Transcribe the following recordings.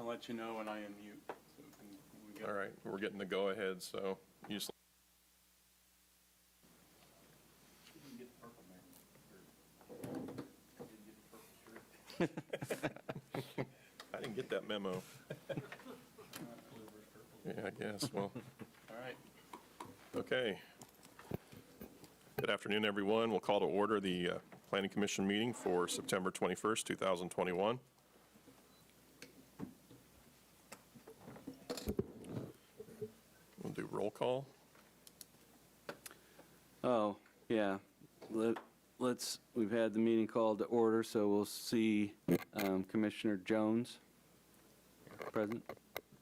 I'll let you know when I unmute. So we get All right, we're getting the go-ahead, so you just You can get the purple man. Or, you can get the purple shirt. I didn't get that memo. Yeah, I guess, well, All right. okay. Good afternoon, everyone. We'll call to order the Planning Commission meeting for September 21st, 2021. We'll do roll call. Oh, yeah. We've had the meeting called to order, so we'll see Commissioner Jones present,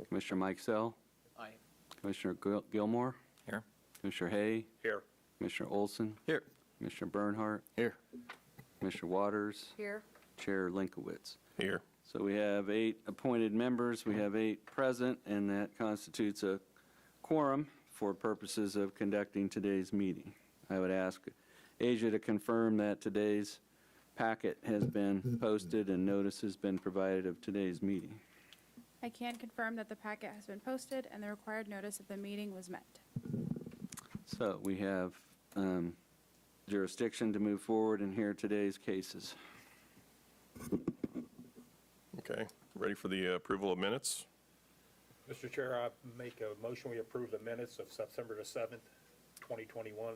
Commissioner Mike Sell, Aye. Commissioner Gilmore, Here. Commissioner Hay, Here. Commissioner Olson, Here. Commissioner Bernhardt, Here. Commissioner Waters, Here. Chair Linkowitz. Here. So we have 8 appointed members, we have 8 present, and that constitutes a quorum for purposes of conducting today's meeting. I would ask Asia to confirm that today's packet has been posted and notice has been provided of today's meeting. I can confirm that the packet has been posted and the required notice of the meeting was met. So we have jurisdiction to move forward and hear today's cases. Okay, ready for the approval of minutes? Mr. Chair, I make a motion, we approve the minutes of September the 7th, 2021.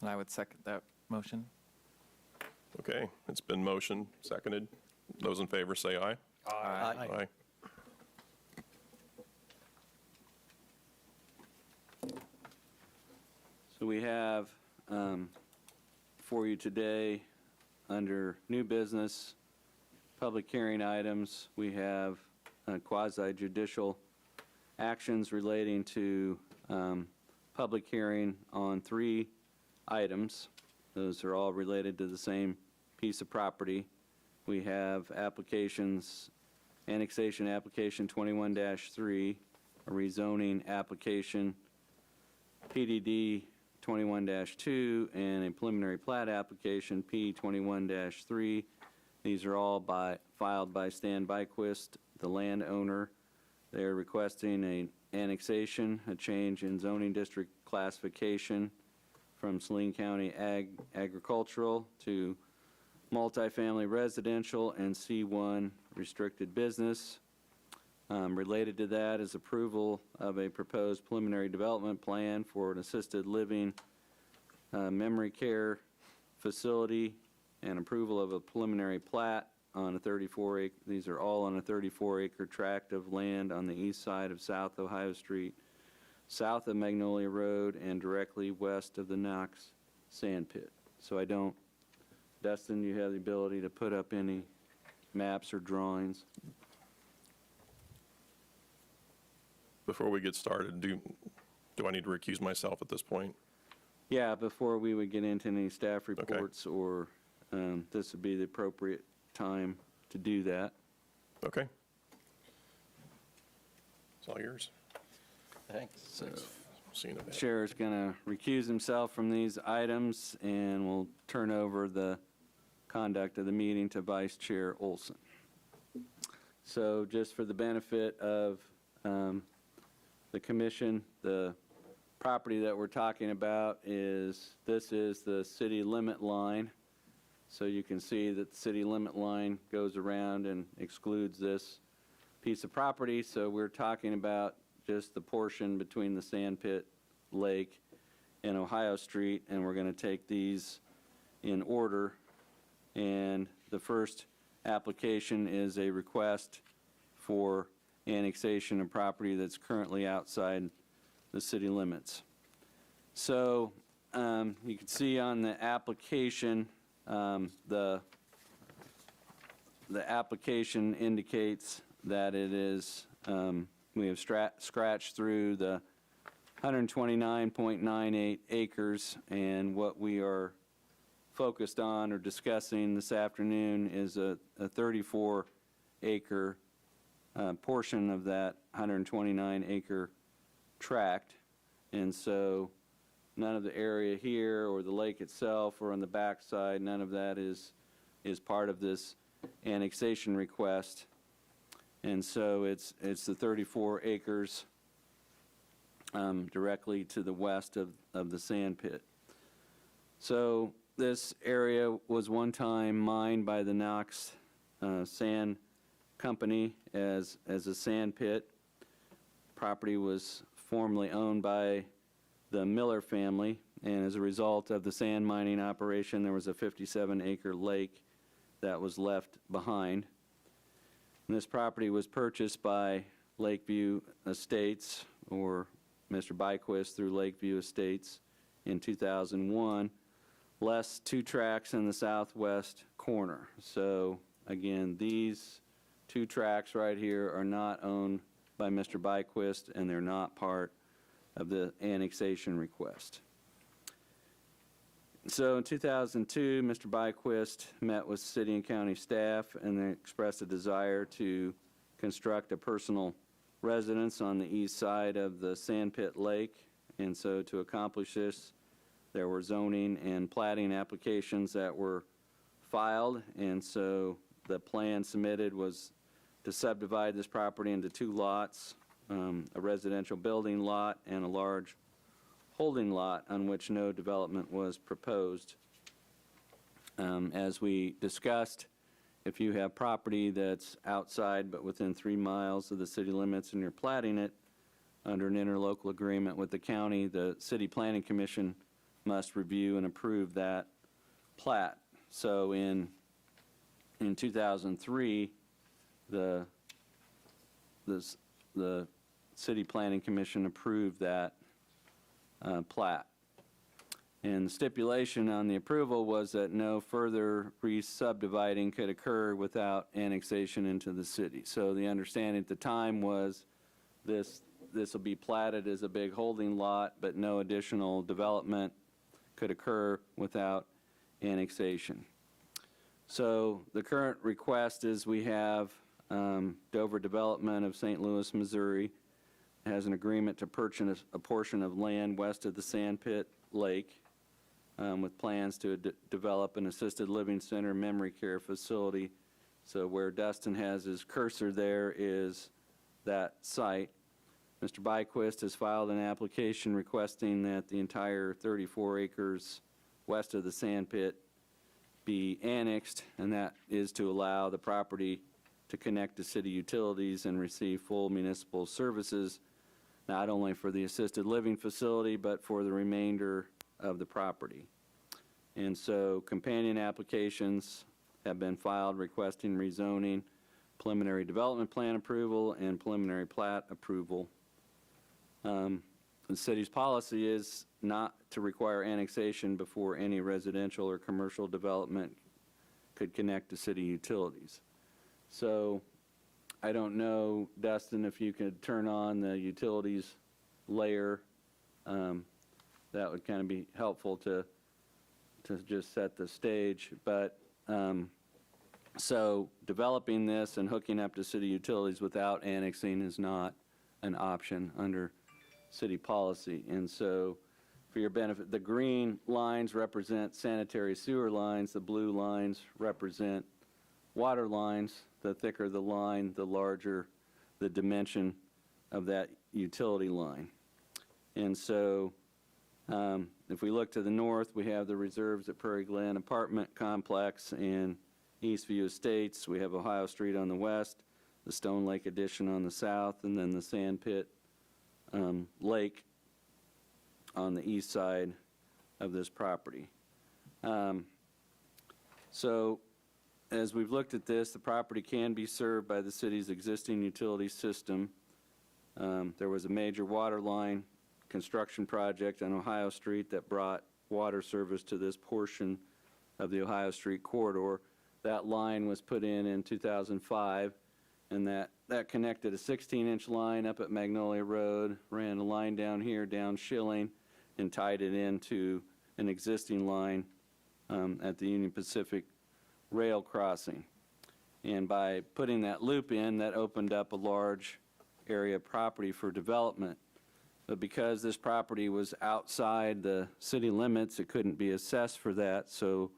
And I would second that motion. Okay, it's been motioned, seconded. Those in favor say aye. Aye. So we have for you today, under new business, public hearing items, we have quasi-judicial actions relating to public hearing on 3 items. Those are all related to the same piece of property. We have applications, annexation application 21-3, a rezoning application PDD 21-2, and a preliminary plat application P 21-3. These are all filed by Stan Byquist, the landowner. They are requesting an annexation, a change in zoning district classification from Salina County agricultural to multifamily residential and C1 restricted business. Related to that is approval of a proposed preliminary development plan for an assisted living memory care facility and approval of a preliminary plat on a 34-acre, these are all on a 34-acre tract of land on the east side of South Ohio Street, south of Magnolia Road, and directly west of the Knox sand pit. So I don't, Dustin, you have the ability to put up any maps or drawings? Before we get started, do I need to recuse myself at this point? Yeah, before we would get into any staff reports or this would be the appropriate time to do that. Okay. It's all yours. Thanks. So Seeing it. Chair is going to recuse himself from these items, and we'll turn over the conduct of the meeting to Vice Chair Olson. So just for the benefit of the commission, the property that we're talking about is, this is the city limit line. So you can see that the city limit line goes around and excludes this piece of property. So we're talking about just the portion between the sand pit lake and Ohio Street, and we're going to take these in order. And the first application is a request for annexation of property that's currently outside the city limits. So you can see on the application, the application indicates that it is, we have scratched through the 129.98 acres, and what we are focused on or discussing this afternoon is a 34-acre portion of that 129-acre tract. And so none of the area here or the lake itself or on the backside, none of that is part of this annexation request. And so it's the 34 acres directly to the west of the sand pit. So this area was one time mined by the Knox Sand Company as a sand pit. Property was formerly owned by the Miller family, and as a result of the sand mining operation, there was a 57-acre lake that was left behind. And this property was purchased by Lakeview Estates, or Mr. Byquist through Lakeview Estates in 2001, less 2 tracts in the southwest corner. So again, these 2 tracts right here are not owned by Mr. Byquist, and they're not part of the annexation request. So in 2002, Mr. Byquist met with city and county staff, and they expressed a desire to construct a personal residence on the east side of the Sandpit Lake. And so to accomplish this, there were zoning and plating applications that were filed, and so the plan submitted was to subdivide this property into 2 lots, a residential building lot and a large holding lot on which no development was proposed. As we discussed, if you have property that's outside but within 3 miles of the city limits and you're platting it under an interlocal agreement with the county, the City Planning Commission must review and approve that plat. So in 2003, the City Planning Commission approved that plat. And the stipulation on the approval was that no further re-subdividing could occur without annexation into the city. So the understanding at the time was this will be platted as a big holding lot, but no additional development could occur without annexation. So the current request is we have Dover Development of St. Louis, Missouri has an agreement to purchase a portion of land west of the Sandpit Lake with plans to develop an assisted living center memory care facility. So where Dustin has his cursor there is that site. Mr. Byquist has filed an application requesting that the entire 34 acres west of the Sandpit be annexed, and that is to allow the property to connect to city utilities and receive full municipal services, not only for the assisted living facility, but for the remainder of the property. And so companion applications have been filed requesting rezoning, preliminary development plan approval, and preliminary plat approval. The city's policy is not to require annexation before any residential or commercial development could connect to city utilities. So I don't know, Dustin, if you could turn on the utilities layer. That would kind of be helpful to just set the stage. But so developing this and hooking up to city utilities without annexing is not an option under city policy. And so for your benefit, the green lines represent sanitary sewer lines, the blue lines represent water lines. The thicker the line, the larger the dimension of that utility line. And so if we look to the north, we have the reserves at Prairie Glen Apartment Complex and Eastview Estates. We have Ohio Street on the west, the Stone Lake Addition on the south, and then the Sandpit Lake on the east side of this property. So as we've looked at this, the property can be served by the city's existing utility system. There was a major water line construction project on Ohio Street that brought water service to this portion of the Ohio Street corridor. That line was put in 2005, and that connected a 16-inch line up at Magnolia Road, ran a line down here, down Schilling, and tied it into an existing line at the Union Pacific rail crossing. And by putting that loop in, that opened up a large area of property for development. But because this property was outside the city limits, it couldn't be assessed for that, so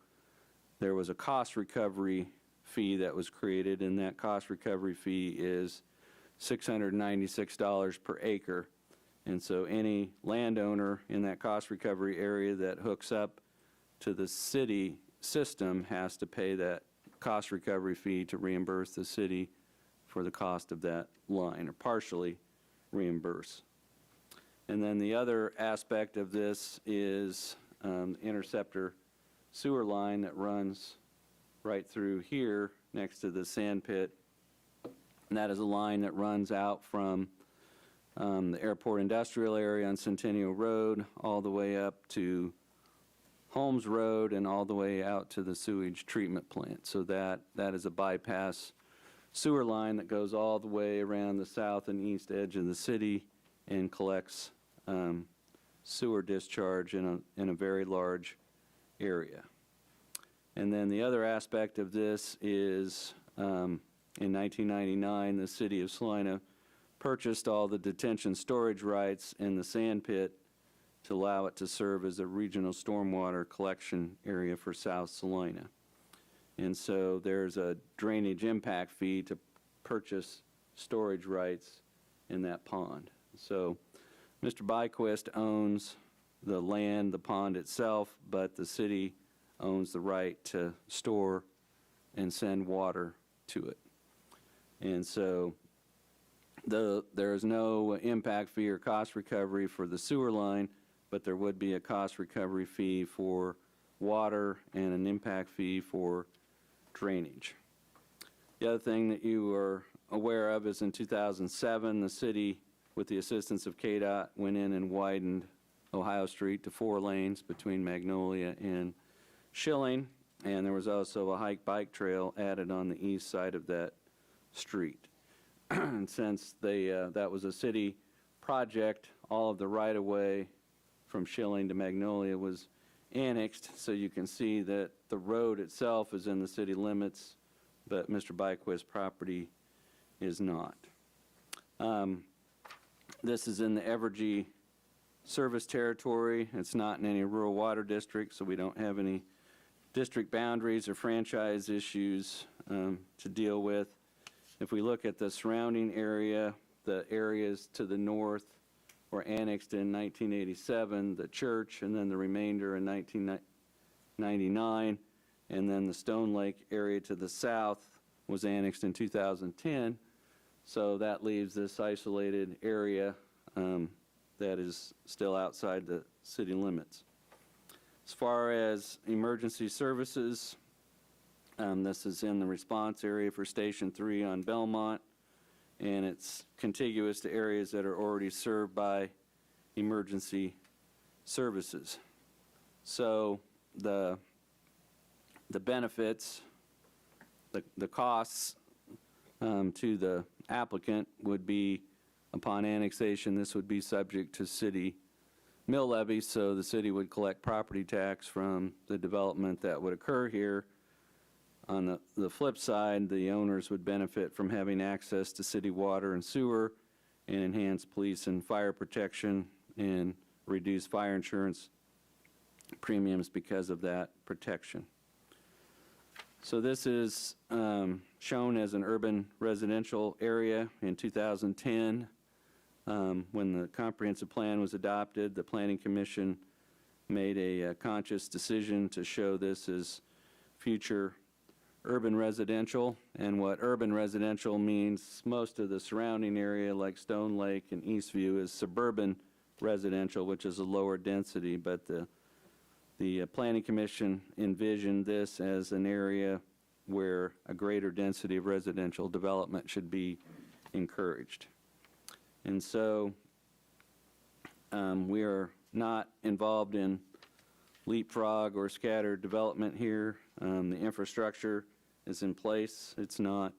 there was a cost recovery fee that was created, and that cost recovery fee is $696 per acre. And so any landowner in that cost recovery area that hooks up to the city system has to pay that cost recovery fee to reimburse the city for the cost of that line, or partially reimburse. And then the other aspect of this is interceptor sewer line that runs right through here next to the sand pit. And that is a line that runs out from the airport industrial area on Centennial Road all the way up to Holmes Road and all the way out to the sewage treatment plant. So that is a bypass sewer line that goes all the way around the south and east edge of the city and collects sewer discharge in a very large area. And then the other aspect of this is in 1999, the city of Salina purchased all the detention storage rights in the sand pit to allow it to serve as a regional stormwater collection area for South Salina. And so there's a drainage impact fee to purchase storage rights in that pond. So Mr. Byquist owns the land, the pond itself, but the city owns the right to store and send water to it. And so there is no impact fee or cost recovery for the sewer line, but there would be a cost recovery fee for water and an impact fee for drainage. The other thing that you are aware of is in 2007, the city, with the assistance of KDOT, went in and widened Ohio Street to 4 lanes between Magnolia and Schilling, and there was also a hike-bike trail added on the east side of that street. And since that was a city project, all of the right-of-way from Schilling to Magnolia was annexed, so you can see that the road itself is in the city limits, but Mr. Byquist's property is not. This is in the Evergy service territory. It's not in any rural water district, so we don't have any district boundaries or franchise issues to deal with. If we look at the surrounding area, the areas to the north were annexed in 1987, the church, and then the remainder in 1999, and then the Stone Lake area to the south was annexed in 2010. So that leaves this isolated area that is still outside the city limits. As far as emergency services, this is in the response area for Station 3 on Belmont, and it's contiguous to areas that are already served by emergency services. So the benefits, the costs to the applicant would be, upon annexation, this would be subject to city mill levy, so the city would collect property tax from the development that would occur here. On the flip side, the owners would benefit from having access to city water and sewer and enhanced police and fire protection and reduce fire insurance premiums because of that protection. So this is shown as an urban residential area in 2010. When the comprehensive plan was adopted, the Planning Commission made a conscious decision to show this as future urban residential. And what urban residential means, most of the surrounding area like Stone Lake and Eastview is suburban residential, which is a lower density, but the Planning Commission envisioned this as an area where a greater density of residential development should be encouraged. And so we are not involved in leapfrog or scattered development here. The infrastructure is in place. It's not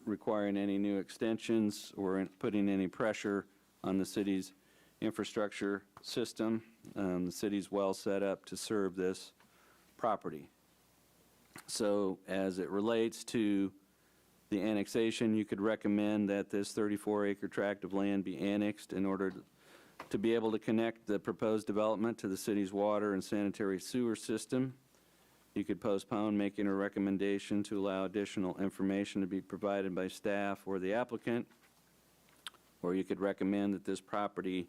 requiring any new extensions or putting any pressure on the city's infrastructure system. The city's well set up to serve this property. So as it relates to the annexation, you could recommend that this 34-acre tract of land be annexed in order to be able to connect the proposed development to the city's water and sanitary sewer system. You could postpone making a recommendation to allow additional information to be provided by staff or the applicant, or you could recommend that this property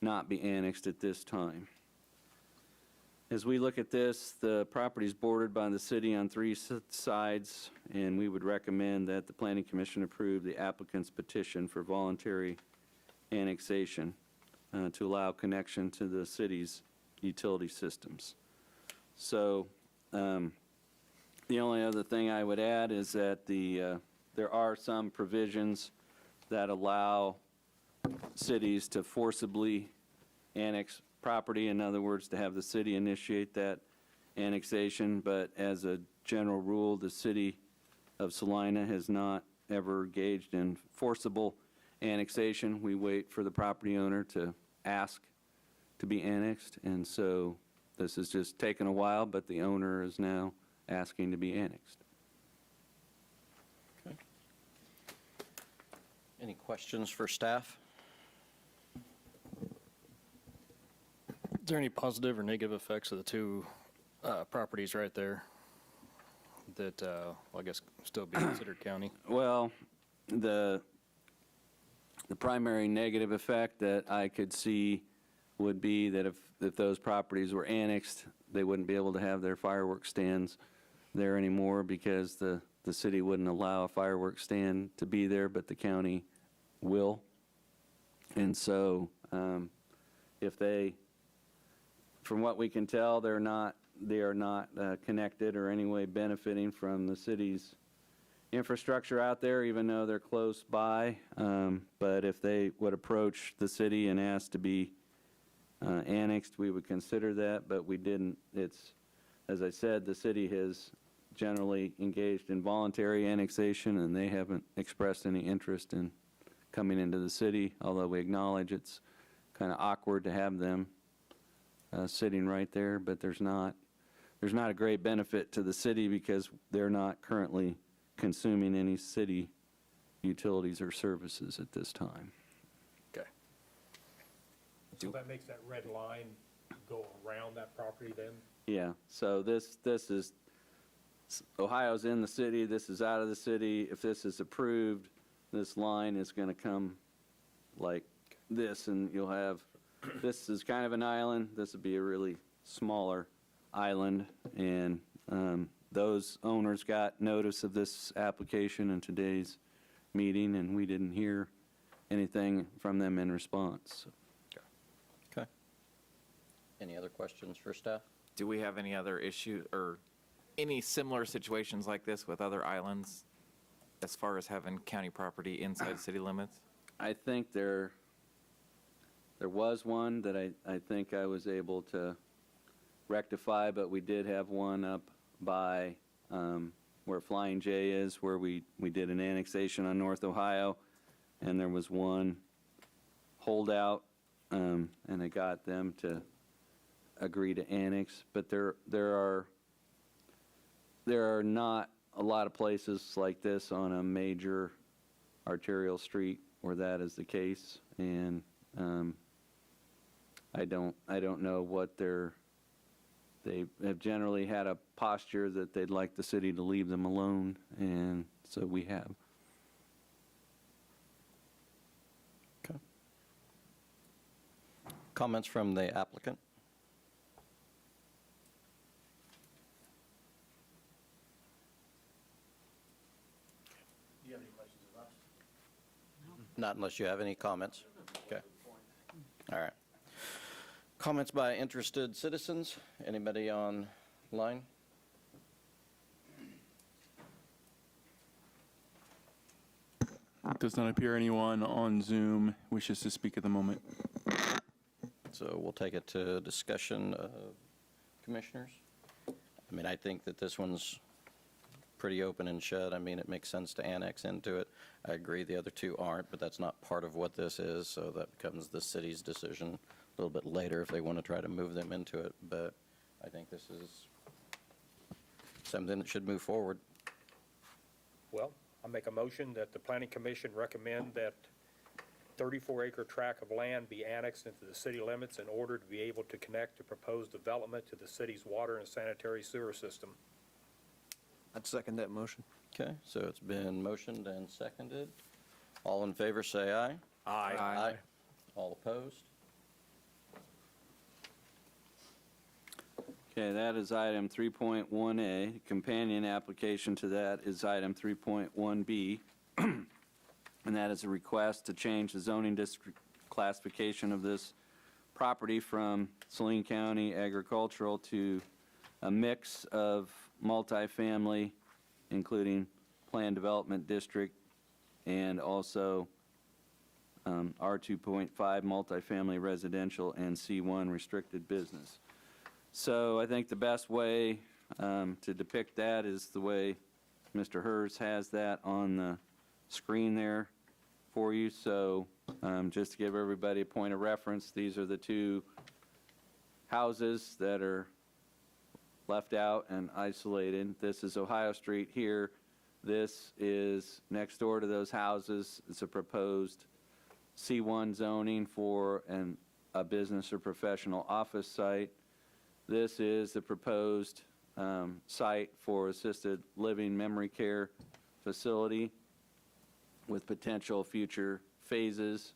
not be annexed at this time. As we look at this, the property is bordered by the city on three sides, and we would recommend that the Planning Commission approve the applicant's petition for voluntary annexation to allow connection to the city's utility systems. So the only other thing I would add is that there are some provisions that allow cities to forcibly annex property, in other words, to have the city initiate that annexation, but as a general rule, the city of Salina has not ever engaged in forcible annexation. We wait for the property owner to ask to be annexed, and so this has just taken a while, but the owner is now asking to be annexed. Any questions for staff? Is there any positive or negative effects of the two properties right there that, well, I guess, still be considered county? Well, the primary negative effect that I could see would be that if those properties were annexed, they wouldn't be able to have their fireworks stands there anymore because the city wouldn't allow a fireworks stand to be there, but the county will. And so if they, from what we can tell, they are not connected or any way benefiting from the city's infrastructure out there, even though they're close by. But if they would approach the city and ask to be annexed, we would consider that, but we didn't. It's, as I said, the city has generally engaged in voluntary annexation, and they haven't expressed any interest in coming into the city, although we acknowledge it's kind of awkward to have them sitting right there, but there's not a great benefit to the city because they're not currently consuming any city utilities or services at this time. Okay. So that makes that red line go around that property then? Yeah, so this is, Ohio's in the city, this is out of the city. If this is approved, this line is going to come like this, and you'll have, this is kind of an island, this would be a really smaller island, and those owners got notice of this application in today's meeting, and we didn't hear anything from them in response. Okay. Any other questions for staff? Do we have any other issue or any similar situations like this with other islands as far as having county property inside city limits? I think there was one that I think I was able to rectify, but we did have one up by where Flying J is, where we did an annexation on North Ohio, and there was one holdout, and I got them to agree to annex. But there are not a lot of places like this on a major arterial street where that is the case, and I don't know what they have generally had a posture that they'd like the city to leave them alone, and so we have. Okay. Comments from the applicant? Do you have any questions of us? Not unless you have any comments. Okay. All right. Comments by interested citizens? Anybody online? Does not appear anyone on Zoom wishes to speak at the moment. So we'll take it to discussion, commissioners. I mean, I think that this one's pretty open and shut. I mean, it makes sense to annex into it. I agree the other two aren't, but that's not part of what this is, so that becomes the city's decision a little bit later if they want to try to move them into it. But I think this is something that should move forward. Well, I'll make a motion that the Planning Commission recommend that 34-acre tract of land be annexed into the city limits in order to be able to connect the proposed development to the city's water and sanitary sewer system. I'd second that motion. Okay, so it's been motioned and seconded. All in favor, say aye. Aye. All opposed? Okay, that is item 3.1A. Companion application to that is item 3.1B. And that is a request to change the zoning district classification of this property from Saline County agricultural to a mix of multifamily, including planned development district, and also R2.5 multifamily residential and C1 restricted business. So I think the best way to depict that is the way Mr. Hers has that on the screen there for you. So just to give everybody a point of reference, these are the two houses that are left out and isolated. This is Ohio Street here. This is next door to those houses. It's a proposed C1 zoning for a business or professional office site. This is the proposed site for assisted living memory care facility with potential future phases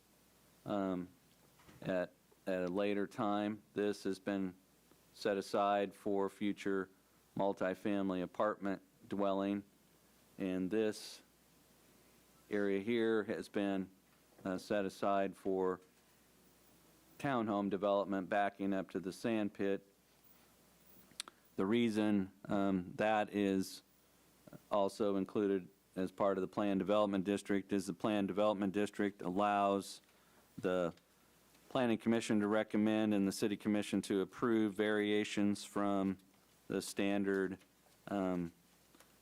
at a later time. This has been set aside for future multifamily apartment dwelling. And this area here has been set aside for townhome development backing up to the sand pit. The reason that is also included as part of the planned development district is the planned development district allows the planning commission to recommend and the city commission to approve variations from the standard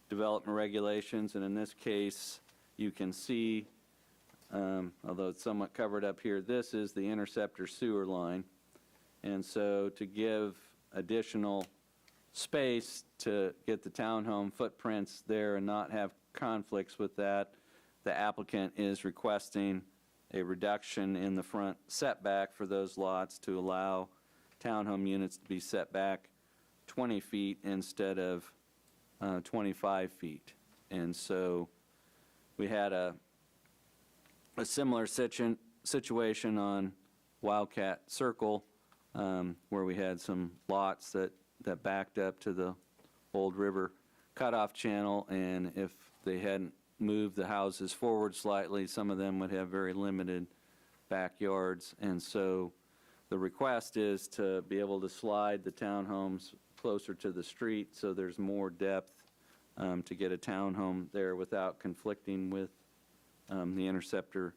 development regulations. And in this case, you can see, although it's somewhat covered up here, this is the interceptor sewer line. And so to give additional space to get the townhome footprints there and not have conflicts with that, the applicant is requesting a reduction in the front setback for those lots to allow townhome units to be set back 20 feet instead of 25 feet. And so we had a similar situation on Wildcat Circle where we had some lots that backed up to the Old River cutoff channel, and if they hadn't moved the houses forward slightly, some of them would have very limited backyards. And so the request is to be able to slide the townhomes closer to the street so there's more depth to get a townhome there without conflicting with the interceptor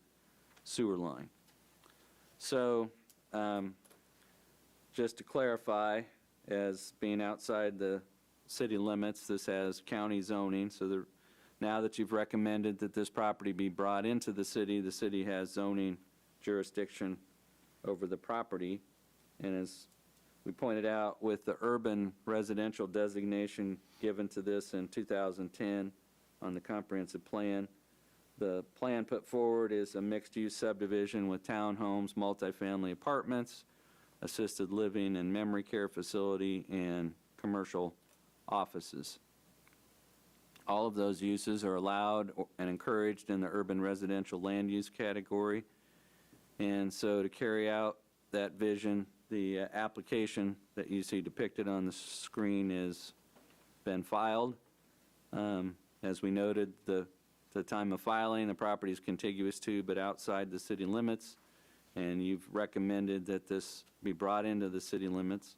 sewer line. So just to clarify, as being outside the city limits, this has county zoning. So now that you've recommended that this property be brought into the city has zoning jurisdiction over the property. And as we pointed out, with the urban residential designation given to this in 2010 on the comprehensive plan, the plan put forward is a mixed-use subdivision with townhomes, multifamily apartments, assisted living and memory care facility, and commercial offices. All of those uses are allowed and encouraged in the urban residential land use category. And so to carry out that vision, the application that you see depicted on the screen has been filed. As we noted, the time of filing, the property is contiguous to but outside the city limits, and you've recommended that this be brought into the city limits.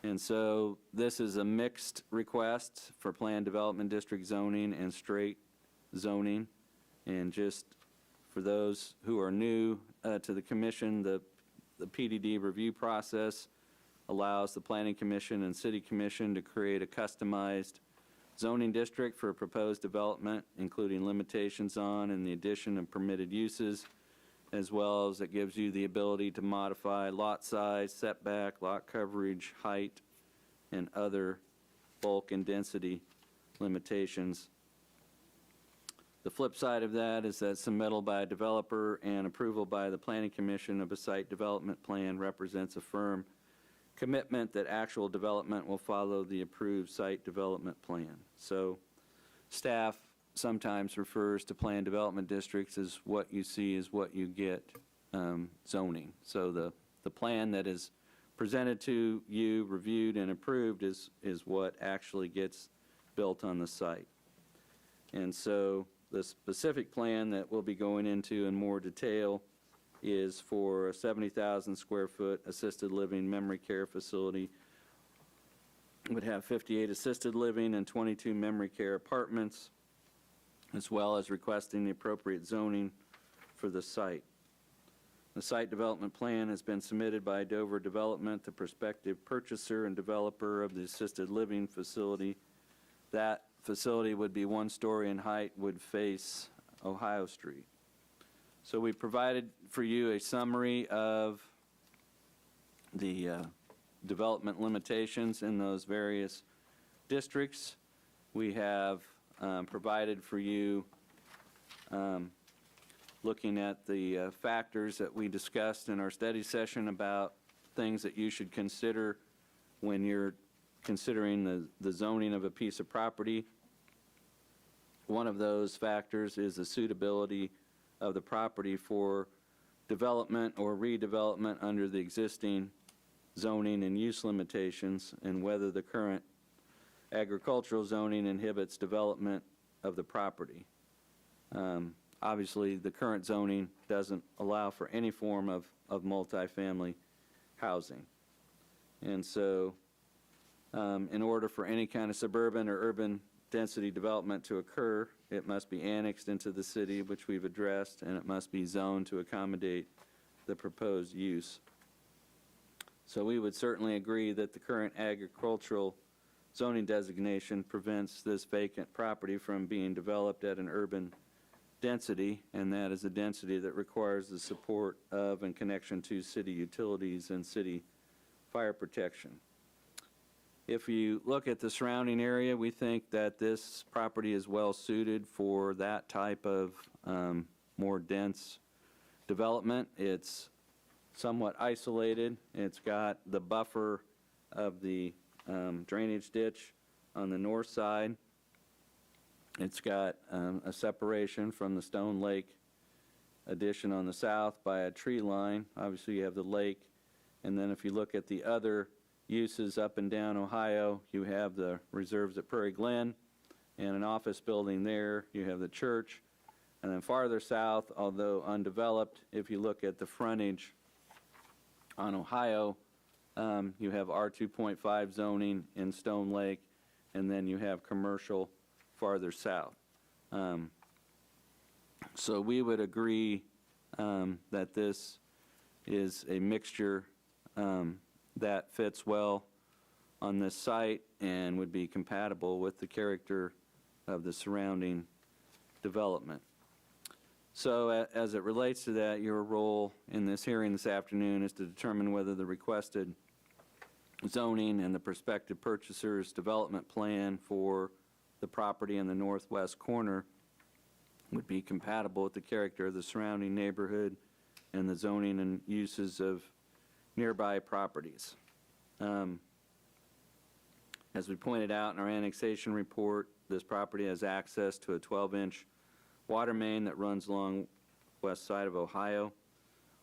And so this is a mixed request for planned development district zoning and straight zoning. And just for those who are new to the commission, the PDD review process allows the planning commission and city commission to create a customized zoning district for a proposed development, including limitations on and the addition of permitted uses, as well as it gives you the ability to modify lot size, setback, lot coverage, height, and other bulk and density limitations. The flip side of that is that submittal by a developer and approval by the Planning Commission of a site development plan represents a firm commitment that actual development will follow the approved site development plan. So staff sometimes refers to planned development districts as what you see is what you get zoning. So the plan that is presented to you, reviewed, and approved is what actually gets built on the site. And so the specific plan that we'll be going into in more detail is for a 70,000 square foot assisted living memory care facility. It would have 58 assisted living and 22 memory care apartments, as well as requesting the appropriate zoning for the site. The site development plan has been submitted by Dover Development, the prospective purchaser and developer of the assisted living facility. That facility would be 1 story in height, would face Ohio Street. So we provided for you a summary of the development limitations in those various districts. We have provided for you looking at the factors that we discussed in our study session about things that you should consider when you're considering the zoning of a piece of property. One of those factors is the suitability of the property for development or redevelopment under the existing zoning and use limitations, and whether the current agricultural zoning inhibits development of the property. Obviously, the current zoning doesn't allow for any form of multifamily housing. And so in order for any kind of suburban or urban density development to occur, it must be annexed into the city, which we've addressed, and it must be zoned to accommodate the proposed use. So we would certainly agree that the current agricultural zoning designation prevents this vacant property from being developed at an urban density, and that is a density that requires the support of and connection to city utilities and city fire protection. If you look at the surrounding area, we think that this property is well suited for that type of more dense development. It's somewhat isolated. It's got the buffer of the drainage ditch on the north side. It's got a separation from the Stone Lake addition on the south by a tree line. Obviously, you have the lake. And then if you look at the other uses up and down Ohio, you have the reserves at Prairie Glen and an office building there. You have the church. And then farther south, although undeveloped, if you look at the frontage on Ohio, you have R2.5 zoning in Stone Lake, and then you have commercial farther south. So we would agree that this is a mixture that fits well on this site and would be compatible with the character of the surrounding development. So as it relates to that, your role in this hearing this afternoon is to determine whether the requested zoning and the prospective purchaser's development plan for the property in the northwest corner would be compatible with the character of the surrounding neighborhood and the zoning and uses of nearby properties. As we pointed out in our annexation report, this property has access to a 12-inch water main that runs along west side of Ohio.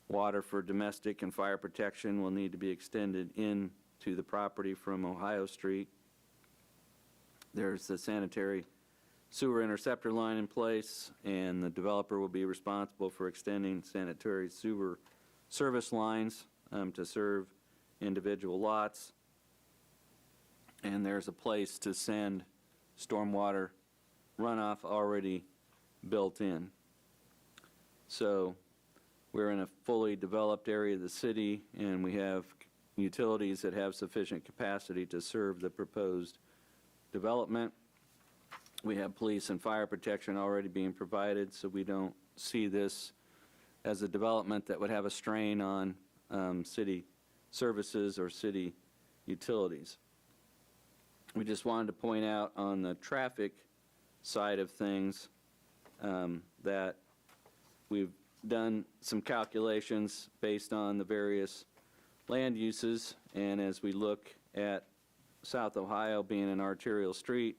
Water for domestic and fire protection will need to be extended into the property from Ohio Street. There's the sanitary sewer interceptor line in place, and the developer will be responsible for extending sanitary sewer service lines to serve individual lots. And there's a place to send stormwater runoff already built in. So we're in a fully developed area of the city, and we have utilities that have sufficient capacity to serve the proposed development. We have police and fire protection already being provided, so we don't see this as a development that would have a strain on city services or city utilities. We just wanted to point out on the traffic side of things, that we've done some calculations based on the various land uses, and as we look at South Ohio being an arterial street,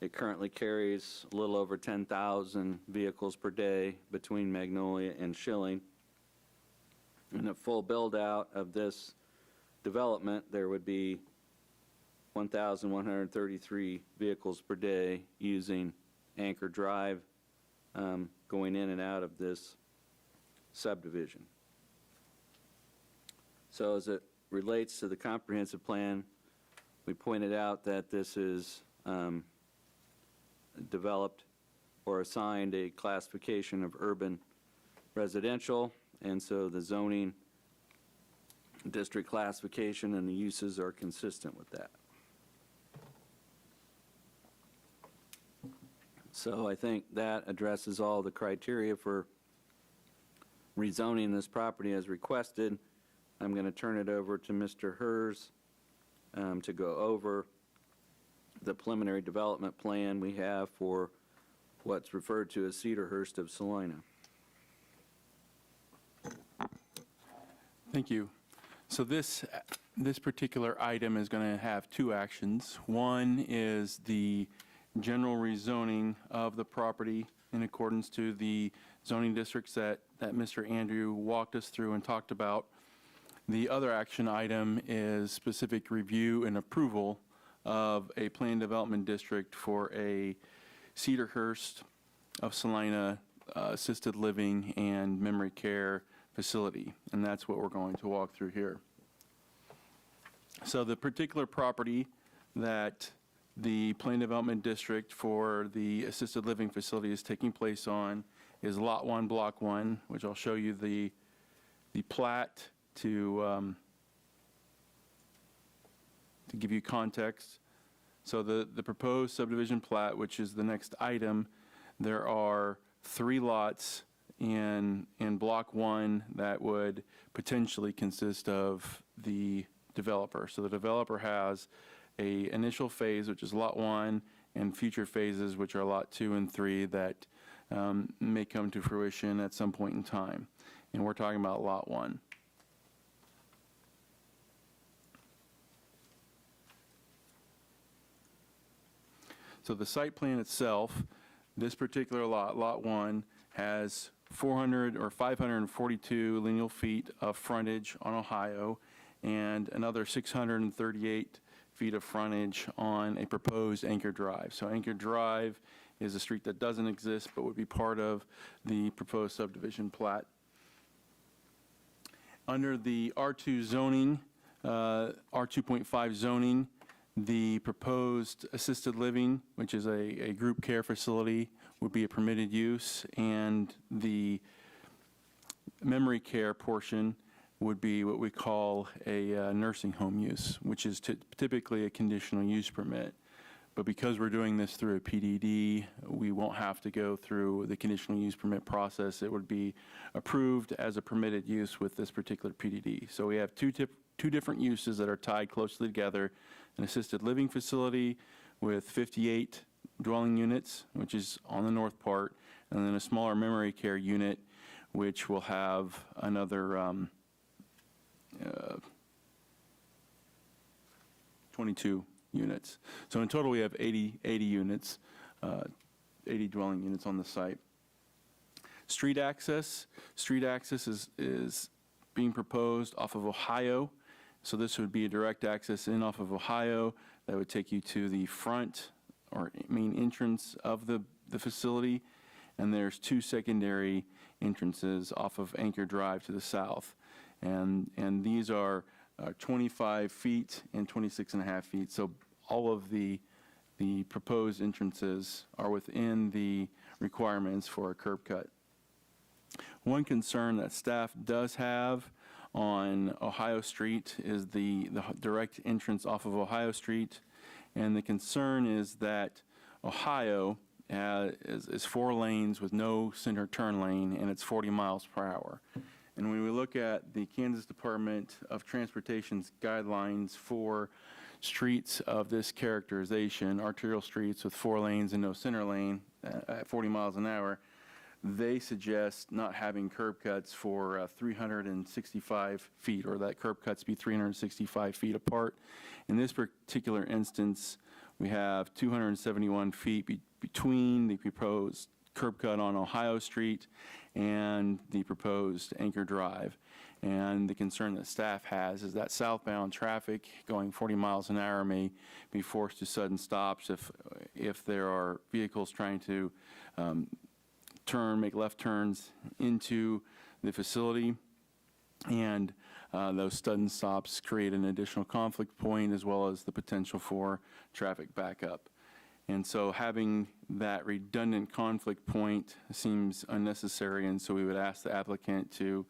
it currently carries a little over 10,000 vehicles per day between Magnolia and Schilling. In a full build-out of this development, there would be 1,133 vehicles per day using Anchor Drive going in and out of this subdivision. So as it relates to the comprehensive plan, we pointed out that this is developed or assigned a classification of urban residential, and so the zoning district classification and the uses are consistent with that. So I think that addresses all the criteria for rezoning this property as requested. I'm going to turn it over to Mr. Hers to go over the preliminary development plan we have for what's referred to as Cedarhurst of Salina. Thank you. So this particular item is going to have two actions. One is the general rezoning of the property in accordance to the zoning districts that Mr. Andrew walked us through and talked about. The other action item is specific review and approval of a planned development district for a Cedarhurst of Salina assisted living and memory care facility, and that's what we're going to walk through here. So the particular property that the planned development district for the assisted living facility is taking place on is Lot 1, Block 1, which I'll show you the plat to give you context. So the proposed subdivision plat, which is the next item, there are 3 lots in Block 1 that would potentially consist of the developer. So the developer has a initial phase, which is Lot 1, and future phases, which are Lot 2 and 3, that may come to fruition at some point in time. And we're talking about Lot 1. So the site plan itself, this particular lot, Lot 1, has 542 lineal feet of frontage on Ohio and another 638 feet of frontage on a proposed Anchor Drive. So Anchor Drive is a street that doesn't exist but would be part of the proposed subdivision plat. Under the R2 zoning, R2.5 zoning, the proposed assisted living, which is a group care facility, would be a permitted use, and the memory care portion would be what we call a nursing home use, which is typically a conditional use permit. But because we're doing this through a PDD, we won't have to go through the conditional use permit process. It would be approved as a permitted use with this particular PDD. So we have two different uses that are tied closely together: an assisted living facility with 58 dwelling units, which is on the north part, and then a smaller memory care unit, which will have another 22 units. So in total, we have 80 units, 80 dwelling units on the site. Street access is being proposed off of Ohio. So this would be a direct access in off of Ohio that would take you to the front or main entrance of the facility. And there's 2 secondary entrances off of Anchor Drive to the south. And these are 25 feet and 26.5 feet. So all of the proposed entrances are within the requirements for a curb cut. One concern that staff does have on Ohio Street is the direct entrance off of Ohio Street. And the concern is that Ohio is 4 lanes with no center turn lane, and it's 40 miles per hour. And when we look at the Kansas Department of Transportation's guidelines for streets of this characterization, arterial streets with 4 lanes and no center lane, at 40 miles an hour, they suggest not having curb cuts for 365 feet, or that curb cuts be 365 feet apart. In this particular instance, we have 271 feet between the proposed curb cut on Ohio Street and the proposed Anchor Drive. And the concern that staff has is that southbound traffic going 40 miles an hour may be forced to sudden stops if there are vehicles trying to make left turns into the facility. And those sudden stops create an additional conflict point, as well as the potential for traffic backup. And so having that redundant conflict point seems unnecessary, and so we would ask the applicant to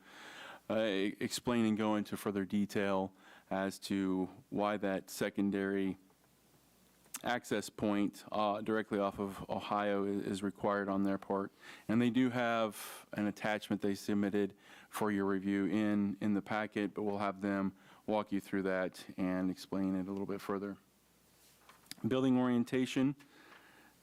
explain and go into further detail as to why that secondary access point directly off of Ohio is required on their part. And they do have an attachment they submitted for your review in the packet, but we'll have them walk you through that and explain it a little bit further. Building orientation,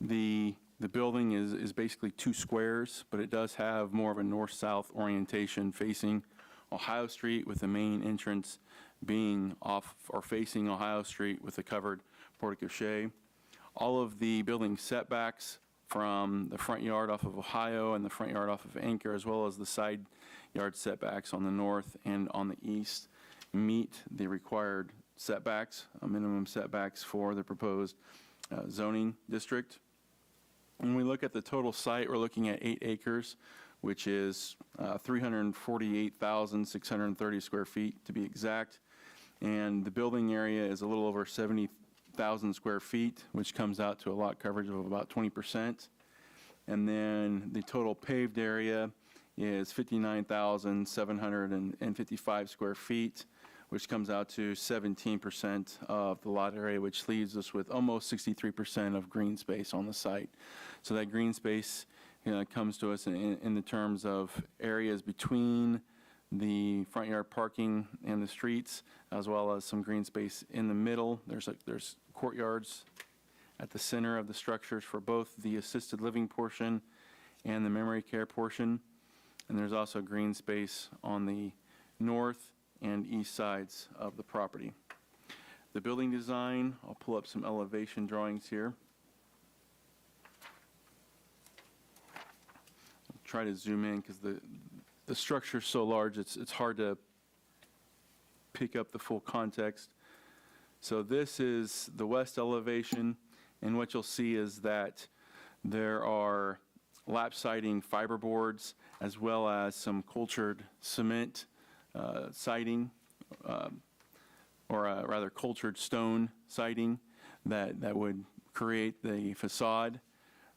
the building is basically 2 squares, but it does have more of a north-south orientation facing Ohio Street, with the main entrance being off or facing Ohio Street with a covered porte-cochere. All of the building setbacks from the front yard off of Ohio and the front yard off of Anchor, as well as the side yard setbacks on the north and on the east, meet the required setbacks, minimum setbacks for the proposed zoning district. When we look at the total site, we're looking at 8 acres, which is 348,630 square feet to be exact. And the building area is a little over 70,000 square feet, which comes out to a lot coverage of about 20%. And then the total paved area is 59,755 square feet, which comes out to 17% of the lot area, which leaves us with almost 63% of green space on the site. So that green space comes to us in the terms of areas between the front yard parking and the streets, as well as some green space in the middle. There's courtyards at the center of the structures for both the assisted living portion and the memory care portion. And there's also green space on the north and east sides of the property. The building design, I'll pull up some elevation drawings here. I'll try to zoom in because the structure is so large, it's hard to pick up the full context. So this is the west elevation, and what you'll see is that there are lap siding fiberboards, as well as some cultured cement siding, or rather cultured stone siding that would create the facade.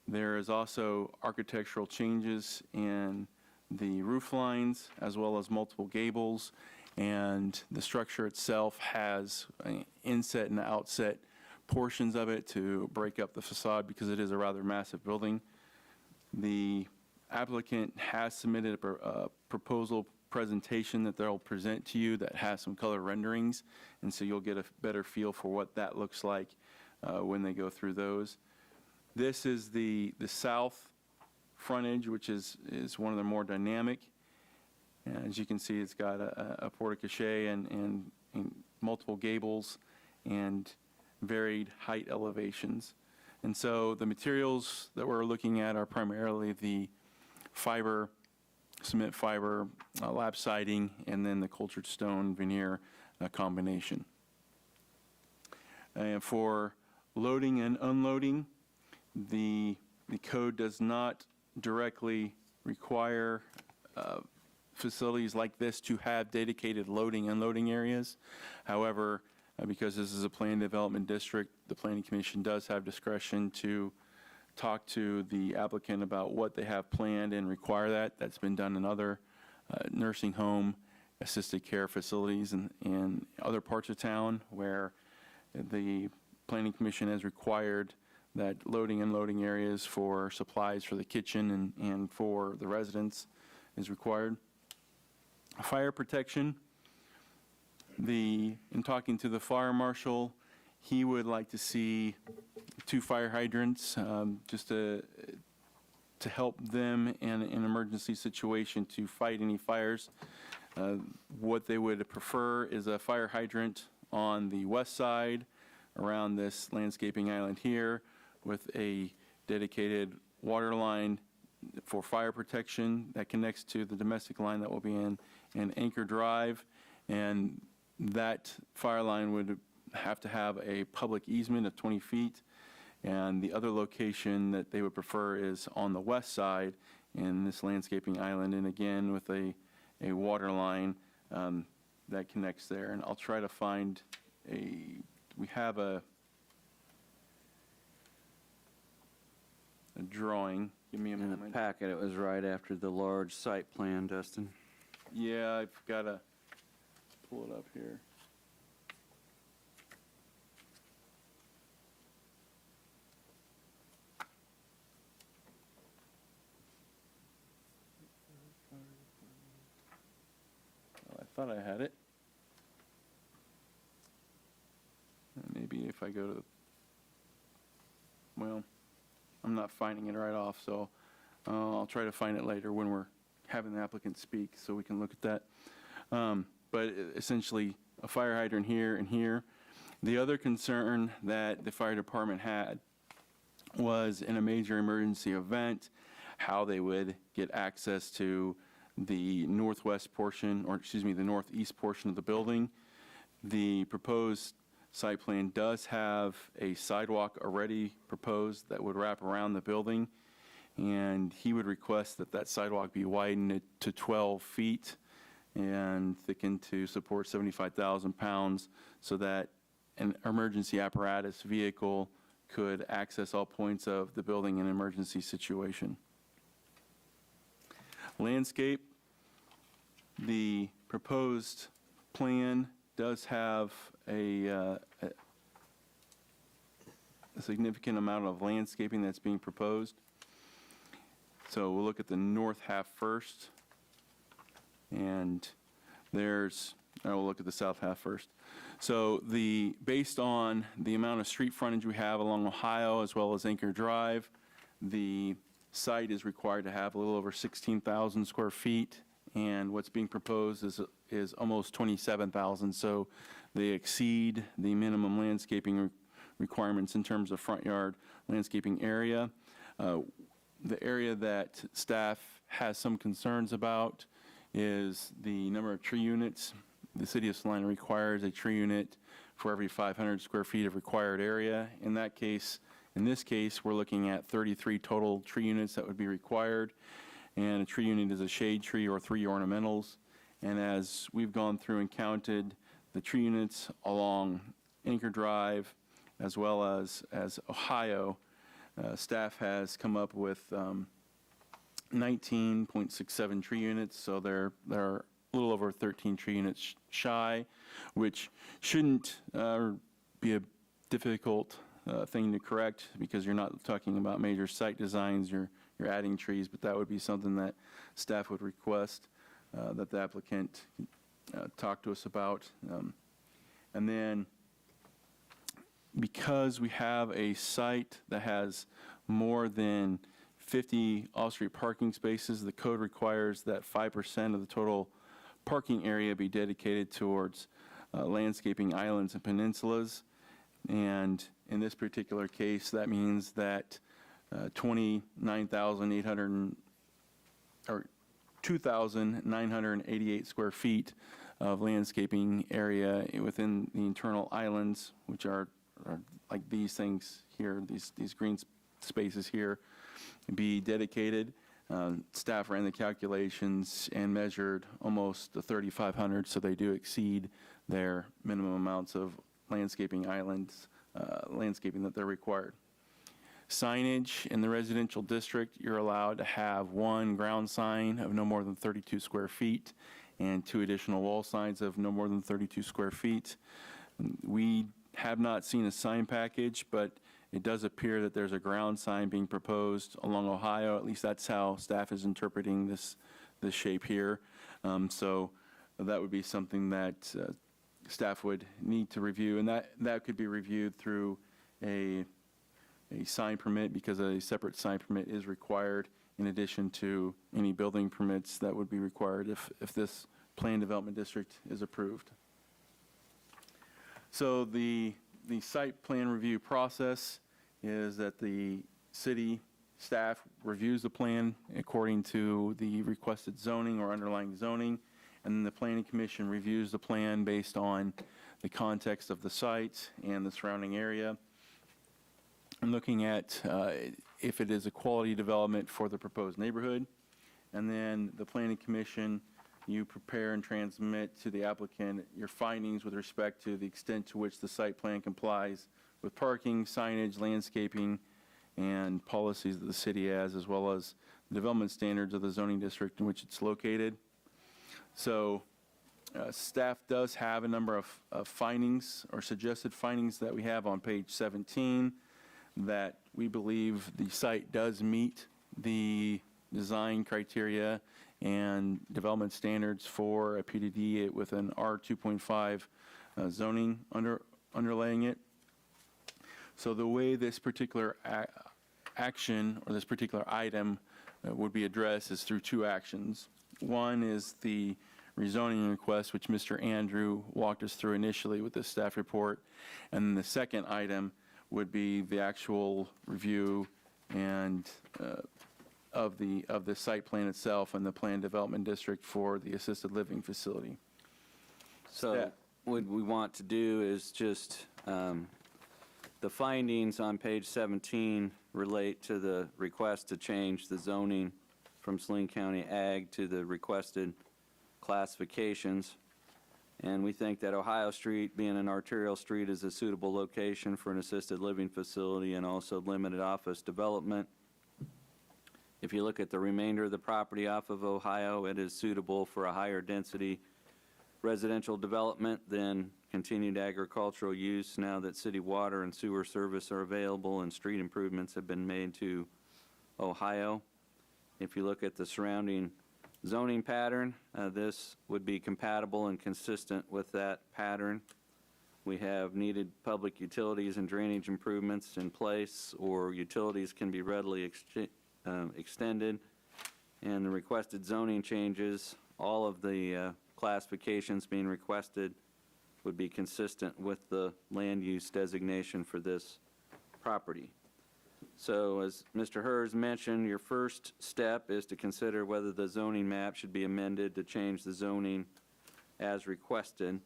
There is also architectural changes in the roof lines, as well as multiple gables, and the structure itself has inset and outset portions of it to break up the facade because it is a rather massive building. The applicant has submitted a proposal presentation that they'll present to you that has some color renderings, and so you'll get a better feel for what that looks like when they go through those. This is the south frontage, which is one of the more dynamic. And as you can see, it's got a porte-cochere and multiple gables and varied height elevations. And so the materials that we're looking at are primarily the fiber, cement fiber, lap siding, and then the cultured stone veneer combination. And for loading and unloading, the code does not directly require facilities like this to have dedicated loading and unloading areas. However, because this is a planned development district, the Planning Commission does have discretion to talk to the applicant about what they have planned and require that. That's been done in other nursing home, assisted care facilities in other parts of town where the Planning Commission has required that loading and unloading areas for supplies for the kitchen and for the residents is required. Fire protection. In talking to the fire marshal, he would like to see 2 fire hydrants just to to help them in an emergency situation to fight any fires. What they would prefer is a fire hydrant on the west side around this landscaping island here with a dedicated water line for fire protection that connects to the domestic line that will be in Anchor Drive. And that fire line would have to have a public easement of 20 feet. And the other location that they would prefer is on the west side in this landscaping island, and again with a water line that connects there. And I'll try to find we have a drawing. Give me a In the moment. packet, it was right after the large site plan, Dustin. Yeah, I've got to pull it up here. Well, I thought I had it. Maybe if I go to the, well, I'm not finding it right off, so I'll try to find it later when we're having the applicant speak so we can look at that. But essentially, a fire hydrant here and here. The other concern that the fire department had was in a major emergency event, how they would get access to the northwest portion, or excuse me, the northeast portion of the building. The proposed site plan does have a sidewalk already proposed that would wrap around the building, and he would request that that sidewalk be widened to 12 feet and thickened to support 75,000 pounds so that an emergency apparatus vehicle could access all points of the building in an emergency situation. Landscape, the proposed plan does have a significant amount of landscaping that's being proposed. So we'll look at the north half first, and we'll look at the south half first. So based on the amount of street frontage we have along Ohio as well as Anchor Drive, the site is required to have a little over 16,000 square feet, and what's being proposed is almost 27,000. So they exceed the minimum landscaping requirements in terms of front yard landscaping area. The area that staff has some concerns about is the number of tree units. The city of Salina requires a tree unit for every 500 square feet of required area. In this case, we're looking at 33 total tree units that would be required. And a tree unit is a shade tree or 3 ornamentals. And as we've gone through and counted the tree units along Anchor Drive as well as Ohio, staff has come up with 19.67 tree units, so they're a little over 13 tree units shy, which shouldn't be a difficult thing to correct because you're not talking about major site designs, you're adding trees, but that would be something that staff would request that the applicant talk to us about. And then because we have a site that has more than 50 off-street parking spaces, the code requires that 5% of the total parking area be dedicated towards landscaping islands and peninsulas. And in this particular case, that means that 2,988 square feet of landscaping area within the internal islands, which are like these things here, these green spaces here, be dedicated. Staff ran the calculations and measured almost the 3,500, so they do exceed their minimum amounts of landscaping islands, landscaping that they're required. Signage in the residential district, you're allowed to have 1 ground sign of no more than 32 square feet and 2 additional wall signs of no more than 32 square feet. We have not seen a sign package, but it does appear that there's a ground sign being proposed along Ohio. At least that's how staff is interpreting this shape here. So that would be something that staff would need to review, and that could be reviewed through a sign permit, because a separate sign permit is required in addition to any building permits that would be required if this planned development district is approved. So the site plan review process is that the city staff reviews the plan according to the requested zoning or underlying zoning, and then the planning commission reviews the plan based on the context of the site and the surrounding area, and looking at if it is a quality development for the proposed neighborhood. And then the planning commission, you prepare and transmit to the applicant your findings with respect to the extent to which the site plan complies with parking, signage, landscaping, and policies that the city has, as well as the development standards of the zoning district in which it's located. So staff does have a number of findings or suggested findings that we have on page 17 that we believe the site does meet the design criteria and development standards for a PDD with an R2.5 zoning underlaying it. So the way this particular action or this particular item would be addressed is through two actions. One is the rezoning request, which Mr. Andrew walked us through initially with the staff report. And then the second item would be the actual review and of the site plan itself and the planned development district for the assisted living facility. So what we want to do is just, the findings on page 17 relate to the request to change the zoning from Salina County Ag to the requested classifications. And we think that Ohio Street, being an arterial street, is a suitable location for an assisted living facility and also limited office development. If you look at the remainder of the property off of Ohio, it is suitable for a higher density residential development than continued agricultural use now that city water and sewer service are available and street improvements have been made to Ohio. If you look at the surrounding zoning pattern, this would be compatible and consistent with that pattern. We have needed public utilities and drainage improvements in place, or utilities can be readily extended. And the requested zoning changes, all of the classifications being requested would be consistent with the land use designation for this property. So as Mr. Hers mentioned, your first step is to consider whether the zoning map should be amended to change the zoning as requested.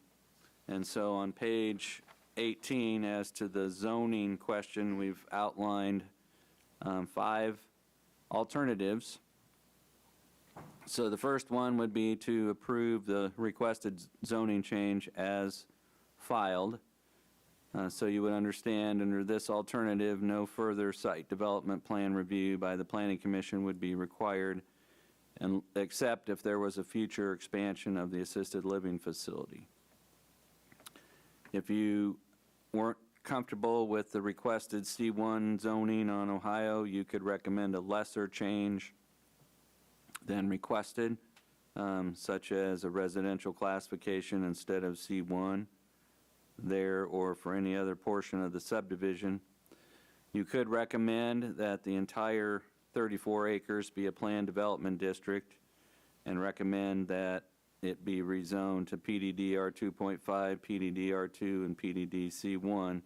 And so on page 18, as to the zoning question, we've outlined 5 alternatives. So the first one would be to approve the requested zoning change as filed. So you would understand under this alternative, no further site development plan review by the Planning Commission would be required, and except if there was a future expansion of the assisted living facility. If you weren't comfortable with the requested C1 zoning on Ohio, you could recommend a lesser change than requested, such as a residential classification instead of C1 there or for any other portion of the subdivision. You could recommend that the entire 34 acres be a planned development district and recommend that it be rezoned to PDD R2.5, PDD R2, and PDD C1.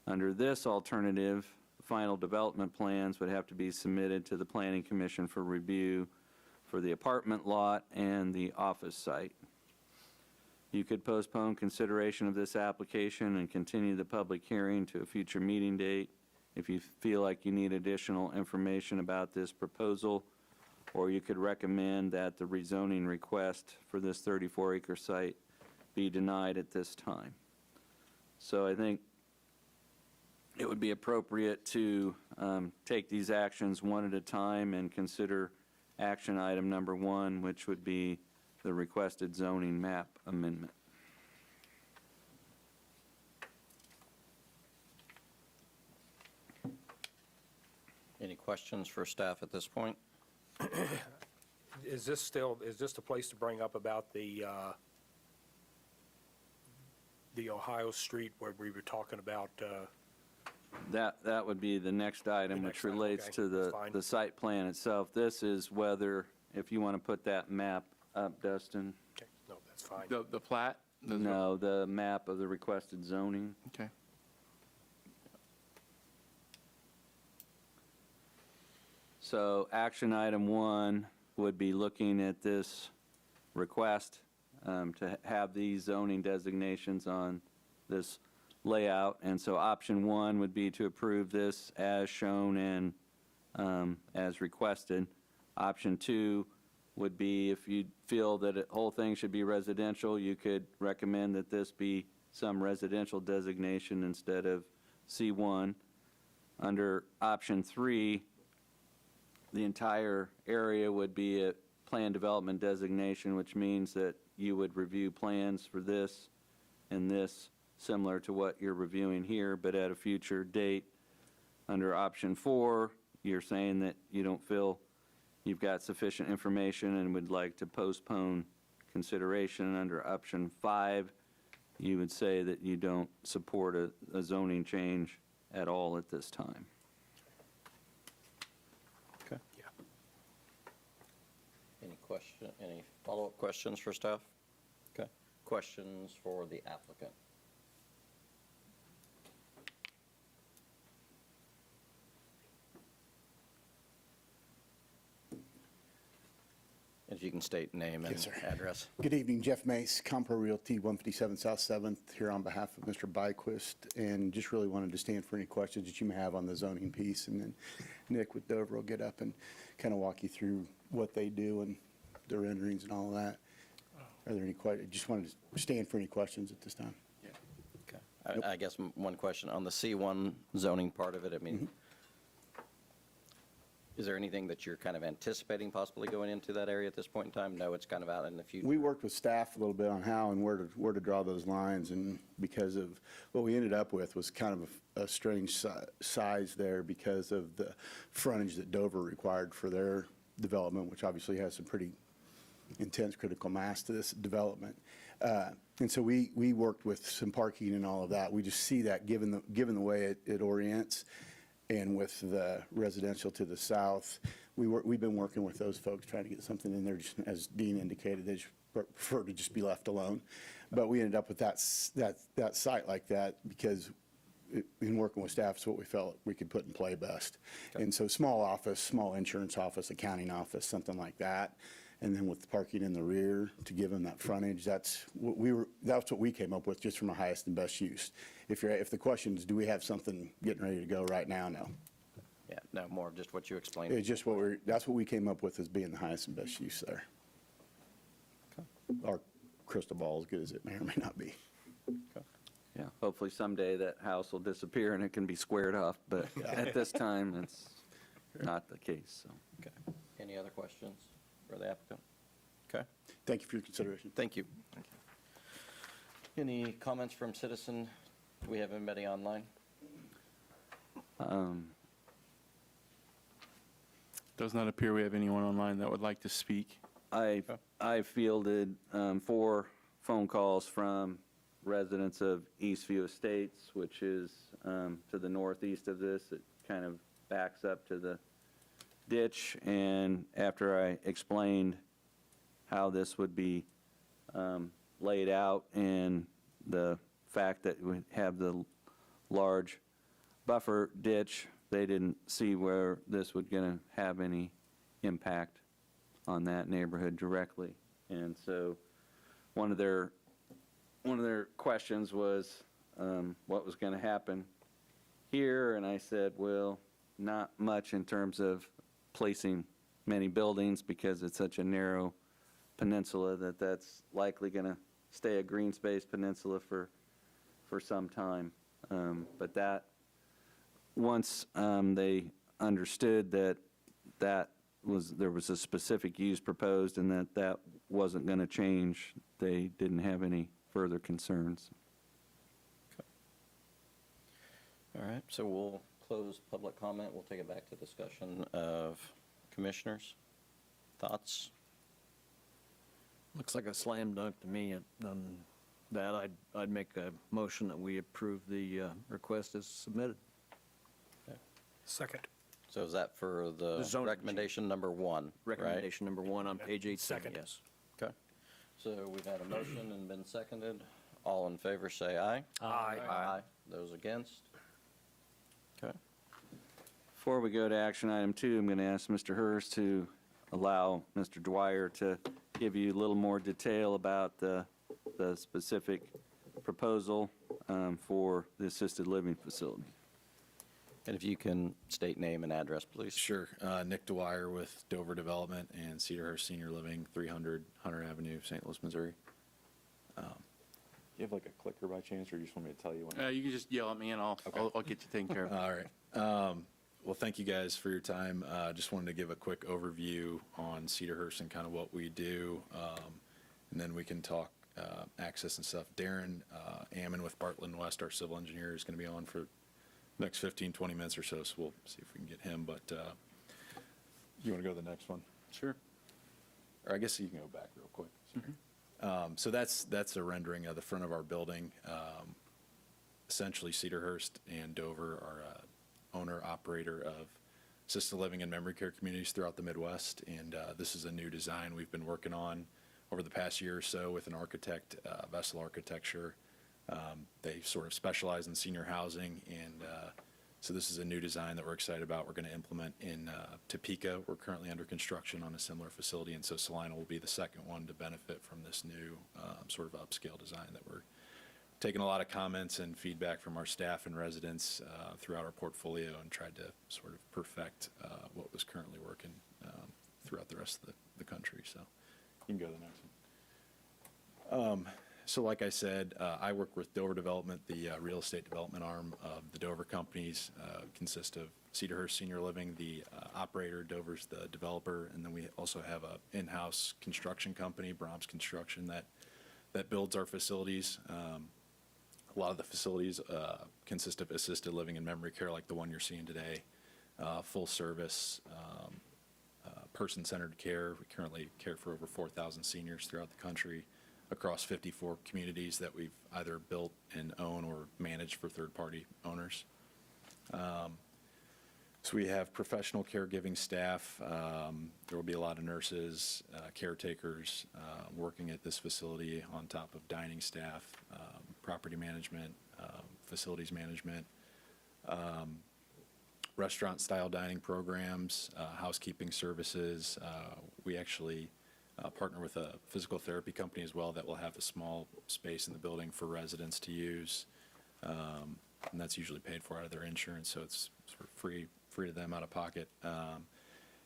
Under this alternative, final development plans would have to be submitted to the Planning Commission for review for the apartment lot and the office site. You could postpone consideration of this application and continue the public hearing to a future meeting date if you feel like you need additional information about this proposal, or you could recommend that the rezoning request for this 34-acre site be denied at this time. So I think it would be appropriate to take these actions one at a time and consider action item number 1, which would be the requested zoning map amendment. Any questions for staff at this point? Is this the place to bring up about the Ohio Street where we were talking about That would be the next item, The which next item, relates okay, to that's fine. the site plan itself. This is whether, if you want to put that map up, Dustin. Okay, no, that's fine. The plat? No, the map of the requested zoning. Okay. So action item 1 would be looking at this request to have these zoning designations on this layout. And so option 1 would be to approve this as shown and as requested. Option 2 would be if you feel that the whole thing should be residential, you could recommend that this be some residential designation instead of C1. Under option 3, the entire area would be a plan development designation, which means that you would review plans for this and this, similar to what you're reviewing here, but at a future date. Under option 4, you're saying that you don't feel you've got sufficient information and would like to postpone consideration. Under option 5, you would say that you don't support a zoning change at all at this time. Okay. Yeah. Any follow-up questions for staff? Okay. Questions for the applicant? If you can state name and Yes, sir. address. Good evening, Jeff Mace, Compro Realty, 157 South 7th, here on behalf of Mr. Byquist, and just really wanted to stand for any questions that you may have on the zoning piece, and then Nick with Dover will get up and kind of walk you through what they do and their renderings and all of that. Are there any questions? Just wanted to stand for any questions at this time. Okay. I guess one question on the C1 zoning part of it, I mean, is there anything that you're kind of anticipating possibly going into that area at this point in time? No, it's kind of out in the future? We worked with staff a little bit on how and where to draw those lines, and because of what we ended up with was kind of a strange size there because of the frontage that Dover required for their development, which obviously has some pretty intense critical mass to this development. And so we worked with some parking and all of that. We just see that given the way it orients, and with the residential to the south, we've been working with those folks trying to get something in there, just as Dean indicated, they just prefer to just be left alone. But we ended up with that site like that because in working with staff, it's what we felt we could put in play best. Okay. And so small office, small insurance office, accounting office, something like that. And then with the parking in the rear to give them that frontage, that's what we came up with just from a highest and best use. If the question is, do we have something getting ready to go right now? No. Yeah, no, more of just what you explained. It's just that's what we came up with as being the highest and best use there. Our crystal ball, as good as it may or may not be. Yeah, hopefully someday that house will disappear and it can be squared off, but at this time, it's not the case, so. Okay. Any other questions for the applicant? Okay, Thank you for your consideration. thank you. Any comments from citizen? Do we have anybody online? Does not appear we have anyone online that would like to speak. I fielded 4 phone calls from residents of Eastview Estates, which is to the northeast of this. It kind of backs up to the ditch, and after I explained how this would be laid out and the fact that we have the large buffer ditch, they didn't see where this would going to have any impact on that neighborhood directly. And so one of their questions was what was going to happen here, and I said, well, not much in terms of placing many buildings because it's such a narrow peninsula that's likely going to stay a green space peninsula for some time. But that, once they understood that there was a specific use proposed and that wasn't going to change, they didn't have any further concerns. All right, so we'll close public comment. We'll take it back to discussion of commissioners. Thoughts? Looks like a slam dunk to me. On that, I'd make a motion that we approve the request as submitted. Second. So is that for the The zoning recommendation number 1, right? Recommendation number 1 on page 18, Second. yes. Okay. So we've had a motion and been seconded. All in favor, say aye. Aye. Aye. Those against? Okay. Before we go to action item 2, I'm going to ask Mr. Hurst to allow Mr. Dwyer to give you a little more detail about the specific proposal for the assisted living facility. And if you can state name and address, please. Sure. Nick Dwyer with Dover Development and Cedarhurst Senior Living, 300 Hunter Avenue, St. Louis, Missouri. Do you have like a clicker by chance, or you just want me to tell you when? You can just yell at me and I'll get you taken care of. All right. Well, thank you guys for your time. Just wanted to give a quick overview on Cedarhurst and kind of what we do, and then we can talk access and stuff. Darren Ammon with Bartlett and West, our civil engineer, is going to be on for the next 15, 20 minutes or so, so we'll see if we can get him. But you want to go to the next one? Sure. Or I guess you can go back real quick. Sorry. So that's a rendering of the front of our building. Essentially, Cedarhurst and Dover are owner-operator of assisted living and memory care communities throughout the Midwest, and this is a new design we've been working on over the past year or so with an architect, Vessel Architecture. They sort of specialize in senior housing, and so this is a new design that we're excited about. We're going to implement in Topeka. We're currently under construction on a similar facility, and so Salina will be the second one to benefit from this new sort of upscale design that we're taking a lot of comments and feedback from our staff and residents throughout our portfolio and tried to sort of perfect what was currently working throughout the rest of the country. So you can go to the next one. So like I said, I work with Dover Development, the real estate development arm of the Dover companies. Consist of Cedarhurst Senior Living, the operator, Dover's the developer, and then we also have a in-house construction company, Brahms Construction, that builds our facilities. A lot of the facilities consist of assisted living and memory care, like the one you're seeing today, full service, person-centered care. We currently care for over 4,000 seniors throughout the country across 54 communities that we've either built and own or managed for third-party owners. So we have professional caregiving staff. There will be a lot of nurses, caretakers working at this facility on top of dining staff, property management, facilities management, restaurant-style dining programs, housekeeping services. We actually partner with a physical therapy company as well that will have a small space in the building for residents to use. And that's usually paid for out of their insurance, so it's sort of free to them out of pocket.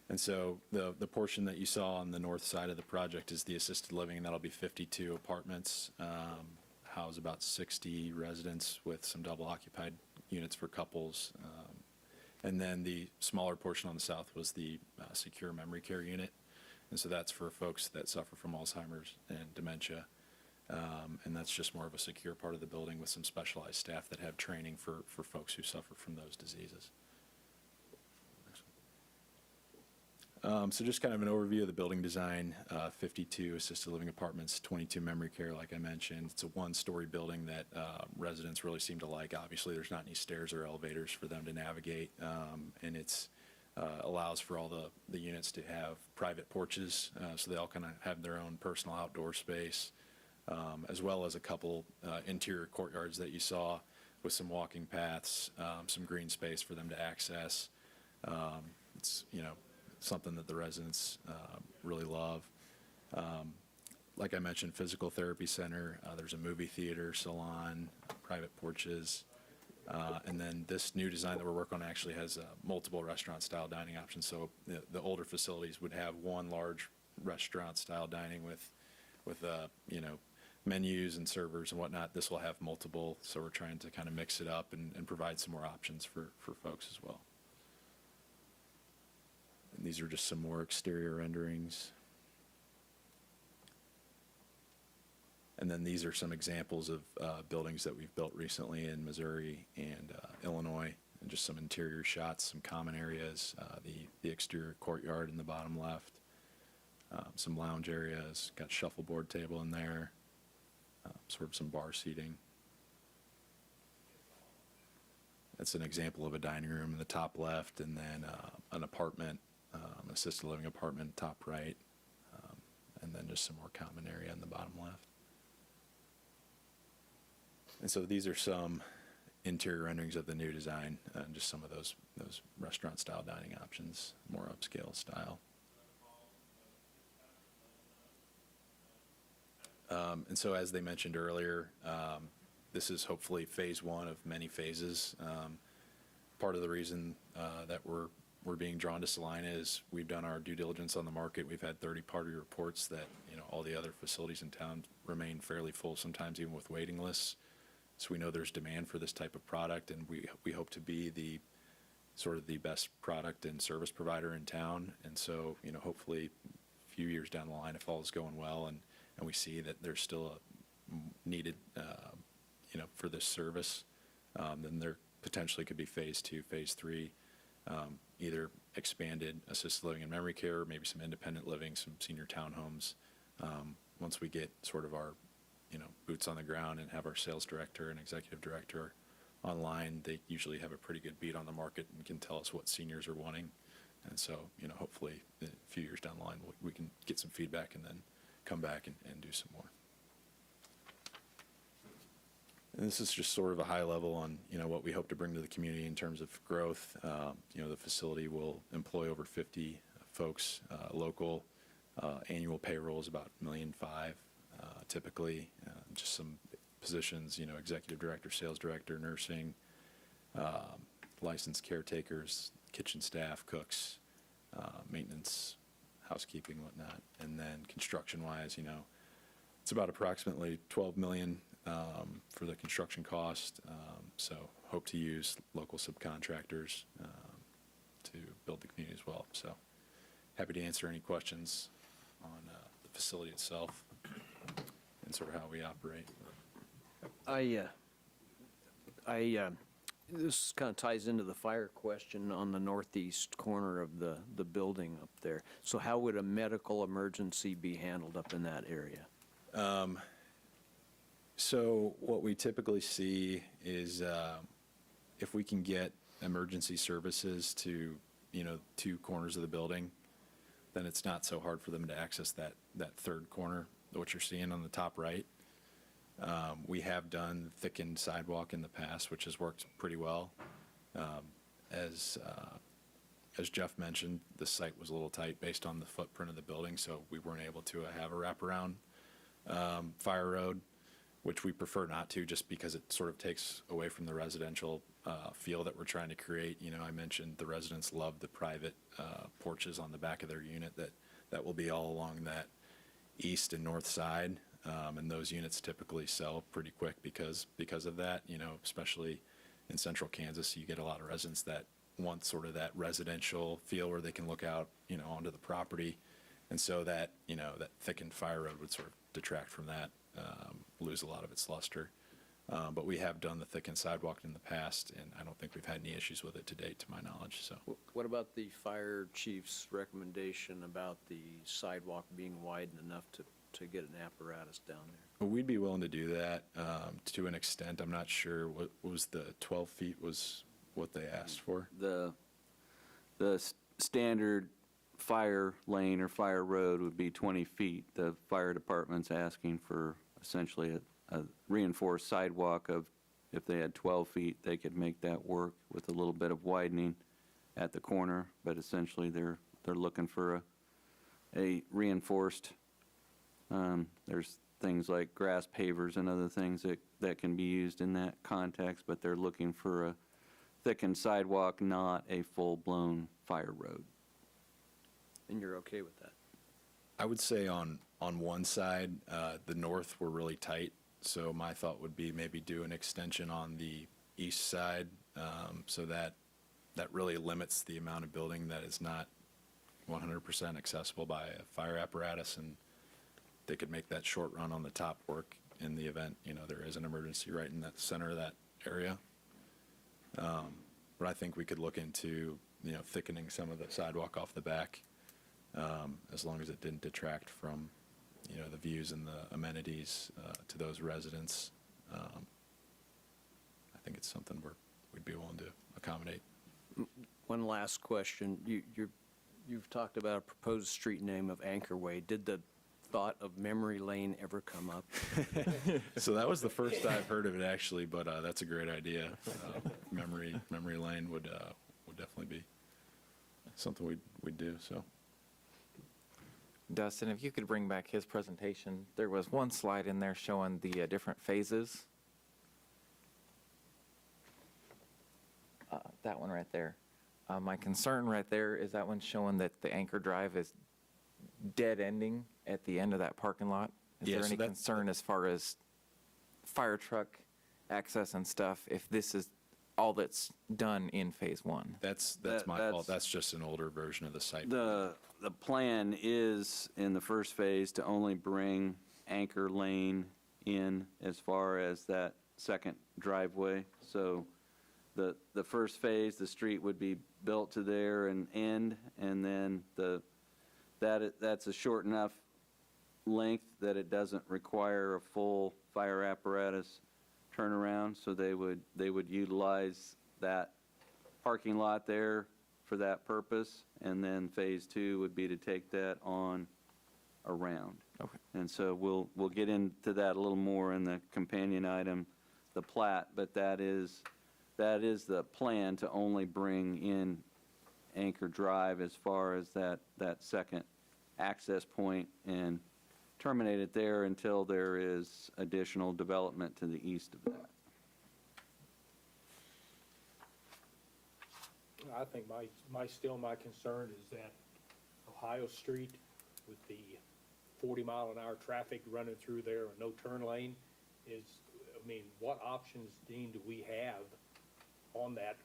And so the portion that you saw on the north side of the project is the assisted living, and that'll be 52 apartments, house about 60 residents with some double occupied units for couples. And then the smaller portion on the south was the secure memory care unit. And so that's for folks that suffer from Alzheimer's and dementia. And that's just more of a secure part of the building with some specialized staff that have training for folks who suffer from those diseases. So just kind of an overview of the building design, 52 assisted living apartments, 22 memory care, like I mentioned. It's a one-story building that residents really seem to like. Obviously, there's not any stairs or elevators for them to navigate, and it's allows for all the units to have private porches, so they all kind of have their own personal outdoor space, as well as a couple interior courtyards that you saw with some walking paths, some green space for them to access. It's, something that the residents really love. Like I mentioned, physical therapy center, there's a movie theater, salon, private porches. And then this new design that we're working on actually has multiple restaurant-style dining options. So the older facilities would have one large restaurant-style dining with menus and servers and whatnot. This will have multiple, so we're trying to kind of mix it up and provide some more options for folks as well. And these are just some more exterior renderings. And then these are some examples of buildings that we've built recently in Missouri and Illinois, and just some interior shots, some common areas, the exterior courtyard in the bottom left, some lounge areas, got shuffleboard table in there, sort of some bar seating. That's an example of a dining room in the top left, and then an apartment, assisted living apartment, top right, and then just some more common area in the bottom left. And so these are some interior renderings of the new design, and just some of those restaurant-style dining options, more upscale style. And so as they mentioned earlier, this is hopefully phase one of many phases. Part of the reason that we're being drawn to Salina is we've done our due diligence on the market. We've had third-party reports that, all the other facilities in town remain fairly full, sometimes even with waiting lists. So we know there's demand for this type of product, and we hope to be the sort of the best product and service provider in town. And so, hopefully a few years down the line, if all is going well and we see that there's still a needed, for this service, then there potentially could be phase two, phase three, either expanded assisted living and memory care, maybe some independent living, some senior townhomes. Once we get sort of our, boots on the ground and have our sales director and executive director online, they usually have a pretty good beat on the market and can tell us what seniors are wanting. And so, hopefully a few years down the line, we can get some feedback and then come back and do some more. And this is just sort of a high level on, what we hope to bring to the community in terms of growth. The facility will employ over 50 folks, local. Annual payroll is about $1.5 million, typically. Just some positions, executive director, sales director, nursing, licensed caretakers, kitchen staff, cooks, maintenance, housekeeping, whatnot. And then construction-wise, it's about approximately $12 million for the construction cost. So hope to use local subcontractors to build the community as well. So happy to answer any questions on the facility itself and sort of how we operate. This kind of ties into the fire question on the northeast corner of the building up there. So how would a medical emergency be handled up in that area? So what we typically see is if we can get emergency services to, two corners of the building, then it's not so hard for them to access that third corner, what you're seeing on the top right. We have done thickened sidewalk in the past, which has worked pretty well. As Jeff mentioned, the site was a little tight based on the footprint of the building, so we weren't able to have a wraparound fire road, which we prefer not to, just because it sort of takes away from the residential feel that we're trying to create. I mentioned the residents love the private porches on the back of their unit that will be all along that east and north side. And those units typically sell pretty quick because of that, especially in central Kansas. You get a lot of residents that want sort of that residential feel where they can look out, onto the property. And so that, that thickened fire road would sort of detract from that, lose a lot of its luster. But we have done the thickened sidewalk in the past, and I don't think we've had any issues with it to date, to my knowledge. So, what about the fire chief's recommendation about the sidewalk being widened enough to get an apparatus down there? well, we'd be willing to do that to an extent. I'm not sure what was the 12 feet was what they asked for. The standard fire lane or fire road would be 20 feet. The fire department's asking for essentially a reinforced sidewalk of, if they had 12 feet, they could make that work with a little bit of widening at the corner, but essentially they're looking for a reinforced, there's things like grass pavers and other things that can be used in that context, but they're looking for a thickened sidewalk, not a full-blown fire road. And you're okay with that? I would say on one side, the north were really tight, so my thought would be maybe do an extension on the east side, so that really limits the amount of building that is not 100% accessible by a fire apparatus, and they could make that short run on the top work in the event, there is an emergency right in that center of that area. But I think we could look into, thickening some of the sidewalk off the back, as long as it didn't detract from, the views and the amenities to those residents. I think it's something we're we'd be willing to accommodate. One last question. You've talked about a proposed street name of Anchorway. Did the thought of Memory Lane ever come up? So that was the first I've heard of it, actually, but that's a great idea. Memory Lane would definitely be something we'd do, so. Dustin, if you could bring back his presentation, there was one slide in there showing the different phases. That one right there. My concern right there is that one showing that the Anchor Drive is dead ending at the end of that parking lot. Is Yeah, there so any that's- concern as far as fire truck access and stuff if this is all that's done in phase one? That's my fault. That's just an older version of the site. The plan is, in the first phase, to only bring Anchor Lane in as far as that second driveway. So the first phase, the street would be built to there and end, and then that's a short enough length that it doesn't require a full fire apparatus turnaround, so they would utilize that parking lot there for that purpose, and then phase two would be to take that on around. Okay. And so we'll get into that a little more in the companion item, the plat, but that is the plan, to only bring in Anchor Drive as far as that second access point and terminate it there until there is additional development to the east of that. I think my concern is that Ohio Street with the 40-mile-an-hour traffic running through there and no turn lane is, I mean, what options, Dean, do we have on that?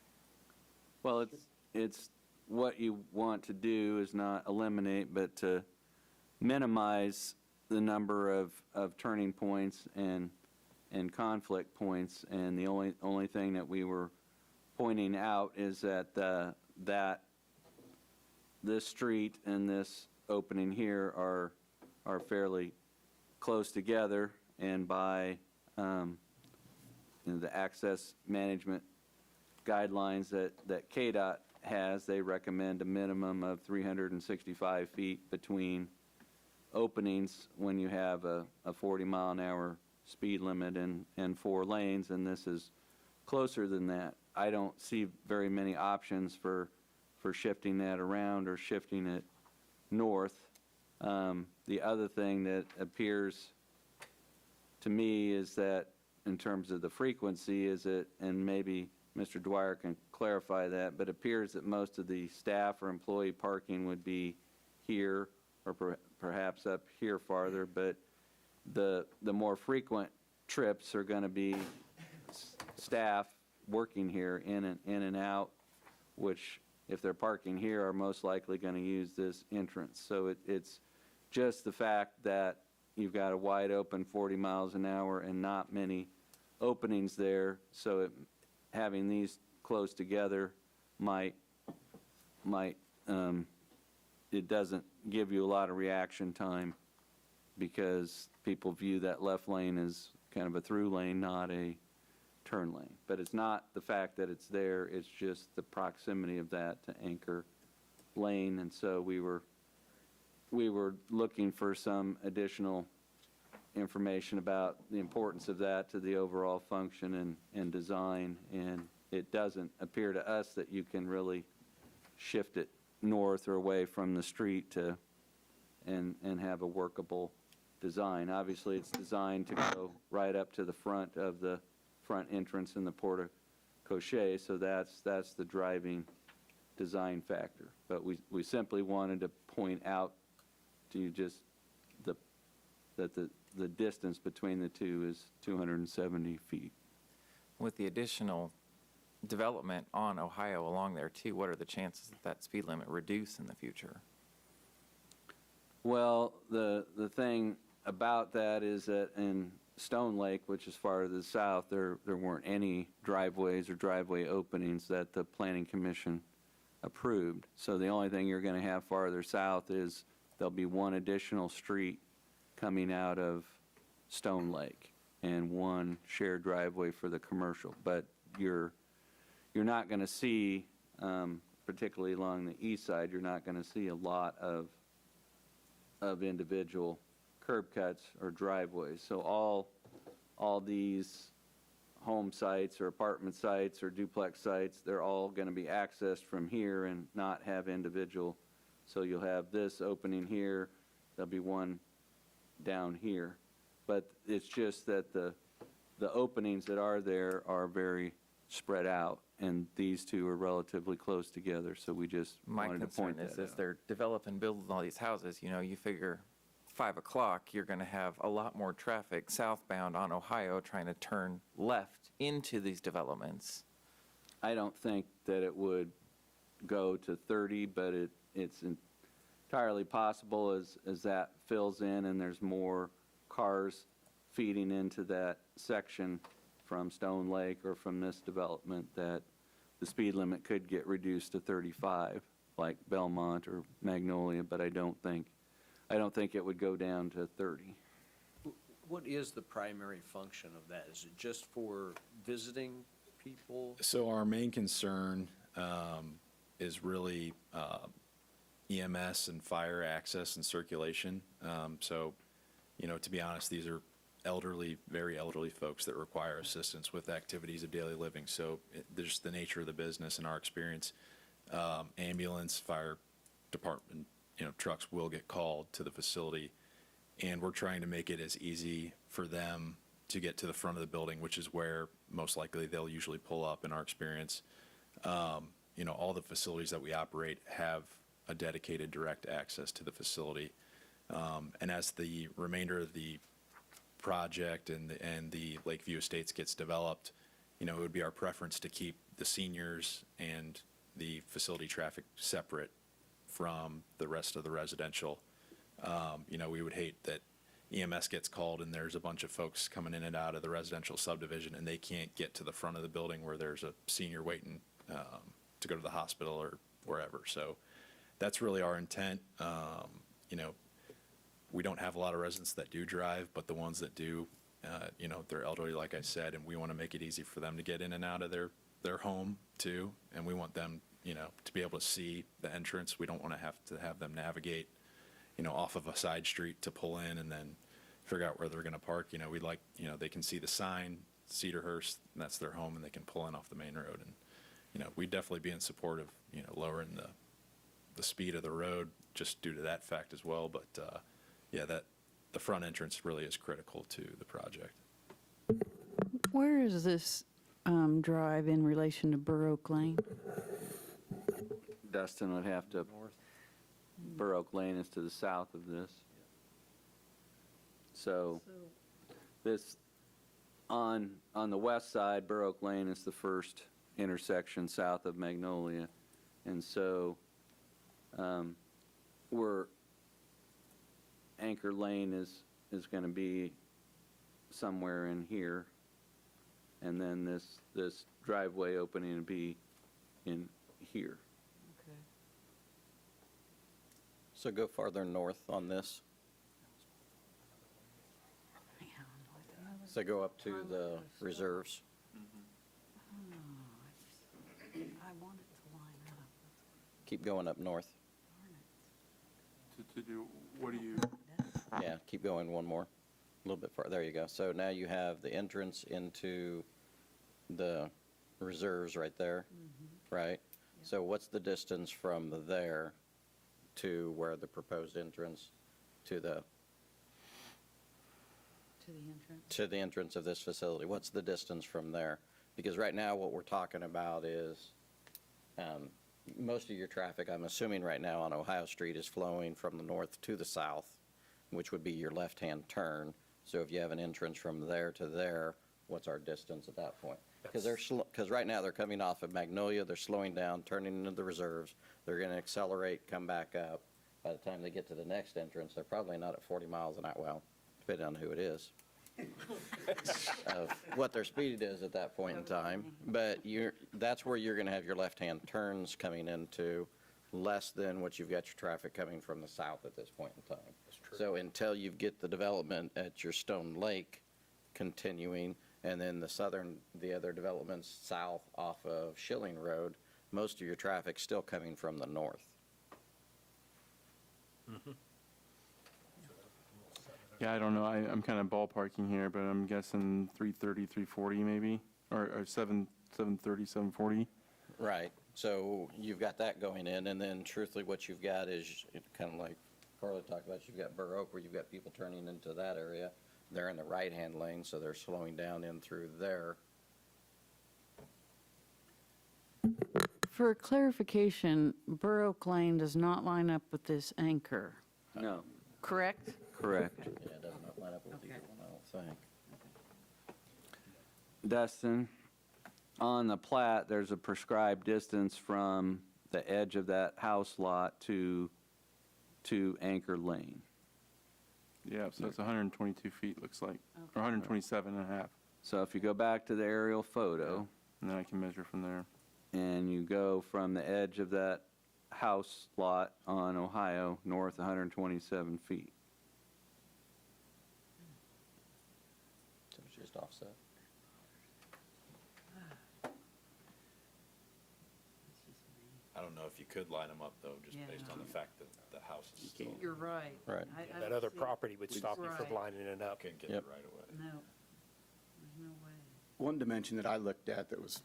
Well, it's what you want to do is not eliminate, but to minimize the number of turning points and conflict points. And the only thing that we were pointing out is that this street and this opening here are fairly close together, and by the access management guidelines that KDOT has, they recommend a minimum of 365 feet between openings when you have a 40-mile-an-hour speed limit and 4 lanes, and this is closer than that. I don't see very many options for shifting that around or shifting it north. The other thing that appears to me is that in terms of the frequency is it, and maybe Mr. Dwyer can clarify that, but appears that most of the staff or employee parking would be here or perhaps up here farther, but the more frequent trips are going to be staff working here in and out, which if they're parking here are most likely going to use this entrance. So it's just the fact that you've got a wide open 40 miles an hour and not many openings there, so having these close together might it doesn't give you a lot of reaction time because people view that left lane as kind of a through lane, not a turn lane. But it's not the fact that it's there, it's just the proximity of that to Anchor Lane. And so we were looking for some additional information about the importance of that to the overall function and design, and it doesn't appear to us that you can really shift it north or away from the street and have a workable design. Obviously, it's designed to go right up to the front of the front entrance in the porte cochere, so that's the driving design factor. But we simply wanted to point out to you just that the distance between the two is 270 feet. With the additional development on Ohio along there too, what are the chances that speed limit reduce in the future? Well, the thing about that is that in Stone Lake, which is far to the south, there weren't any driveways or driveway openings that the Planning Commission approved. So the only thing you're going to have farther south is there'll be one additional street coming out of Stone Lake and one shared driveway for the commercial. But your you're not going to see, particularly along the east side, you're not going to see a lot of individual curb cuts or driveways. So all these home sites or apartment sites or duplex sites, they're all going to be accessed from here and not have individual. So you'll have this opening here, there'll be one down here. But it's just that the openings that are there are very spread out, and these two are relatively close together, so we just My wanted to concern point is that as out. they're developing, building all these houses, you know, you figure 5 o'clock, you're going to have a lot more traffic southbound on Ohio trying to turn left into these developments. I don't think that it would go to 30, but it's entirely possible as that fills in and there's more cars feeding into that section from Stone Lake or from this development, that the speed limit could get reduced to 35, like Belmont or Magnolia, but I don't think it would go down to 30. What is the primary function of that? Is it just for visiting people? So our main concern is really EMS and fire access and circulation. So, you know, to be honest, these are elderly, very elderly folks that require assistance with activities of daily living. So there's the nature of the business and our experience. Ambulance, fire department, you know, trucks will get called to the facility, and we're trying to make it as easy for them to get to the front of the building, which is where most likely they'll usually pull up in our experience. You know, all the facilities that we operate have a dedicated direct access to the facility. And as the remainder of the project and the Lakeview Estates gets developed, you know, it would be our preference to keep the seniors and the facility traffic separate from the rest of the residential. You know, we would hate that EMS gets called and there's a bunch of folks coming in and out of the residential subdivision and they can't get to the front of the building where there's a senior waiting to go to the hospital or wherever. So that's really our intent. You know, we don't have a lot of residents that do drive, but the ones that do, you know, they're elderly, like I said, and we want to make it easy for them to get in and out of their home too. And we want them, you know, to be able to see the entrance. We don't want to have them navigate, you know, off of a side street to pull in and then figure out where they're going to park. You know, we'd like, you know, they can see the sign, Cedarhurst, and that's their home, and they can pull in off the main road. And, you know, we'd definitely be in support of, you know, lowering the speed of the road just due to that fact as well. But, yeah, that the front entrance really is critical to the project. Where is this drive in relation to Burr Oak Lane? Dustin would have to, Burr Oak Lane is to the south of this. So this, on the west side, Burr Oak Lane is the first intersection south of Magnolia. And so Anchor Lane is going to be somewhere in here. And then this driveway opening will be in here. Okay. So go farther north on this. So go up to the reserves. I want it to line up. Keep going up north. To do, what do you? Yeah, keep going one more. A little bit farther. There you go. So now you have the entrance into the reserves right there, right? So what's the distance from there to where the proposed entrance to the entrance of this facility? What's the distance from there? Because right now what we're talking about is most of your traffic, I'm assuming right now on Ohio Street, is flowing from the north to the south, which would be your left-hand turn. So if you have an entrance from there to there, what's our distance at that point? Because right now they're coming off of Magnolia, they're slowing down, turning into the reserves, they're going to accelerate, come back up. By the time they get to the next entrance, they're probably not at 40 miles an hour, well, depending on who it is, of what their speed is at that point in time. But that's where you're going to have your left-hand turns coming into, less than what you've got your traffic coming from the south at this point in time. So until you get the development at your Stone Lake continuing, And then the other developments south off of Schilling Road, most of your traffic's still coming from the north. Yeah, I don't know. I'm kind of ballparking here, but I'm guessing 330, 340 maybe, or 730, 740. Right. So you've got that going in, and then truthfully, what you've got is kind of like Carla talked about, you've got Burr Oak where you've got people turning into that area. They're in the right-hand lane, so they're slowing down in through there. For clarification, Burr Oak Lane does not line up with this anchor, No, correct? correct. Yeah, it doesn't line up with either one, I don't think. Dustin, on the plat, there's a prescribed distance from the edge of that house lot to Anchor Lane. Yeah, so it's 122 feet, looks like, or 127 and a half. So if you go back to the aerial photo, And then I can measure from there. and you go from the edge of that house lot on Ohio, north 127 feet. So it's just offset. I don't know if you could line them up, though, just Yeah. based on the fact that the house is still, You're right. Right. That other property would stop you from Right. lining it up. couldn't get Yep. it right away. No, there's no way. One dimension that I looked at that was,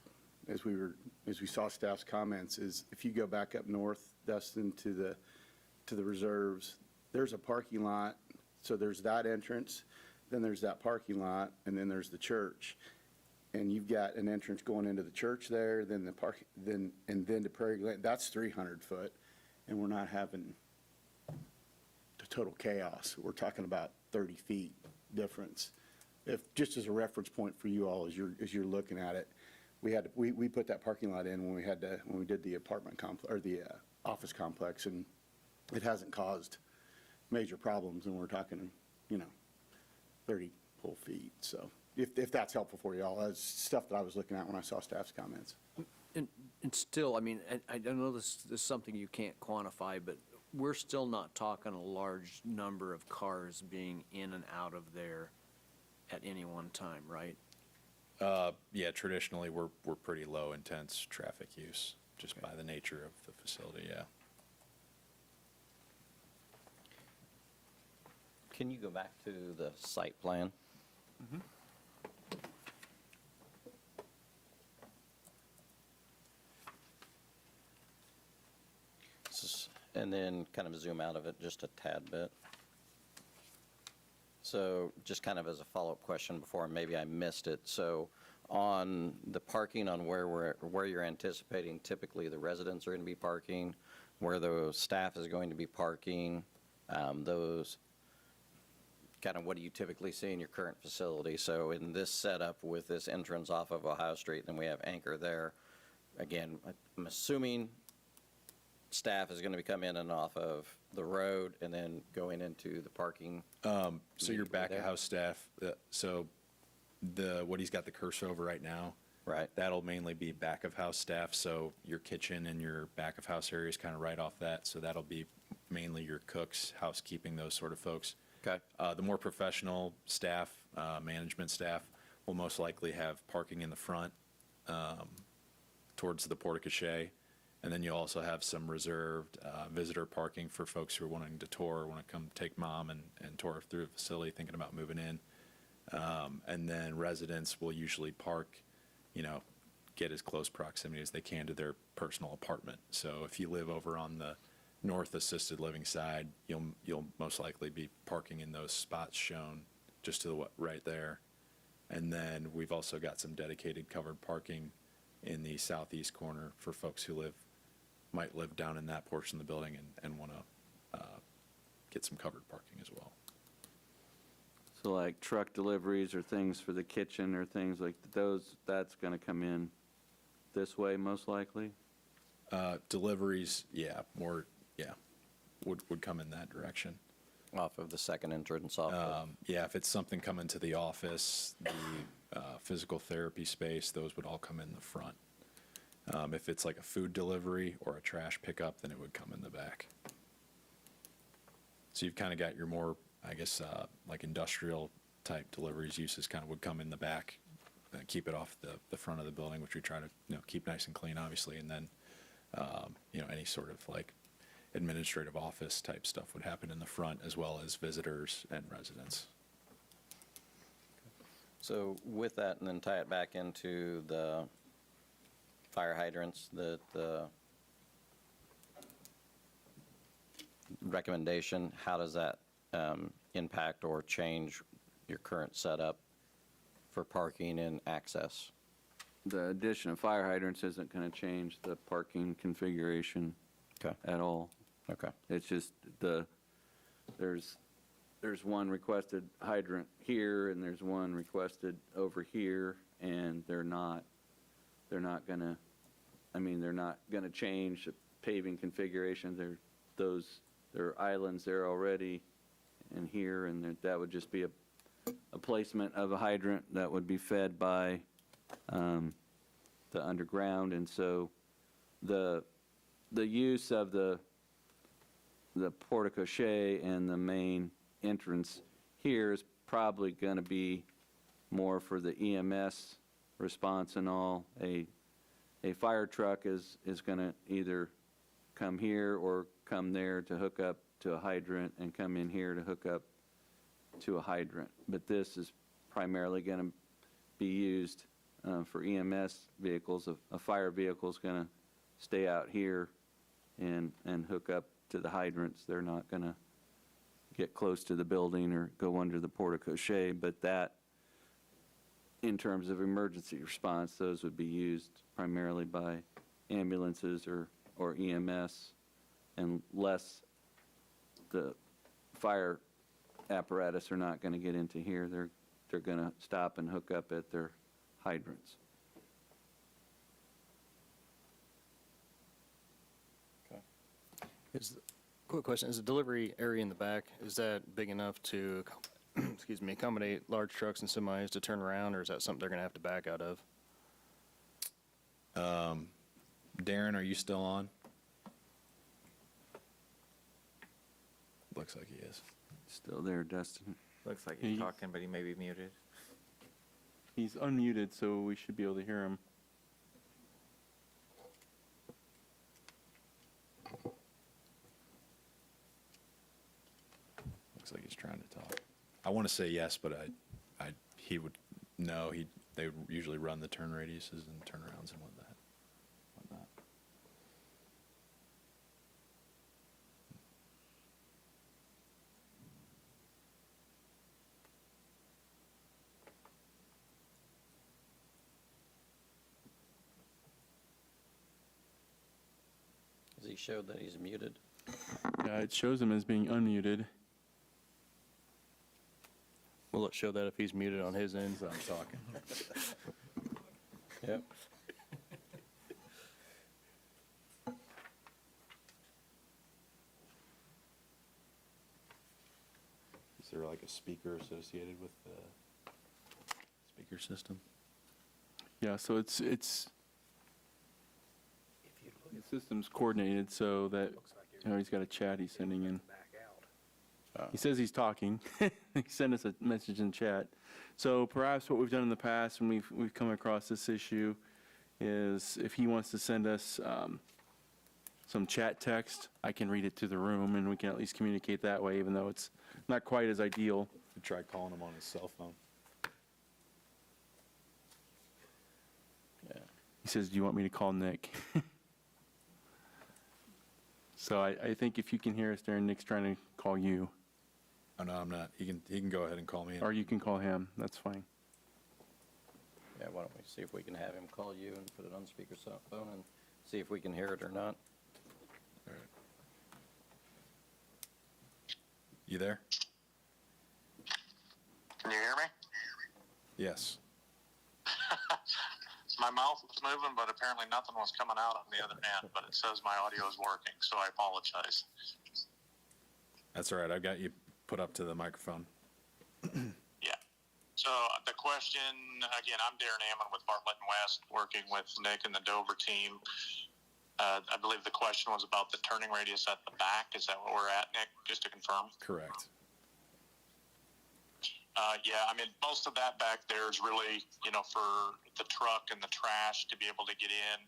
as we saw staff's comments, is if you go back up north, Dustin, to the reserves, there's a parking lot, so there's that entrance, then there's that parking lot, and then there's the church. And you've got an entrance going into the church there, then the park, then to Prairie Glen, that's 300 foot, and we're not having the total chaos. We're talking about 30 feet difference. If, just as a reference point for you all, as you're looking at it, we put that parking lot in when we did the apartment complex, or the office complex, and it hasn't caused major problems, and we're talking, 30 whole feet, so. If that's helpful for you all, that's stuff that I was looking at when I saw staff's comments. And still, I mean, I don't know this is something you can't quantify, but we're still not talking a large number of cars being in and out of there at any one time, right? Yeah, traditionally, we're pretty low intense traffic use, just by the nature of the facility, yeah. Can you go back to the site plan? And then kind of zoom out of it just a tad bit. So just kind of as a follow-up question before, maybe I missed it. So on the parking on where you're anticipating typically the residents are going to be parking, where the staff is going to be parking, those kind of what do you typically see in your current facility? So in this setup with this entrance off of Ohio Street, then we have Anchor there. Again, I'm assuming staff is going to be coming in and off of the road and then going into the parking. So your immediately back of there? house staff, so what he's got the cursor over right now, Right. that'll mainly be back of house staff. So your kitchen and your back of house area is kind of right off that. So that'll be mainly your cooks, housekeeping, those sort of folks. Okay. The more professional staff, management staff, will most likely have parking in the front towards the porte-cochere. And then you also have some reserved visitor parking for folks who are wanting to tour, want to come take mom and tour through the facility, thinking about moving in. And then residents will usually park, get as close proximity as they can to their personal apartment. So if you live over on the north assisted living side, you'll most likely be parking in those spots shown just to the right there. And then we've also got some dedicated covered parking in the southeast corner for folks who might live down in that portion of the building and want to get some covered parking as well. So like truck deliveries or things for the kitchen or things like those, that's going to come in this way most likely? Deliveries, would come in that direction. Off of the second entrance off of. Yeah, if it's something coming to the office, the physical therapy space, those would all come in the front. If it's like a food delivery or a trash pickup, then it would come in the back. So you've kind of got your more, I guess, like industrial type deliveries uses kind of would come in the back keep it off the front of the building, which we try to, keep nice and clean, obviously. And then, any sort of like administrative office type stuff would happen in the front, as well as visitors and residents. So with that, and then tie it back into the fire hydrants, the recommendation, how does that impact or change your current setup for parking and access? The addition of fire hydrants isn't going to change the parking configuration Okay. at all. Okay. It's just there's one requested hydrant here, and there's one requested over here, and they're not gonna change the paving configuration. There are islands there already, and here, and that would just be a placement of a hydrant that would be fed by the underground. And so the use of the porte-cochere and the main entrance here is probably going to be more for the EMS response and all. A fire truck is going to either come here or come there to hook up to a hydrant, and come in here to hook up to a hydrant. But this is primarily going to be used for EMS vehicles. A fire vehicle is going to stay out here and hook up to the hydrants. They're not going to get close to the building or go under the porte-cochere, but that, in terms of emergency response, those would be used primarily by ambulances or EMS, unless the fire apparatus are not going to get into here. They're going to stop and hook up at their hydrants. Quick question, is the delivery area in the back, is that big enough to, accommodate large trucks and semis to turn around, or is that something they're going to have to back out of? Darren, are you still on? Looks like he is. Still there, Dustin? Looks like he's talking, but he may be muted. He's unmuted, so we should be able to hear him. Looks like he's trying to talk. I want to say yes, but he would no. They usually run the turn radiuses and turnarounds and whatnot. Has he showed that he's muted? Yeah, it shows him as being unmuted. Will it show that if he's muted on his end? So I'm talking. Yep. Is there like a speaker associated with the speaker system? Yeah, so it's the system's coordinated so that, he's got a chat he's sending in. He says he's talking. He sent us a message in chat. So perhaps what we've done in the past when we've come across this issue is if he wants to send us some chat text, I can read it to the room, and we can at least communicate that way, even though it's not quite as ideal. You try calling him on his cell phone. Yeah. He says, do you want me to call Nick? So I think if you can hear us there, Nick's trying to call you. Oh, no, I'm not. He can go ahead and call me. Or you can call him. That's fine. Yeah, why don't we see if we can have him call you and put it on speaker phone and see if we can hear it or not. All right. You there? Can you hear me? Yes. My mouth was moving, but apparently nothing was coming out on the other end, but it says my audio is working, so I apologize. That's all right. I've got you put up to the microphone. Yeah. So the question, again, I'm Darren Ammon with Bartlett and West, working with Nick and the Dover team. I believe the question was about the turning radius at the back. Is that where we're at, Nick, just to confirm? Correct. Yeah, I mean, most of that back there is really, for the truck and the trash to be able to get in,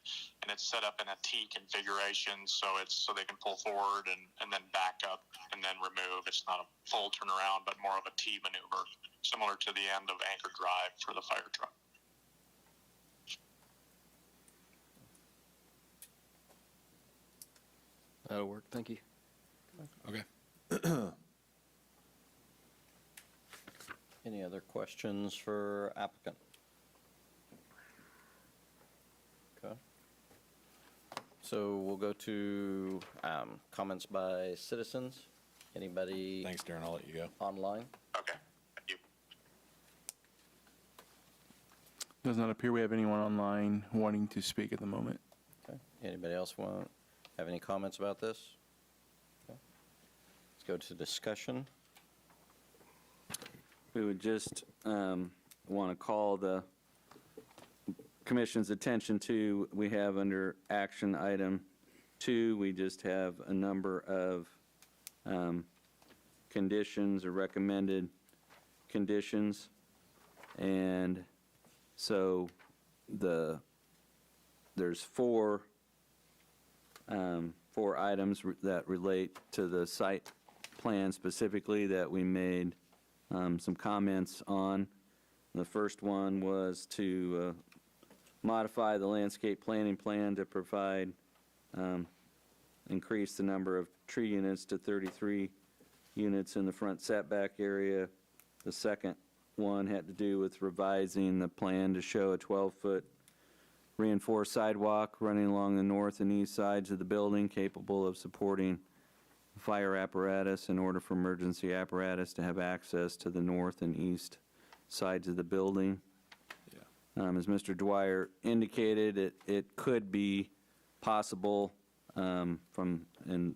and it's set up in a T configuration, so they can pull forward and then back up and then remove. It's not a full turnaround, but more of a T maneuver, similar to the end of Anchor Drive for the fire truck. That'll work, thank you. Okay. Any other questions for applicant? Okay. So we'll go to comments by citizens. Anybody Thanks, Darren. I'll let you go. online? Okay, thank you. Does not appear we have anyone online wanting to speak at the moment. Okay. Anybody else have any comments about this? Okay. Let's go to discussion. We would just want to call the commission's attention to, we have under action item 2, we just have a number of conditions or recommended conditions. And so there's four items that relate to the site plan specifically that we made some comments on. The first one was to modify the landscape planning plan to provide, increase the number of tree units to 33 units in the front setback area. The second one had to do with revising the plan to show a 12-foot reinforced sidewalk running along the north and east sides of the building capable of supporting fire apparatus in order for emergency apparatus to have access to the north and east sides of the building. As Mr. Dwyer indicated, it could be possible and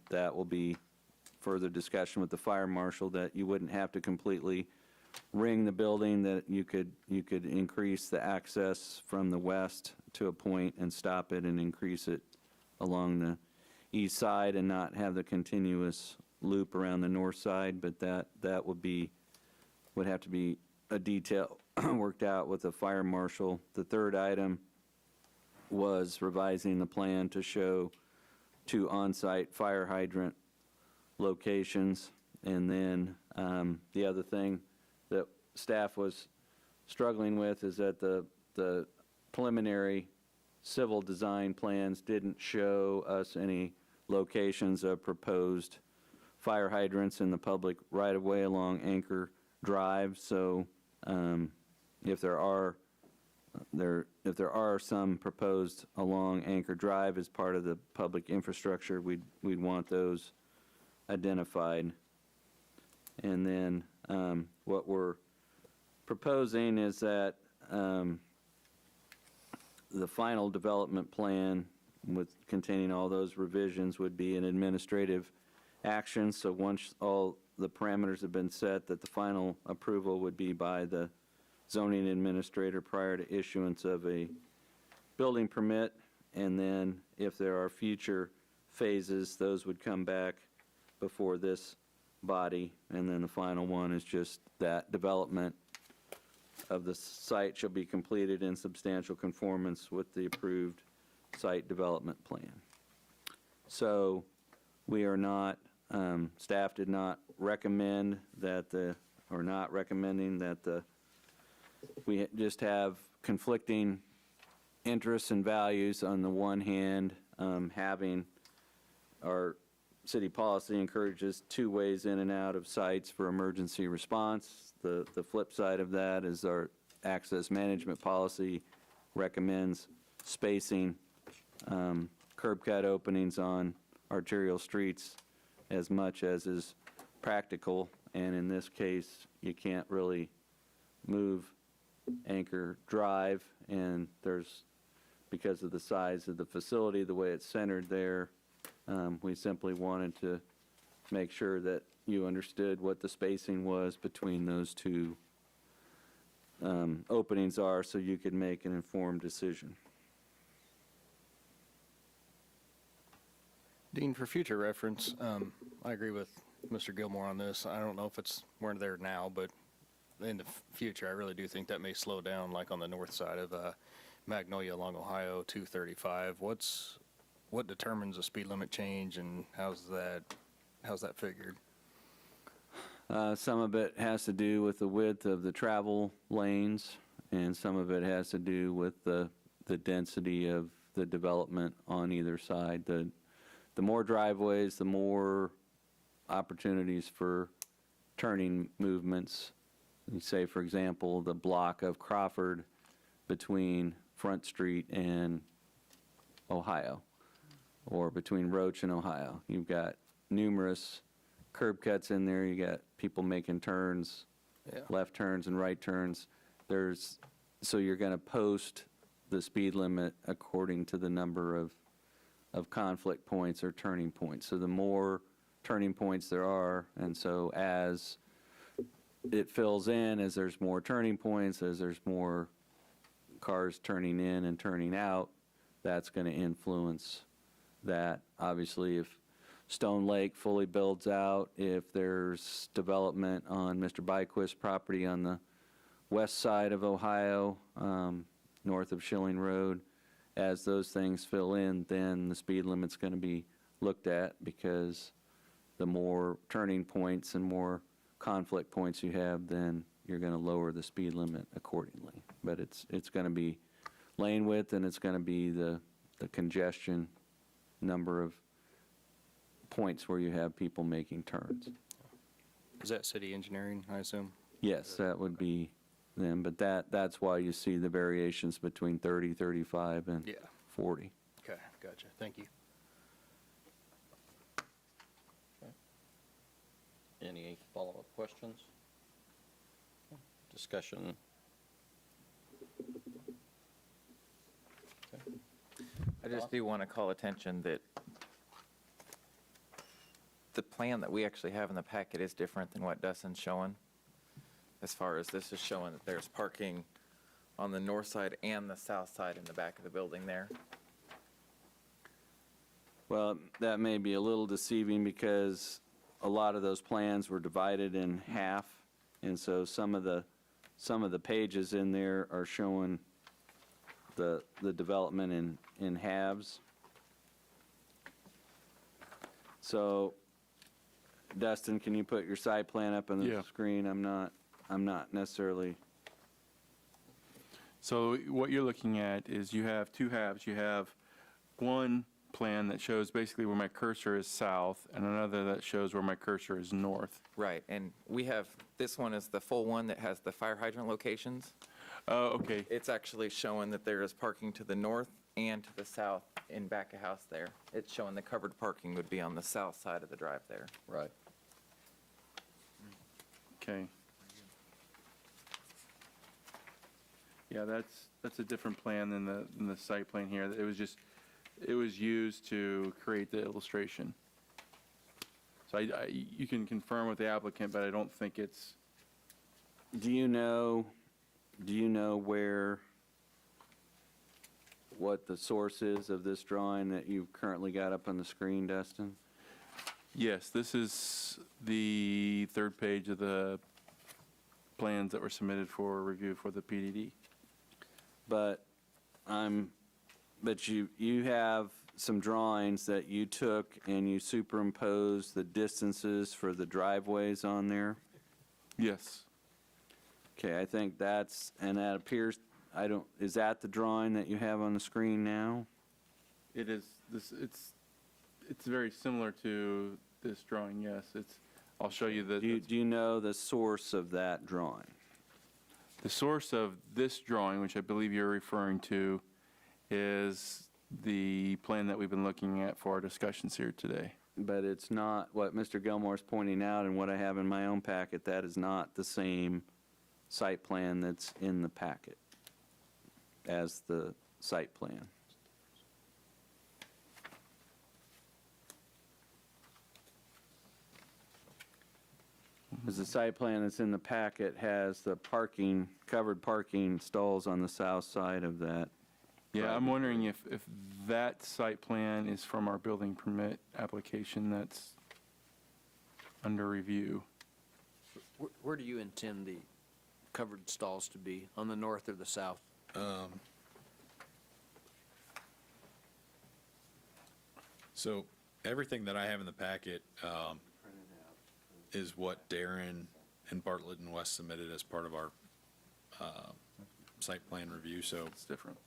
that will be further discussion with the fire marshal, that you wouldn't have to completely ring the building, that you could increase the access from the west to a point and stop it and increase it along the east side and not have the continuous loop around the north side, but that would have to be a detail worked out with the fire marshal. The third item was revising the plan to show 2 on-site fire hydrant locations. And then the other thing that staff was struggling with is that the preliminary civil design plans didn't show us any locations of proposed fire hydrants in the public right-of-way along Anchor Drive. So if there are some proposed along Anchor Drive as part of the public infrastructure, we'd want those identified. And then what we're proposing is that the final development plan with containing all those revisions would be an administrative action. So once all the parameters have been set, that the final approval would be by the zoning administrator prior to issuance of a building permit. And then if there are future phases, those would come back before this body. And then the final one is just that development of the site shall be completed in substantial conformance with the approved site development plan. So we are not, staff did not recommend that not recommending that we just have conflicting interests and values. On the one hand, having our city policy encourages 2 ways in and out of sites for emergency response. The flip side of that is our access management policy recommends spacing curb cut openings on arterial streets as much as is practical. And in this case, you can't really move Anchor Drive, and because of the size of the facility, the way it's centered there, we simply wanted to make sure that you understood what the spacing was between those 2 openings are, so you could make an informed decision. Dean, for future reference, I agree with Mr. Gilmore on this. I don't know if we're there now, but in the future, I really do think that may slow down, like on the north side of Magnolia along Ohio 235. What determines a speed limit change, and how's that figured? Some of it has to do with the width of the travel lanes, and some of it has to do with the density of the development on either side. The more driveways, the more opportunities for turning movements. You say, for example, the block of Crawford between Front Street and Ohio, or between Roach and Ohio. You've got numerous curb cuts in there. You got people making turns, left turns and right turns. So you're going to post the speed limit according to the number of conflict points or turning points. So the more turning points there are, and so as it fills in, as there's more turning points, as there's more cars turning in and turning out, that's going to influence that. Obviously, if Stone Lake fully builds out, if there's development on Mr. Byquist's property on the west side of Ohio, north of Schilling Road, as those things fill in, then the speed limit's going to be looked at, because the more turning points and more conflict points you have, then you're going to lower the speed limit accordingly. But it's going to be lane width, and it's going to be the congestion number of points where you have people making turns. Is that city engineering, I assume? Yes, that would be them, but that's why you see the variations between 30, 35, and 40. Okay, gotcha. Thank you. Any follow-up questions? Discussion? I just do want to call attention that the plan that we actually have in the packet is different than what Dustin's showing. As far as this is showing that there's parking on the north side and the south side in the back of the building there. Well, that may be a little deceiving, because a lot of those plans were divided in half, and so some of the pages in there are showing the development in halves. So, Dustin, can you put your side plan up on the screen? I'm not necessarily. So what you're looking at is you have two halves. You have one plan that shows basically where my cursor is south, and another that shows where my cursor is north. Right, and we have, this one is the full one that has the fire hydrant locations. Oh, okay. It's actually showing that there is parking to the north and to the south in back of house there. It's showing the covered parking would be on the south side of the drive there. Right. Okay. Yeah, that's a different plan than the site plan here. It was used to create the illustration. So you can confirm with the applicant, but I don't think it's. Do you know what the source is of this drawing that you've currently got up on the screen, Dustin? Yes, this is the third page of the plans that were submitted for review for the PDD. But you have some drawings that you took and you superimposed the distances for the driveways on there? Yes. Okay, I think that appears, is that the drawing that you have on the screen now? It is, it's very similar to this drawing, yes. I'll show you the. Do you know the source of that drawing? The source of this drawing, which I believe you're referring to, is the plan that we've been looking at for our discussions here today. But it's not what Mr. Gilmore's pointing out, and what I have in my own packet. That is not the same site plan that's in the packet as the site plan. Because the site plan that's in the packet has the covered parking stalls on the south side of that. Yeah, I'm wondering if that site plan is from our building permit application that's under review. Where do you intend covered stalls to be, on the north or the south? So everything that I have in the packet is what Darren and Bartlett and West submitted as part of our site plan review. So It's different.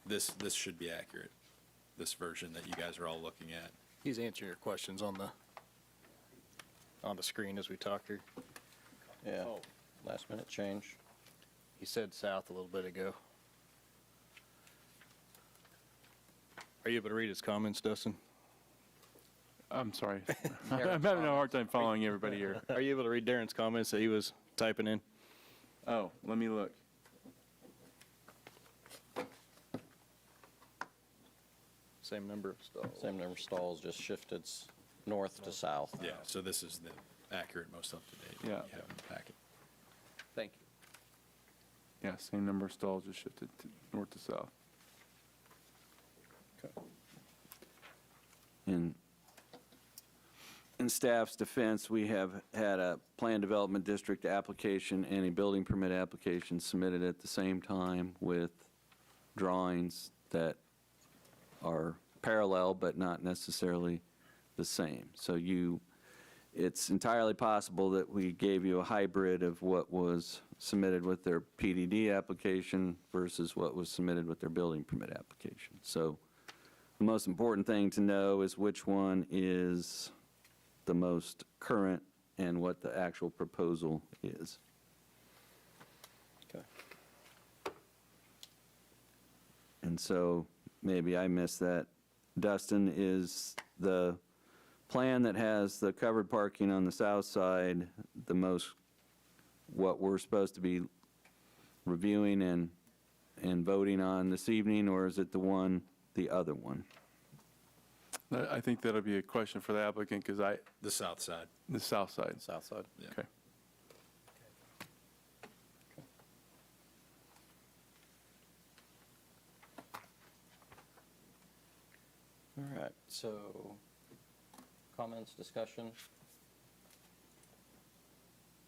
this should be accurate, this version that you guys are all looking at. He's answering your questions on the screen as we talk here. Yeah, Oh. last minute change. He said south a little bit ago. Are you able to read his comments, Dustin? I'm sorry. I'm having a hard time following everybody here. Are you able to read Darren's comments that he was typing in? Oh, let me look. Same number of stalls. Same number of stalls, just shifted north to south. Yeah, so this is the accurate, most up-to-date that Yeah. you have in the packet. Thank you. Yeah, same number of stalls, just shifted to north to south. In staff's defense, we have had a plan development district application and a building permit application submitted at the same time with drawings that are parallel but not necessarily the same. So it's entirely possible that we gave you a hybrid of what was submitted with their PDD application versus what was submitted with their building permit application. So the most important thing to know is which one is the most current and what the actual proposal is. Okay. And so maybe I missed that. Dustin, is the plan that has the covered parking on the south side the most, what we're supposed to be reviewing and voting on this evening, or is it the other one? I think that'll be a question for the applicant, because The south side. the south side. South side. Yeah. Okay. All right, so comments, discussion?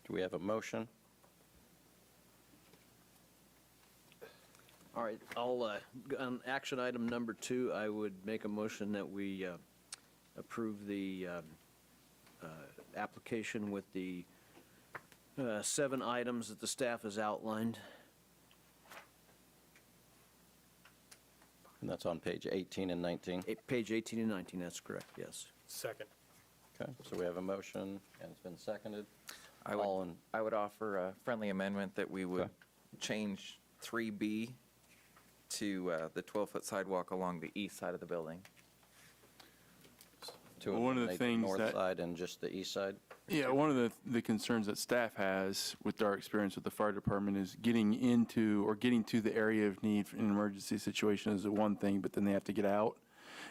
Do we have a motion? All right, on action item number 2, I would make a motion that we approve the application with the 7 items that the staff has outlined. And that's on page 18 and 19. Page 18 and 19, that's correct, yes. Second. Okay, so we have a motion, and it's been seconded. I All would, in- I would offer a friendly amendment that we would Okay. change 3B to the 12-foot sidewalk along the east side of the building. To Well, one of the eliminate things north that- side and just the east side? Yeah, one of the concerns that staff has with our experience with the fire department is getting into or getting to the area of need in an emergency situation is the one thing, but then they have to get out.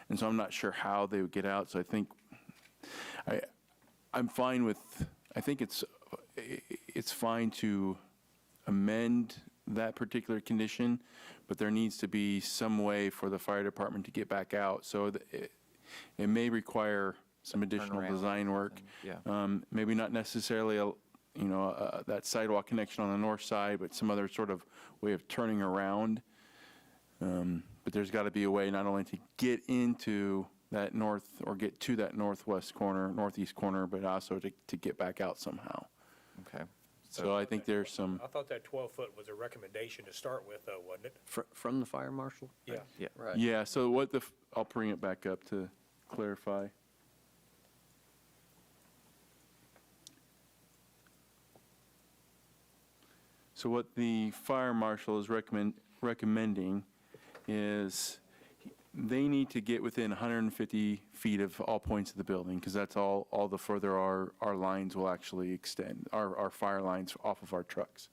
And so I'm not sure how they would get out. So I think I'm fine with, I think it's fine to amend that particular condition, but there needs to be some way for the fire department to get back out. So it may require some additional Turnaround design work. Yeah. Maybe not necessarily, that sidewalk connection on the north side, but some other sort of way of turning around. But there's got to be a way not only to get into that north, or get to that northwest corner, northeast corner, but also to get back out somehow. Okay. So I think there's some, I thought that 12-foot was a recommendation to start with, though, wasn't it? From the fire marshal? Yeah. Yeah. Right. yeah, so I'll bring it back up to clarify. So what the fire marshal is recommending is they need to get within 150 feet of all points of the building, because that's all the further our lines will actually extend, our fire lines off of our trucks.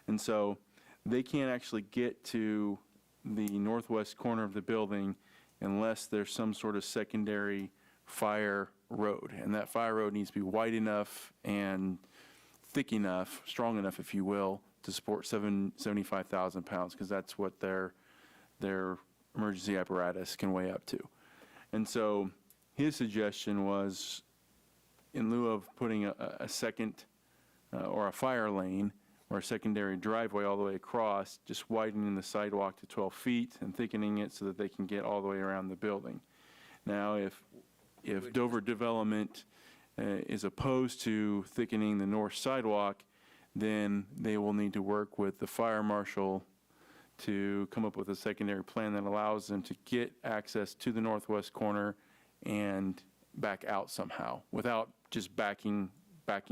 And so they can't actually get to the northwest corner of the building unless there's some sort of secondary fire road. And that fire road needs to be wide enough and thick enough, strong enough, if you will, to support 75,000 pounds, because that's what their emergency apparatus can weigh up to. And so his suggestion was, in lieu of putting a second or a fire lane, or a secondary driveway all the way across, just widening the sidewalk to 12 feet and thickening it so that they can get all the way around the building. Now, if Dover Development is opposed to thickening the north sidewalk, then they will need to work with the fire marshal to come up with a secondary plan that allows them to get access to the northwest corner and back out somehow without just backing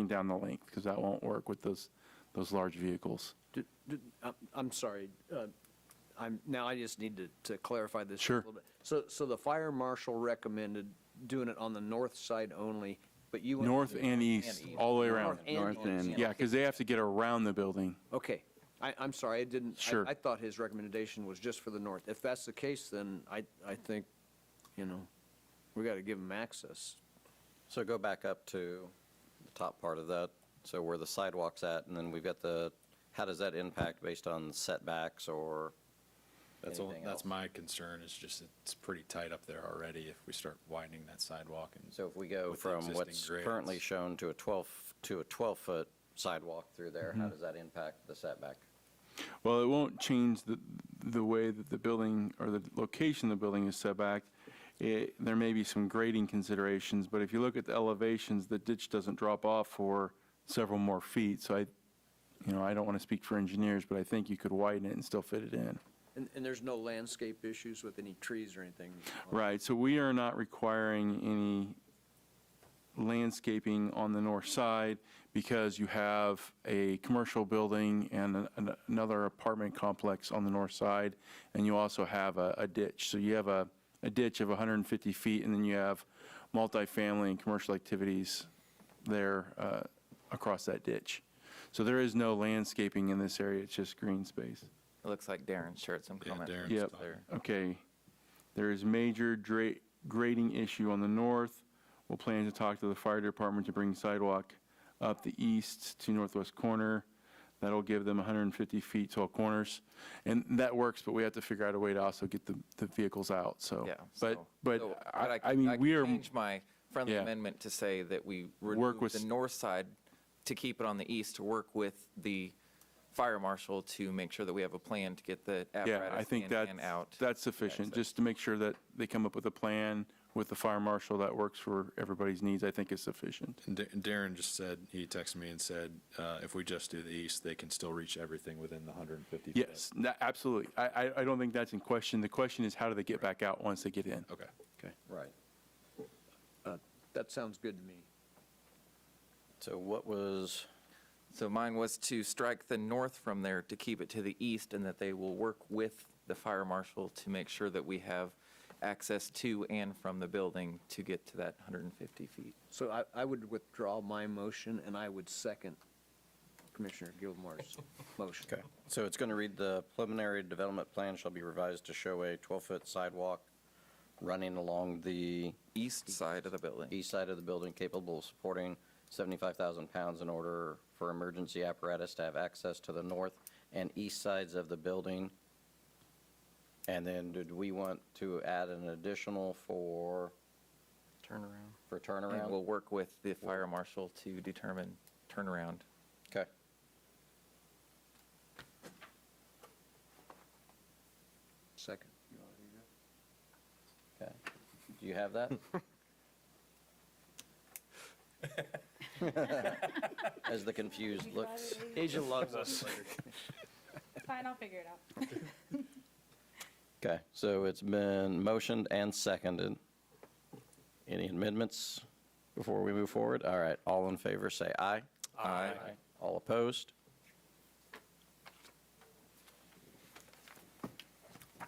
down the length, because that won't work with those large vehicles. I'm sorry, now I just need to clarify this. Sure. A little bit. So the fire marshal recommended doing it on the north side only, but you went. North and east, all the way around. North and east. Yeah, because they have to get around the building. Okay, I'm sorry, I didn't. Sure. I thought his recommendation was just for the north. If that's the case, then I think, we got to give them access. So go back up to the top part of that, so where the sidewalk's at, and then we've got how does that impact based on setbacks or anything else? That's my concern, is just it's pretty tight up there already if we start widening that sidewalk. And So if we go with the from existing what's grades. currently shown to a 12-foot sidewalk through there, how does that impact the setback? Well, it won't change the way that the building, or the location of the building is set back. There may be some grading considerations, but if you look at the elevations, the ditch doesn't drop off for several more feet. So I don't want to speak for engineers, but I think you could widen it and still fit it in. And there's no landscape issues with any trees or anything? Right, so we are not requiring any landscaping on the north side because you have a commercial building and another apartment complex on the north side, and you also have a ditch. So you have a ditch of 150 feet, and then you have multifamily and commercial activities there across that ditch. So there is no landscaping in this area, it's just green space. It looks like Darren shared some comments. Darren's Yep. there. Okay. There is major grading issue on the north. We'll plan to talk to the fire department to bring sidewalk up the east to northwest corner. That'll give them 150 feet to all corners. And that works, but we have to figure out a way to also get the vehicles out, so. Yeah. But So I mean, we could are, change my friendly Yeah. amendment to say that we Work remove with the north side to keep it on the east, to work with the fire marshal to make sure that we have a plan to get the yeah, I apparatus think in and out. that's sufficient, just to make sure that they come up with a plan with the fire marshal that works for everybody's needs, I think is sufficient. And Darren just said, he texted me and said, if we just do the east, they can still reach everything within the 150 feet. Yes, absolutely. I don't think that's in question. The question is, how do they get back out once they get in? Okay. Right. That sounds good to me. So what was, So mine was to strike the north from there to keep it to the east, and that they will work with the fire marshal to make sure that we have access to and from the building to get to that 150 feet. So I would withdraw my motion, and I would second Commissioner Gilmore's motion. okay, so it's going to read, the preliminary development plan shall be revised to show a 12-foot sidewalk running along the East side of the building. east side of the building capable of supporting 75,000 pounds in order for emergency apparatus to have access to the north and east sides of the building. And then did we want to add an additional for Turnaround. turnaround? And we'll work with the fire marshal to determine turnaround. Okay. Second. Okay. Do you have that? As the confused looks. Asia loves us. Fine, I'll figure it out. Okay, so it's been motioned and seconded. Any amendments before we move forward? All right, all in favor, say aye. Aye. All opposed?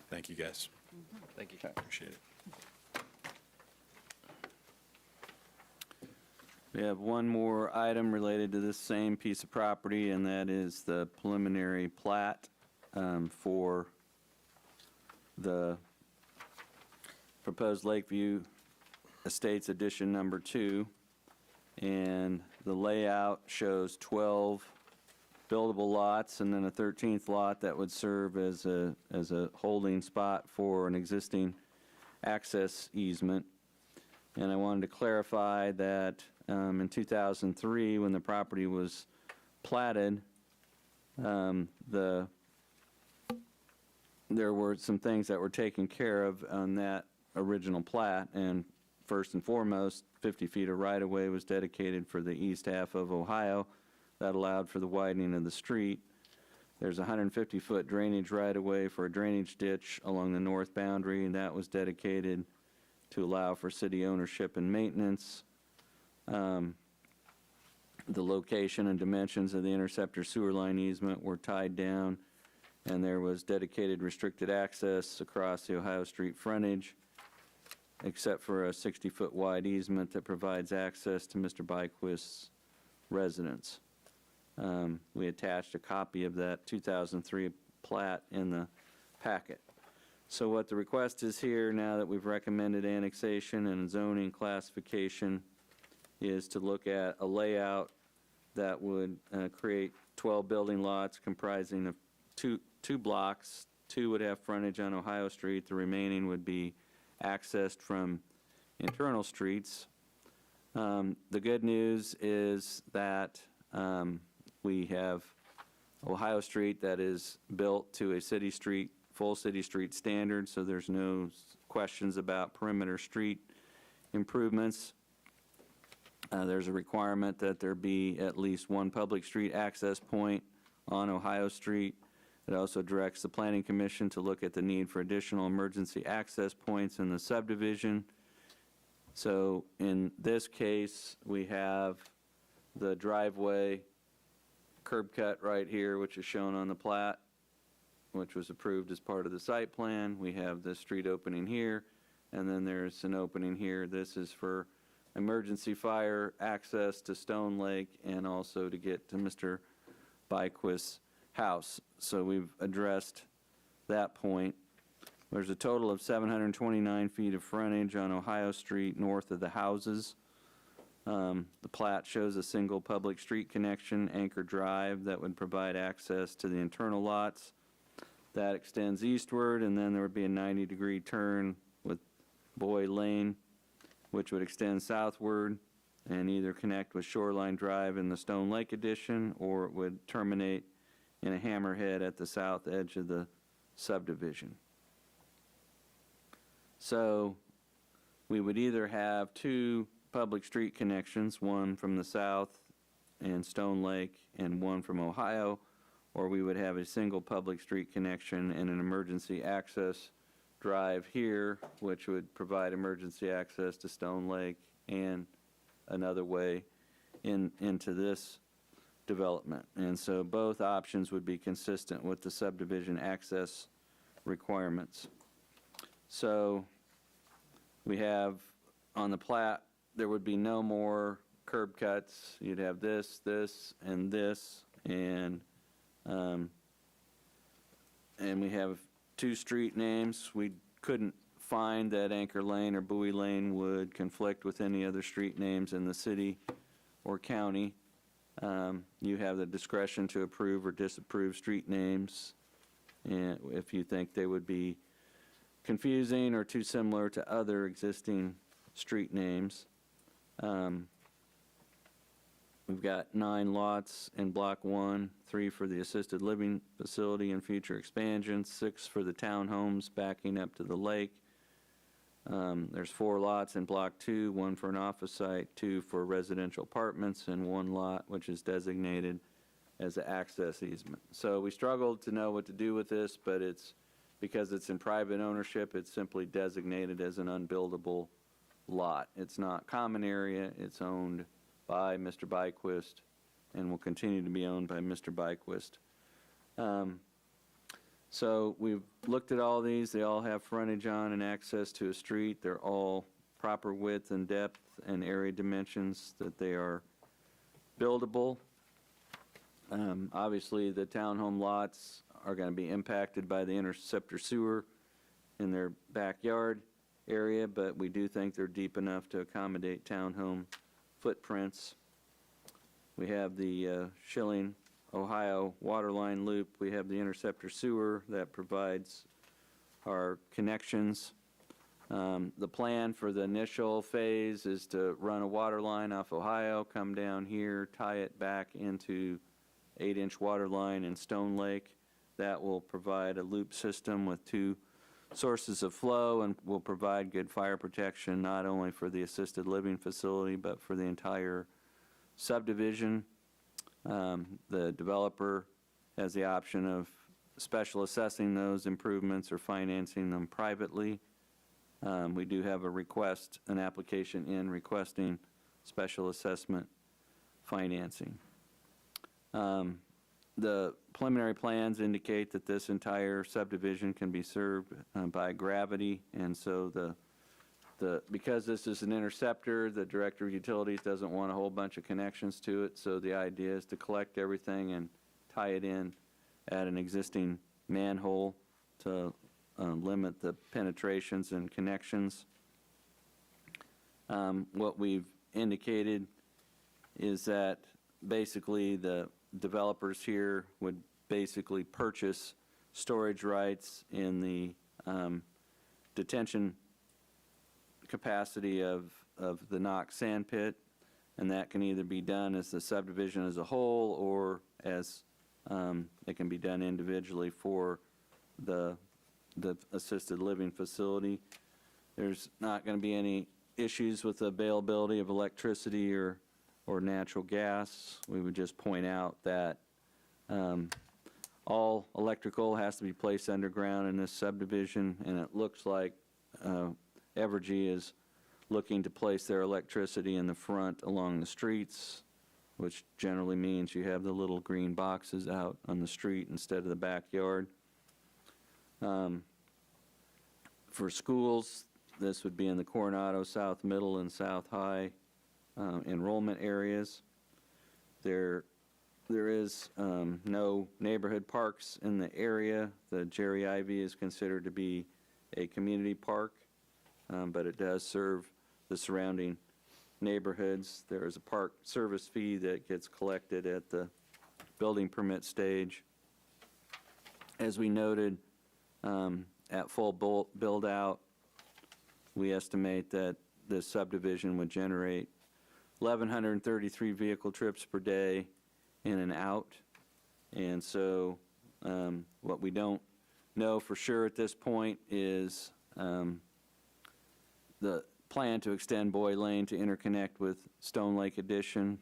Thank you, guys. Thank you. Appreciate it. We have one more item related to this same piece of property, and that is the preliminary plat for the proposed Lakeview Estates Addition Number 2. And the layout shows 12 buildable lots and then a 13th lot that would serve as a holding spot for an existing access easement. And I wanted to clarify that in 2003, when the property was platted, There were some things that were taken care of on that original plat, and first and foremost, 50 feet of right-of-way was dedicated for the east half of Ohio. That allowed for the widening of the street. There's a 150-foot drainage right-of-way for a drainage ditch along the north boundary, and that was dedicated to allow for city ownership and maintenance. The location and dimensions of the interceptor sewer line easement were tied down, and there was dedicated restricted access across the Ohio Street frontage, except for a 60-foot wide easement that provides access to Mr. Byquist's residence. We attached a copy of that 2003 plat in the packet. So what the request is here, now that we've recommended annexation and zoning classification, is to look at a layout that would create 12 building lots comprising of two blocks. 2 would have frontage on Ohio Street. The remaining would be accessed from internal streets. The good news is that we have Ohio Street that is built to a city street, full city street standard, so there's no questions about perimeter street improvements. There's a requirement that there be at least one public street access point on Ohio Street. It also directs the Planning Commission to look at the need for additional emergency access points in the subdivision. So in this case, we have the driveway curb cut right here, which is shown on the plat, which was approved as part of the site plan. We have the street opening here, and then there's an opening here. This is for emergency fire access to Stone Lake and also to get to Mr. Byquist's house. So we've addressed that point. There's a total of 729 feet of frontage on Ohio Street north of the houses. The plat shows a single public street connection, Anchor Drive, that would provide access to the internal lots. That extends eastward, and then there would be a 90-degree turn with Boy Lane, which would extend southward and either connect with Shoreline Drive in the Stone Lake addition, or it would terminate in a hammerhead at the south edge of the subdivision. So we would either have 2 public street connections, one from the south and Stone Lake and one from Ohio, or we would have a single public street connection and an emergency access drive here, which would provide emergency access to Stone Lake and another way into this development. And so both options would be consistent with the subdivision access requirements. So we have on the plat, there would be no more curb cuts. You'd have this, this, and this, and we have 2 street names. We couldn't find that Anchor Lane or Bowie Lane would conflict with any other street names in the city or county. You have the discretion to approve or disapprove street names, and if you think they would be confusing or too similar to other existing street names. We've got 9 lots in Block 1, 3 for the assisted living facility and future expansion, 6 for the townhomes backing up to the lake. There's 4 lots in Block 2, 1 for an office site, 2 for residential apartments, and 1 lot which is designated as an access easement. So we struggled to know what to do with this, but because it's in private ownership, it's simply designated as an unbuildable lot. It's not common area. It's owned by Mr. Byquist and will continue to be owned by Mr. Byquist. So we've looked at all these. They all have frontage on and access to a street. They're all proper width and depth and area dimensions that they are buildable. Obviously, the townhome lots are going to be impacted by the interceptor sewer in their backyard area, but we do think they're deep enough to accommodate townhome footprints. We have the Schilling, Ohio water line loop. We have the interceptor sewer that provides our connections. The plan for the initial phase is to run a water line off Ohio, come down here, tie it back into 8-inch water line in Stone Lake. That will provide a loop system with 2 sources of flow and will provide good fire protection not only for the assisted living facility but for the entire subdivision. The developer has the option of special assessing those improvements or financing them privately. We do have an application in requesting special assessment financing. The preliminary plans indicate that this entire subdivision can be served by gravity, and so because this is an interceptor, the Director of Utilities doesn't want a whole bunch of connections to it, so the idea is to collect everything and tie it in at an existing manhole to limit the penetrations and connections. What we've indicated is that basically the developers here would basically purchase storage rights in the detention capacity of the Knox sand pit, and that can either be done as the subdivision as a whole or as it can be done individually for the assisted living facility. There's not going to be any issues with the availability of electricity or natural gas. We would just point out that all electrical has to be placed underground in this subdivision, and it looks like Evergy is looking to place their electricity in the front along the streets, which generally means you have the little green boxes out on the street instead of the backyard. For schools, this would be in the Coronado, South Middle, and South High enrollment areas. There is no neighborhood parks in the area. The Jerry Ivy is considered to be a community park, but it does serve the surrounding neighborhoods. There is a park service fee that gets collected at the building permit stage. As we noted, at full build-out, we estimate that this subdivision would generate 1,133 vehicle trips per day in and out. And so what we don't know for sure at this point is the plan to extend Boy Lane to interconnect with Stone Lake Addition.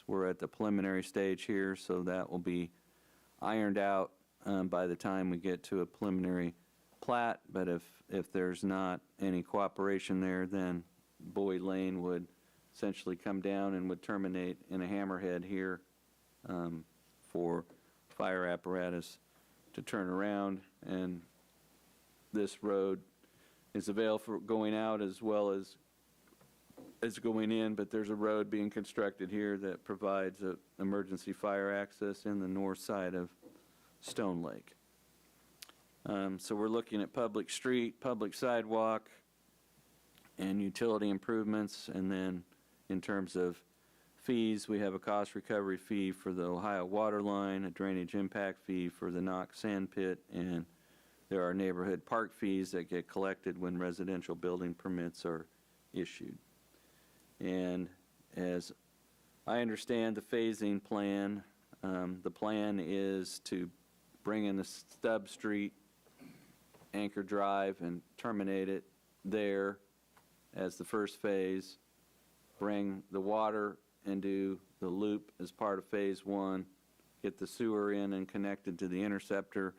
We're at the preliminary stage here, so that will be ironed out by the time we get to a preliminary plat. But if there's not any cooperation there, then Boy Lane would essentially come down and would terminate in a hammerhead here for fire apparatus to turn around. And this road is available for going out as well as going in, but there's a road being constructed here that provides emergency fire access in the north side of Stone Lake. So we're looking at public street, public sidewalk, and utility improvements. And then in terms of fees, we have a cost recovery fee for the Ohio water line, a drainage impact fee for the Knox sand pit, and there are neighborhood park fees that get collected when residential building permits are issued. And as I understand the phasing plan, the plan is to bring in the Stubb Street, Anchor Drive, and terminate it there as the first phase, bring the water and do the loop as part of phase 1, get the sewer in and connected to the interceptor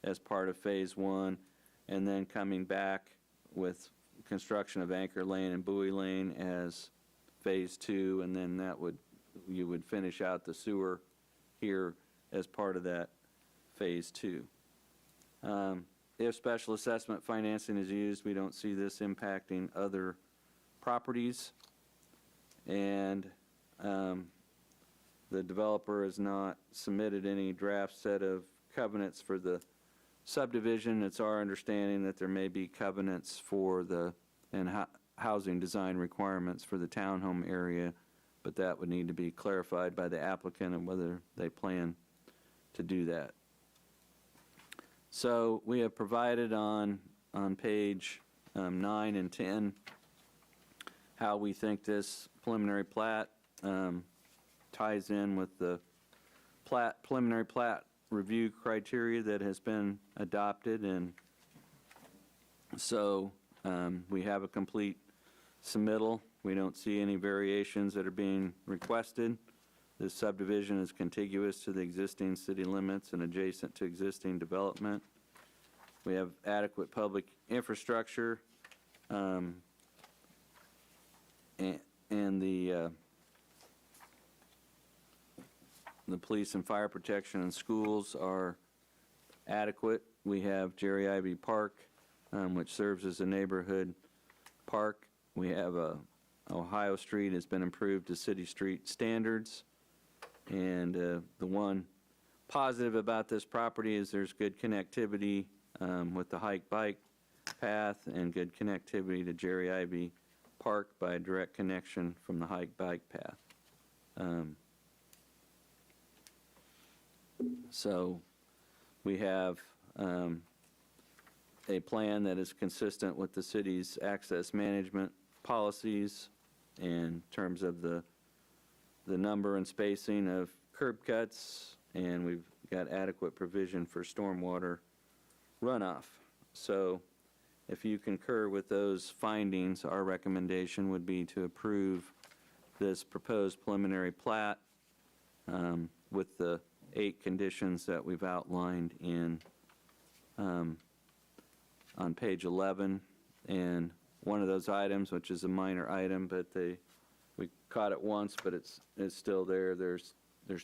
as part of phase 1, and then coming back with construction of Anchor Lane and Bowie Lane as phase 2, and then you would finish out the sewer here as part of that phase 2. If special assessment financing is used, we don't see this impacting other properties, and the developer has not submitted any draft set of covenants for the subdivision. It's our understanding that there may be covenants for housing design requirements for the townhome area, but that would need to be clarified by the applicant and whether they plan to do that. So we have provided on page 9 and 10 how we think this preliminary plat ties in with the preliminary plat review criteria that has been adopted, and so we have a complete submittal. We don't see any variations that are being requested. This subdivision is contiguous to the existing city limits and adjacent to existing development. We have adequate public infrastructure, and the police and fire protection and schools are adequate. We have Jerry Ivy Park, which serves as a neighborhood park. We have Ohio Street has been improved to city street standards. And the one positive about this property is there's good connectivity with the hike bike path and good connectivity to Jerry Ivy Park by direct connection from the hike bike path. So we have a plan that is consistent with the city's access management policies in terms of the number and spacing of curb cuts, and we've got adequate provision for stormwater runoff. So if you concur with those findings, our recommendation would be to approve this proposed preliminary plat with the 8 conditions that we've outlined on page 11. And one of those items, which is a minor item, but we caught it once, but it's still there. There's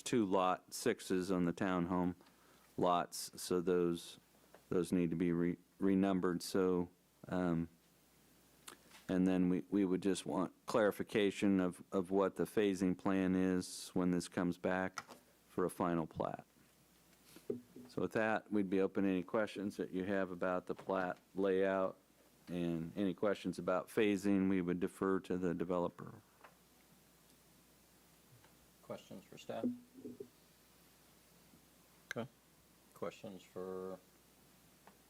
2 lot 6s on the townhome lots, so those need to be renumbered. So, and then we would just want clarification of what the phasing plan is when this comes back for a final plat. So with that, we'd be open to any questions that you have about the plat layout, and any questions about phasing, we would defer to the developer. Questions for staff? Okay. Questions for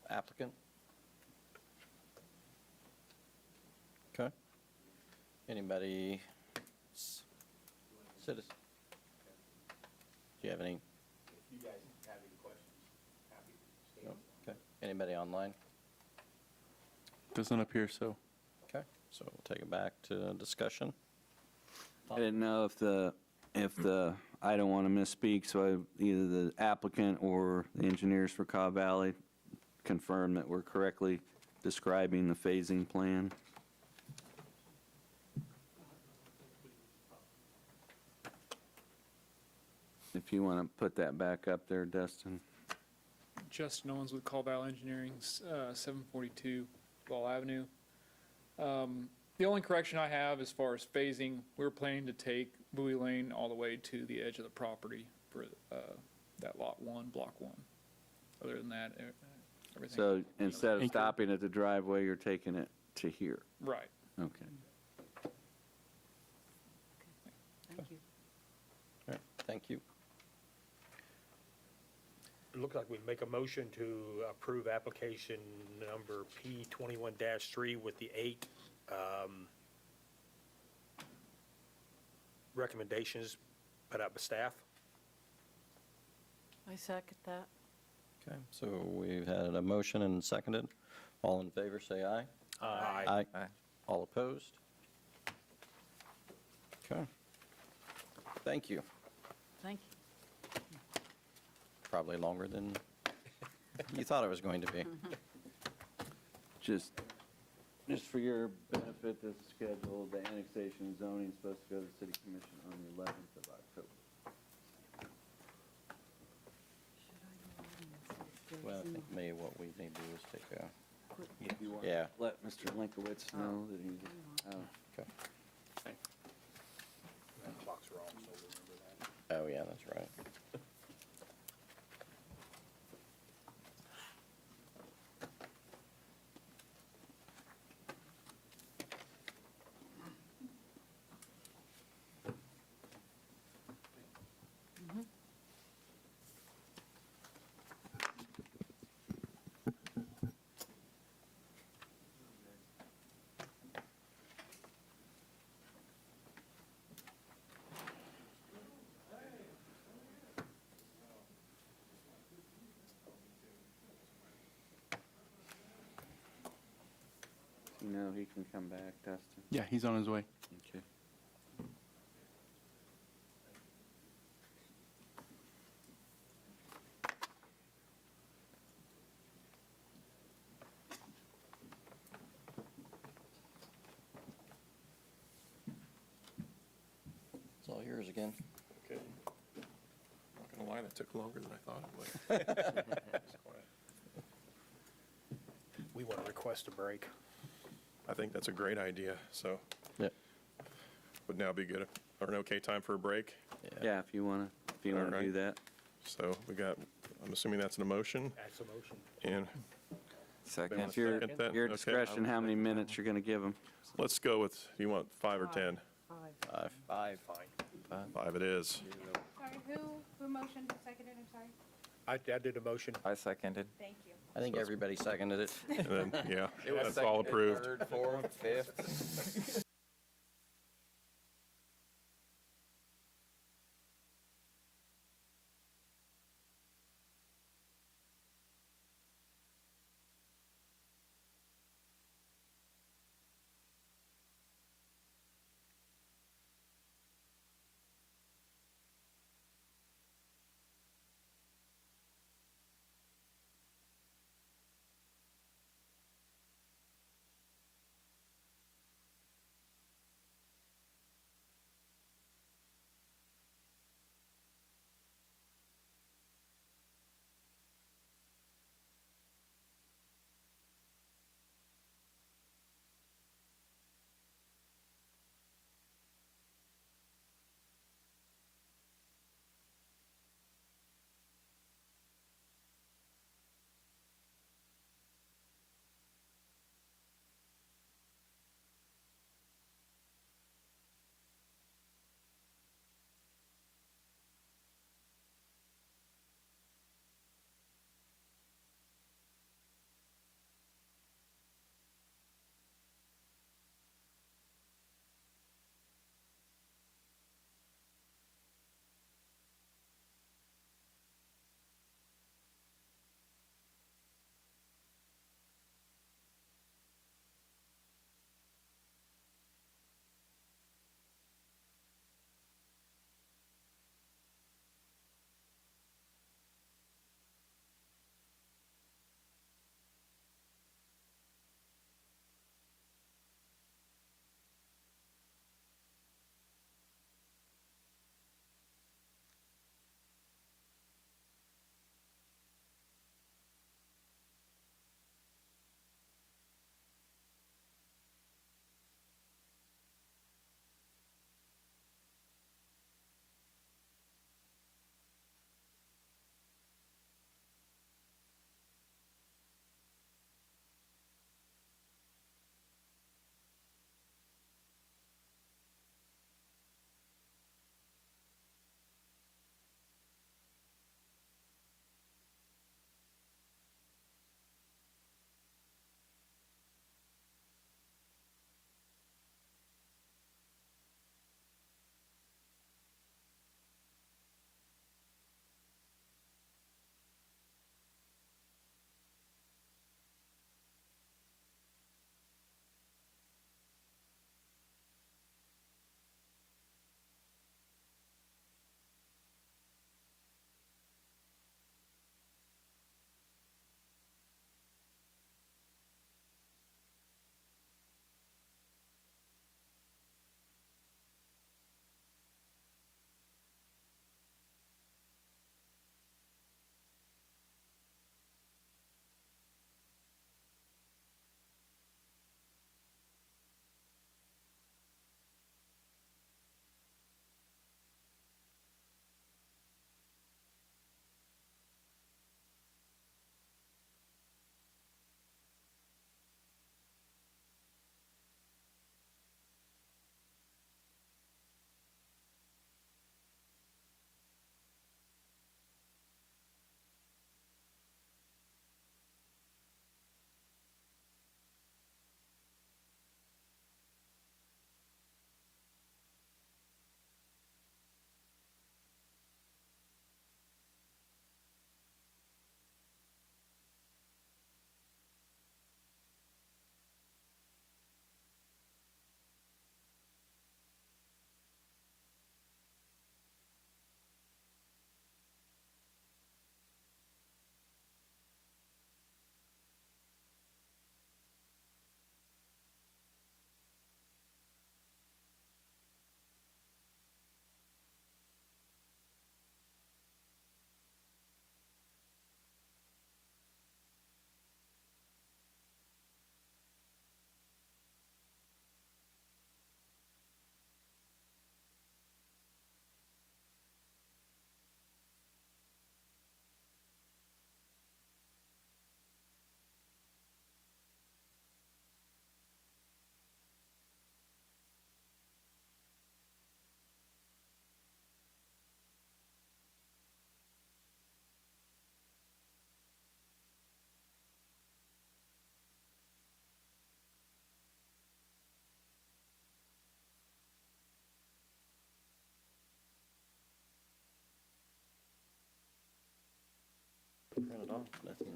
applicant? Okay. Anybody? Citizen? Do you have any? If you guys have any questions, happy to stay. No? Okay. Anybody online? Doesn't appear so. Okay, so we'll take it back to discussion. I didn't know if the, I don't want to misspeak, so either the applicant or the engineers for Cobb Valley confirm that we're correctly describing the phasing plan. If you want to put that back up there, Dustin. Justin Owens with Call Valley Engineering, 742 Ball Avenue. The only correction I have as far as phasing, we're planning to take Bowie Lane all the way to the edge of the property for that lot 1, block 1. Other than that, everything. So instead of stopping at the driveway, you're taking it to here? Right. Okay. Thank you. All right, thank you. It looks like we make a motion to approve application number P21-3 with the 8 recommendations put out by staff. I second that. Okay, so we've had a motion and seconded. All in favor, say aye. Aye. Aye. All opposed? Okay. Thank you. Thank you. Probably longer than you thought it was going to be. Just for your benefit, this schedule, the annexation and zoning is supposed to go to the city commission on the 11th of October. Well, I think maybe what we need to do is take a, If you want Yeah. to let Mr. Linkowitz know that he's, okay. That clock's wrong, so remember that. Oh, yeah, that's right. No, he can come back, Dustin. Yeah, he's on his way. Okay. It's all yours again. Okay. Not gonna lie, that took longer than I thought it would. We want to request a break. I think that's a great idea, so Yep. would now be good, or an okay time for a break? Yeah, if you want to All do right. that. So we got, I'm assuming that's an emotion, That's a motion. and Second. It's your, Second that? your Okay. discretion how many minutes you're going to give them. let's go with, you want 5 or 10? 5. Fine. 5 it is. Sorry, who motioned, seconded, I'm sorry? I did a motion. I seconded. Thank you. I think everybody seconded it. And then, yeah, that's all approved. Third, fourth, fifth.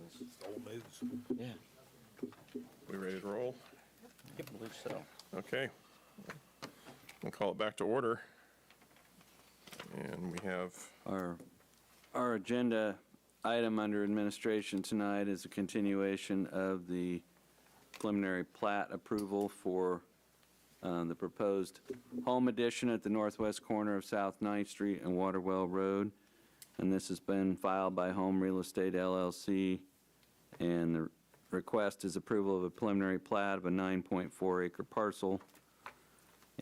Old news. Yeah, We ready to roll? I believe so. Okay. We'll call it back to order. And we have, Our agenda item under administration tonight is a continuation of the preliminary plat approval for the proposed home addition at the northwest corner of South 9th Street and Waterwell Road. And this has been filed by Home Real Estate LLC. And the request is approval of a preliminary plat of a 9.4 acre parcel.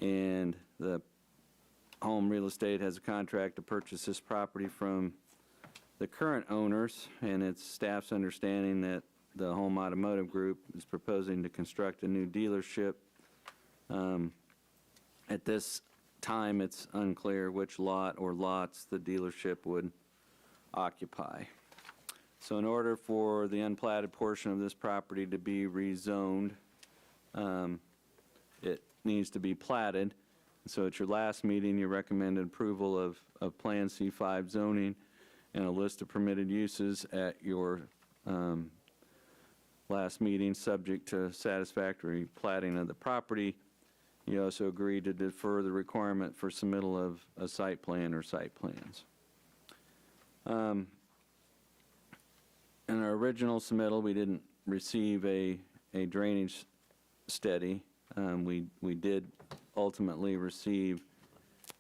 And the Home Real Estate has a contract to purchase this property from the current owners, and it's staff's understanding that the Home Automotive Group is proposing to construct a new dealership. At this time, it's unclear which lot or lots the dealership would occupy. So in order for the unplatted portion of this property to be rezoned, it needs to be platted. So at your last meeting, you recommended approval of Plan C5 zoning and a list of permitted uses. At your last meeting, subject to satisfactory platting of the property. You also agreed to defer the requirement for submittal of a site plan or site plans. In our original submittal, we didn't receive a drainage study. We did ultimately receive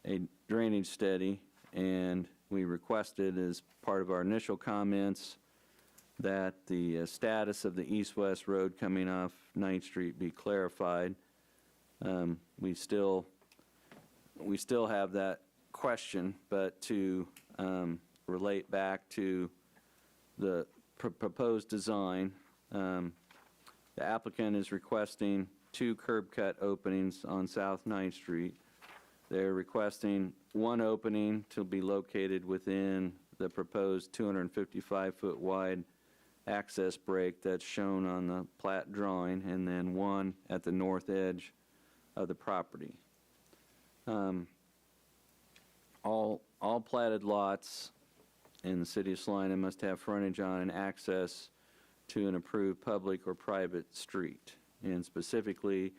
a drainage study, and we requested as part of our initial comments that the status of the east-west road coming off 9th Street be clarified. We still have that question, but to relate back to the proposed design, the applicant is requesting 2 curb cut openings on South 9th Street. They're requesting one opening to be located within the proposed 255-foot wide access break that's shown on the plat drawing, and then one at the north edge of the property. All platted lots in the city of Salina must have frontage on and access to an approved public or private street. And specifically,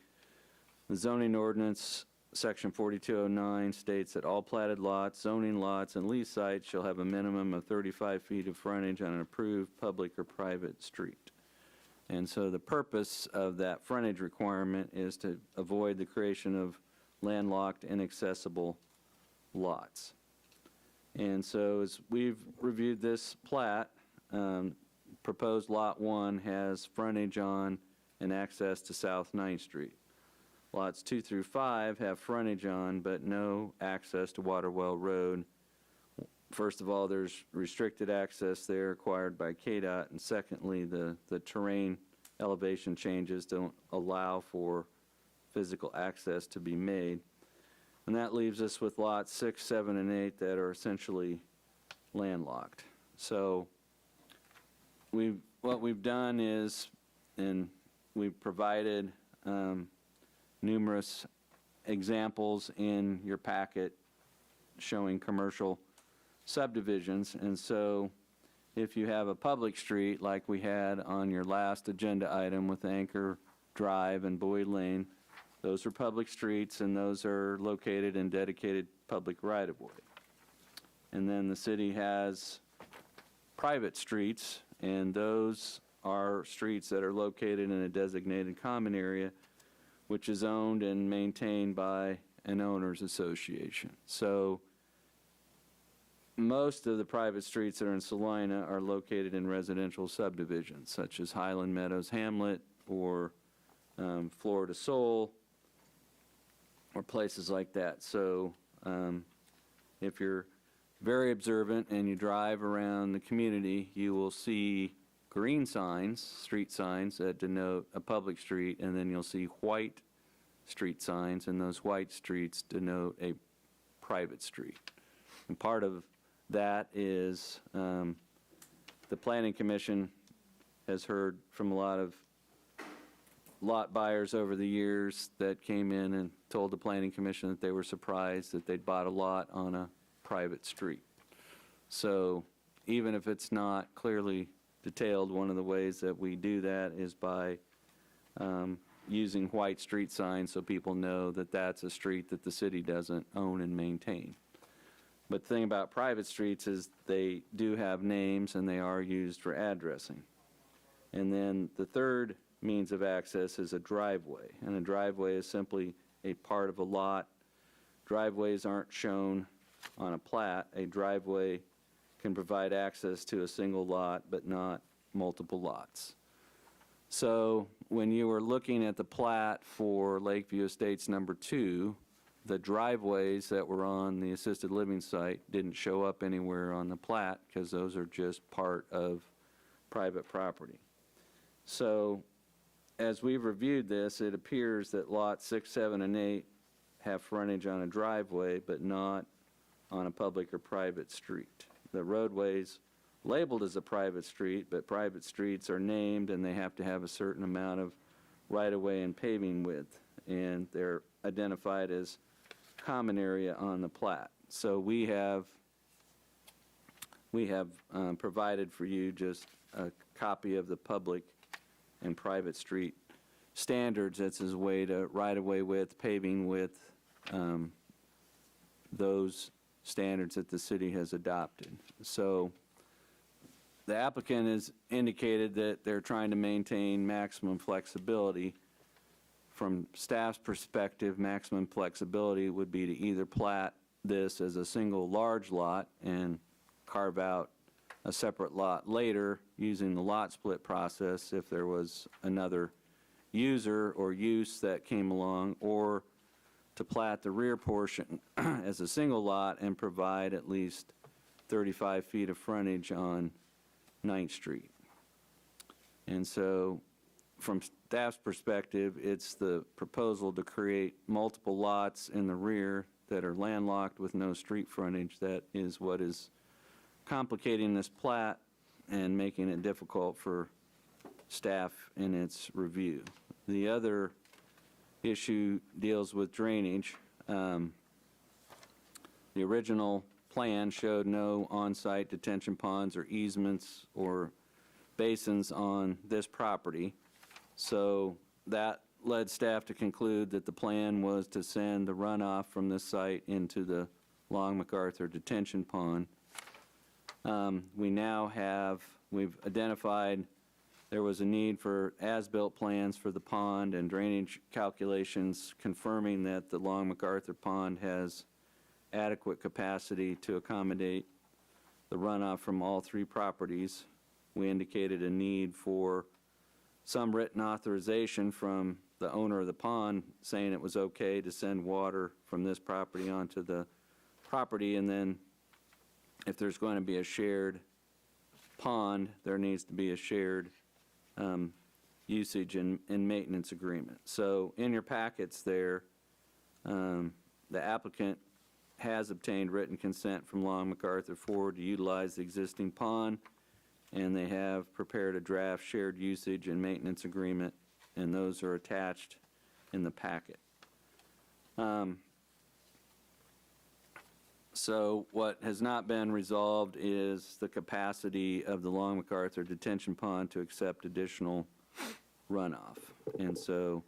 the zoning ordinance, section 4209, states that all platted lots, zoning lots, and lease sites shall have a minimum of 35 feet of frontage on an approved public or private street. And so the purpose of that frontage requirement is to avoid the creation of landlocked, inaccessible lots. And so as we've reviewed this plat, proposed Lot 1 has frontage on and access to South 9th Street. Lots 2 through 5 have frontage on but no access to Waterwell Road. First of all, there's restricted access there acquired by KDOT, and secondly, the terrain elevation changes don't allow for physical access to be made. And that leaves us with lots 6, 7, and 8 that are essentially landlocked. So what we've done is, and we've provided numerous examples in your packet showing commercial subdivisions. And so if you have a public street like we had on your last agenda item with Anchor Drive and Boyd Lane, those are public streets, and those are located in dedicated public right-of-way. And then the city has private streets, and those are streets that are located in a designated common area, which is owned and maintained by an owners association. So most of the private streets that are in Salina are located in residential subdivisions, such as Highland Meadows Hamlet or Florida Soul, or places like that. So if you're very observant and you drive around the community, you will see green signs, street signs that denote a public street, and then you'll see white street signs, and those white streets denote a private street. And part of that is the Planning Commission has heard from a lot of lot buyers over the years that came in and told the Planning Commission that they were surprised that they'd bought a lot on a private street. So even if it's not clearly detailed, one of the ways that we do that is by using white street signs so people know that that's a street that the city doesn't own and maintain. But the thing about private streets is they do have names and they are used for addressing. And then the third means of access is a driveway. And a driveway is simply a part of a lot. Driveways aren't shown on a plat. A driveway can provide access to a single lot, but not multiple lots. So when you were looking at the plat for Lakeview Estates number 2, the driveways that were on the assisted living site didn't show up anywhere on the plat because those are just part of private property. So as we've reviewed this, it appears that lots 6, 7, and 8 have frontage on a driveway, but not on a public or private street. The roadways labeled as a private street, but private streets are named and they have to have a certain amount of right-of-way and paving width, and they're identified as common area on the plat. So we have provided for you just a copy of the public and private street standards. That's his way to right-of-way width, paving width, those standards that the city has adopted. So the applicant has indicated that they're trying to maintain maximum flexibility. From staff's perspective, maximum flexibility would be to either plat this as a single large lot and carve out a separate lot later using the lot split process if there was another user or use that came along, or to plat the rear portion as a single lot and provide at least 35 feet of frontage on 9th Street. And so from staff's perspective, it's the proposal to create multiple lots in the rear that are landlocked with no street frontage that is what is complicating this plat and making it difficult for staff in its review. The other issue deals with drainage. The original plan showed no on-site detention ponds or easements or basins on this property. So that led staff to conclude that the plan was to send the runoff from this site into the Long MacArthur detention pond. We've identified there was a need for as-built plans for the pond and drainage calculations confirming that the Long MacArthur pond has adequate capacity to accommodate the runoff from all 3 properties. We indicated a need for some written authorization from the owner of the pond saying it was okay to send water from this property onto the property, and then if there's going to be a shared pond, there needs to be a shared usage and maintenance agreement. So in your packets there, the applicant has obtained written consent from Long MacArthur Ford to utilize the existing pond, and they have prepared a draft shared usage and maintenance agreement, and those are attached in the packet. So what has not been resolved is the capacity of the Long MacArthur detention pond to accept additional runoff. And so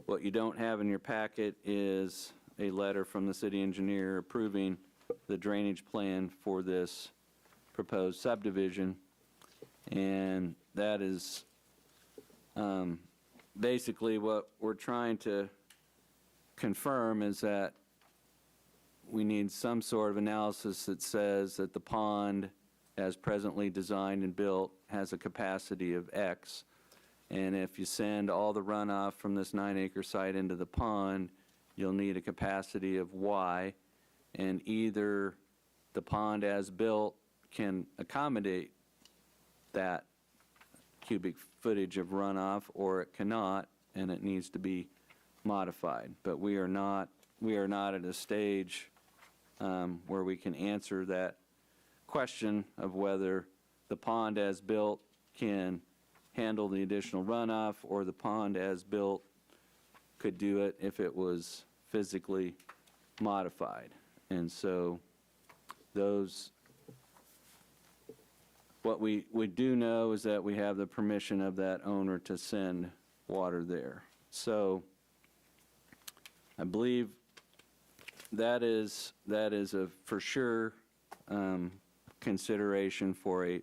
what you don't have in your packet is a letter from the city engineer approving the drainage plan for this proposed subdivision. And that is basically what we're trying to confirm, is that we need some sort of analysis that says that the pond, as presently designed and built, has a capacity of X. And if you send all the runoff from this 9-acre site into the pond, you'll need a capacity of Y. And either the pond as built can accommodate that cubic footage of runoff, or it cannot, and it needs to be modified. But we are not at a stage where we can answer that question of whether the pond as built can handle the additional runoff, or the pond as built could do it if it was physically modified. And so those What we do know is that we have the permission of that owner to send water there. So I believe that is a for sure consideration for a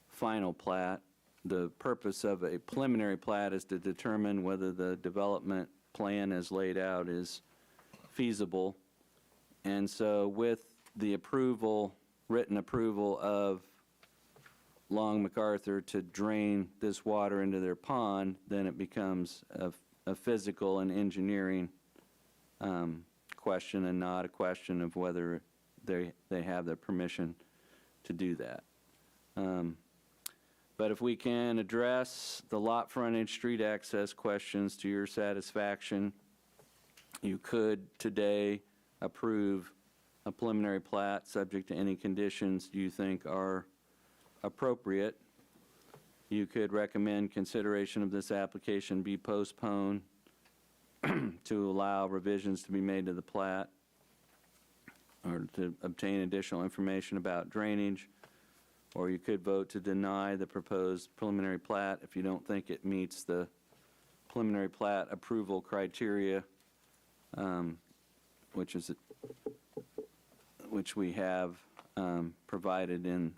final plat. The purpose of a preliminary plat is to determine whether the development plan as laid out is feasible. And so with the approval, written approval of Long MacArthur to drain this water into their pond, then it becomes a physical and engineering question and not a question of whether they have the permission to do that. But if we can address the lot frontage, street access questions to your satisfaction, you could today approve a preliminary plat subject to any conditions you think are appropriate. You could recommend consideration of this application be postponed to allow revisions to be made to the plat or to obtain additional information about drainage, or you could vote to deny the proposed preliminary plat if you don't think it meets the preliminary plat approval criteria, which we have provided in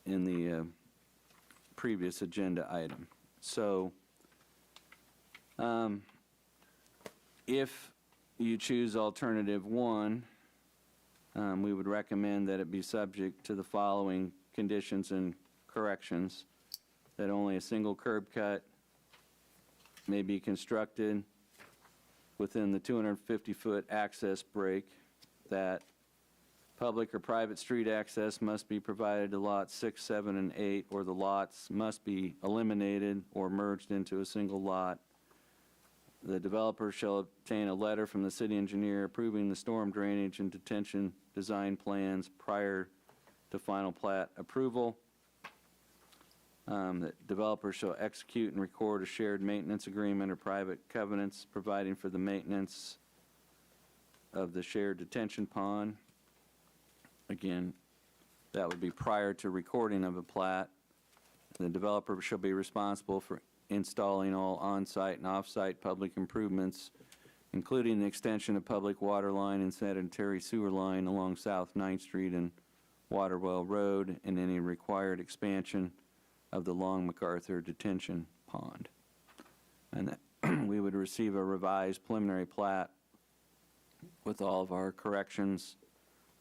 the previous agenda item. So if you choose alternative one, we would recommend that it be subject to the following conditions and corrections: that only a single curb cut may be constructed within the 250-foot access break, that public or private street access must be provided to lots 6, 7, and 8, or the lots must be eliminated or merged into a single lot. The developer shall obtain a letter from the city engineer approving the storm drainage and detention design plans prior to final plat approval. The developer shall execute and record a shared maintenance agreement or private covenants providing for the maintenance of the shared detention pond. Again, that would be prior to recording of a plat. The developer shall be responsible for installing all on-site and off-site public improvements, including the extension of public water line and sanitary sewer line along South 9th Street and Waterwell Road, and any required expansion of the Long MacArthur detention pond. And that we would receive a revised preliminary plat with all of our corrections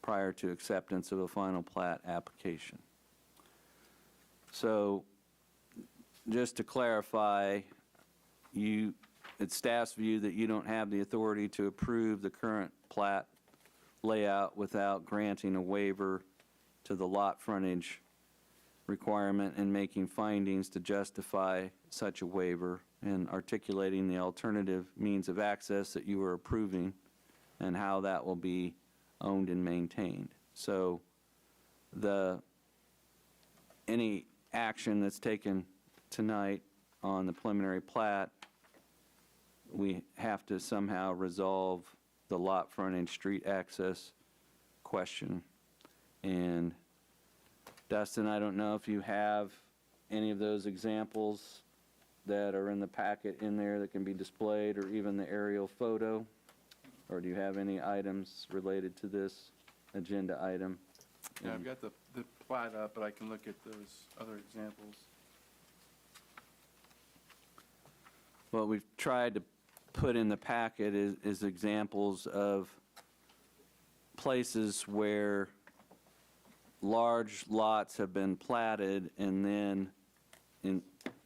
prior to acceptance of a final plat application. So just to clarify, it's staff's view that you don't have the authority to approve the current plat layout without granting a waiver to the lot frontage requirement and making findings to justify such a waiver, and articulating the alternative means of access that you are approving and how that will be owned and maintained. So any action that's taken tonight on the preliminary plat, we have to somehow resolve the lot frontage street access question. And Dustin, I don't know if you have any of those examples that are in the packet in there that can be displayed, or even the aerial photo, or do you have any items related to this agenda item? Yeah, I've got the plat up, but I can look at those other examples. What we've tried to put in the packet is examples of places where large lots have been platted, and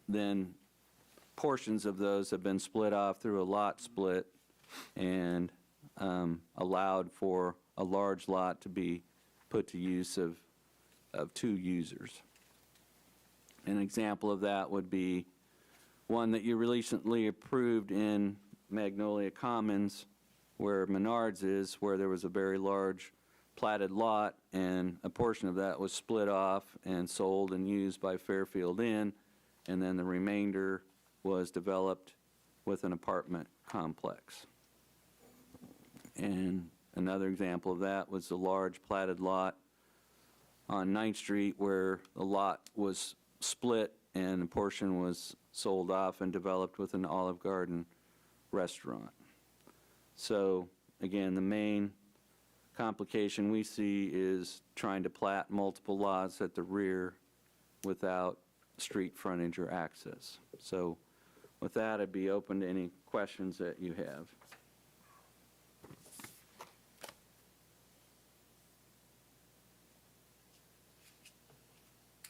then portions of those have been split off through a lot split and allowed for a large lot to be put to use of two users. An example of that would be one that you recently approved in Magnolia Commons, where Menards is, where there was a very large platted lot, and a portion of that was split off and sold and used by Fairfield Inn, and then the remainder was developed with an apartment complex. And another example of that was the large platted lot on 9th Street where the lot was split and a portion was sold off and developed with an Olive Garden restaurant. So again, the main complication we see is trying to plat multiple lots at the rear without street frontage or access. So with that, I'd be open to any questions that you have.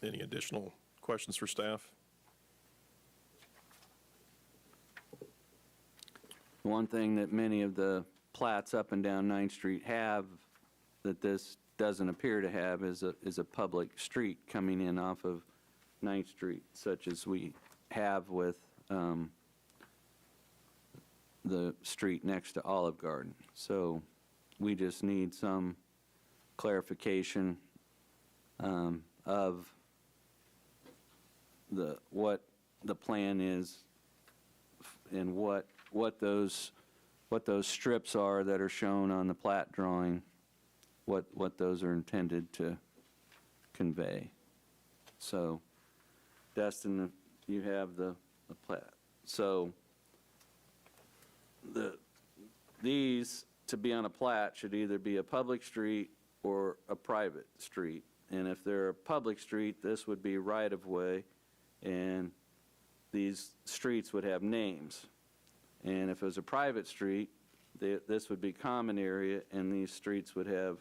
Any additional questions for staff? One thing that many of the plats up and down 9th Street have that this doesn't appear to have is a public street coming in off of 9th Street, such as we have with the street next to Olive Garden. So we just need some clarification of what the plan is and what those strips are that are shown on the plat drawing, what those are intended to convey. So, Destin, you have the plat. So, these, to be on a plat, should either be a public street or a private street. And if they're a public street, this would be right-of-way, and these streets would have names. And if it was a private street, this would be common area, and these streets would have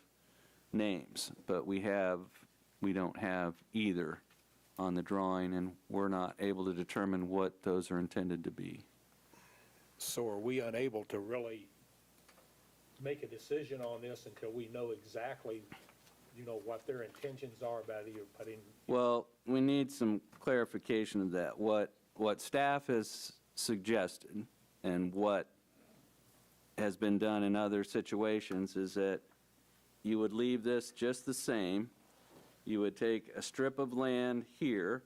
names. But we don't have either on the drawing, and we're not able to determine what those are intended to be. So are we unable to really make a decision on this until we know exactly, what their intentions are about either putting? Well, we need some clarification of that. What staff has suggested and what has been done in other situations is that you would leave this just the same. You would take a strip of land here,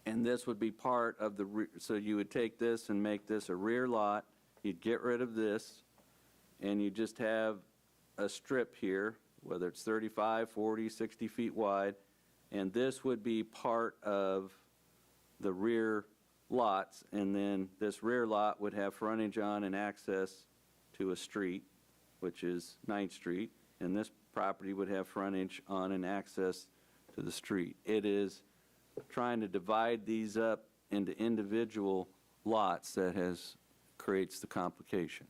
and this would be part of the, so you would take this and make this a rear lot. You'd get rid of this, and you just have a strip here, whether it's 35, 40, 60 feet wide, and this would be part of the rear lots, and then this rear lot would have frontage on and access to a street, which is 9th Street, and this property would have frontage on and access to the street. It is trying to divide these up into individual lots that creates the complication.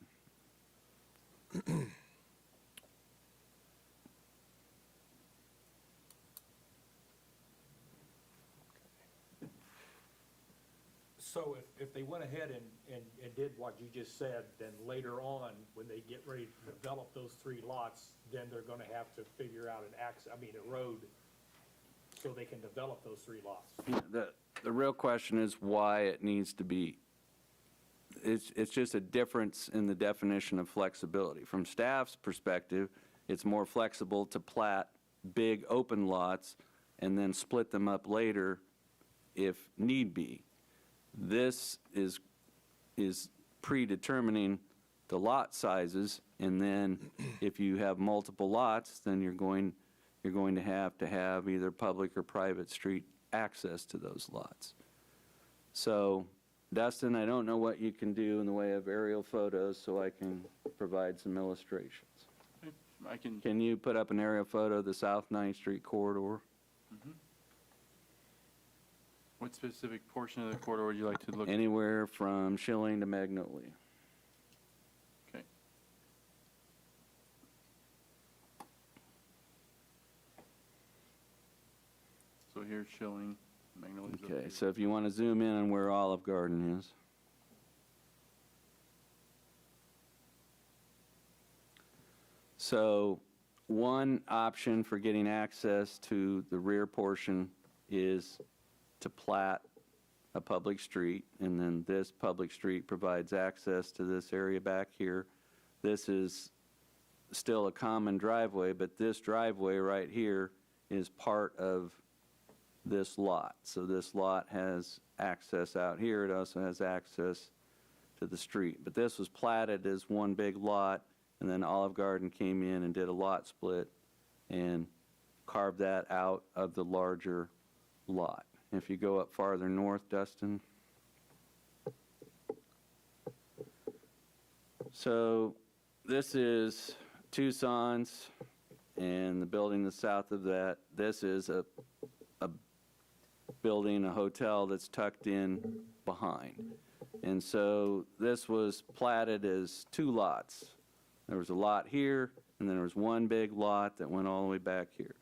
So if they went ahead and did what you just said, then later on, when they get ready to develop those 3 lots, then they're gonna have to figure out a road so they can develop those 3 lots. The real question is why it needs to be, it's just a difference in the definition of flexibility. From staff's perspective, it's more flexible to plat big open lots and then split them up later if need be. This is predetermining the lot sizes, and then if you have multiple lots, then you're going to have either public or private street access to those lots. So, Dustin, I don't know what you can do in the way of aerial photos, so I can provide some illustrations. Can you put up an aerial photo of the South 9th Street corridor? What specific portion of the corridor would you like to look at? Anywhere from Schilling to Magnolia. Okay. So here's Schilling, Magnolia's up Okay, here. so if you want to zoom in on where Olive Garden is. So one option for getting access to the rear portion is to plat a public street, and then this public street provides access to this area back here. This is still a common driveway, but this driveway right here is part of this lot. So this lot has access out here. It also has access to the street. But this was platted as one big lot, and then Olive Garden came in and did a lot split and carve that out of the larger lot. If you go up farther north, Dustin. So this is Tucson's, and the building that's south of that, this is a building, a hotel that's tucked in behind. And so this was platted as 2 lots. There was a lot here, and then there was one big lot that went all the way back here.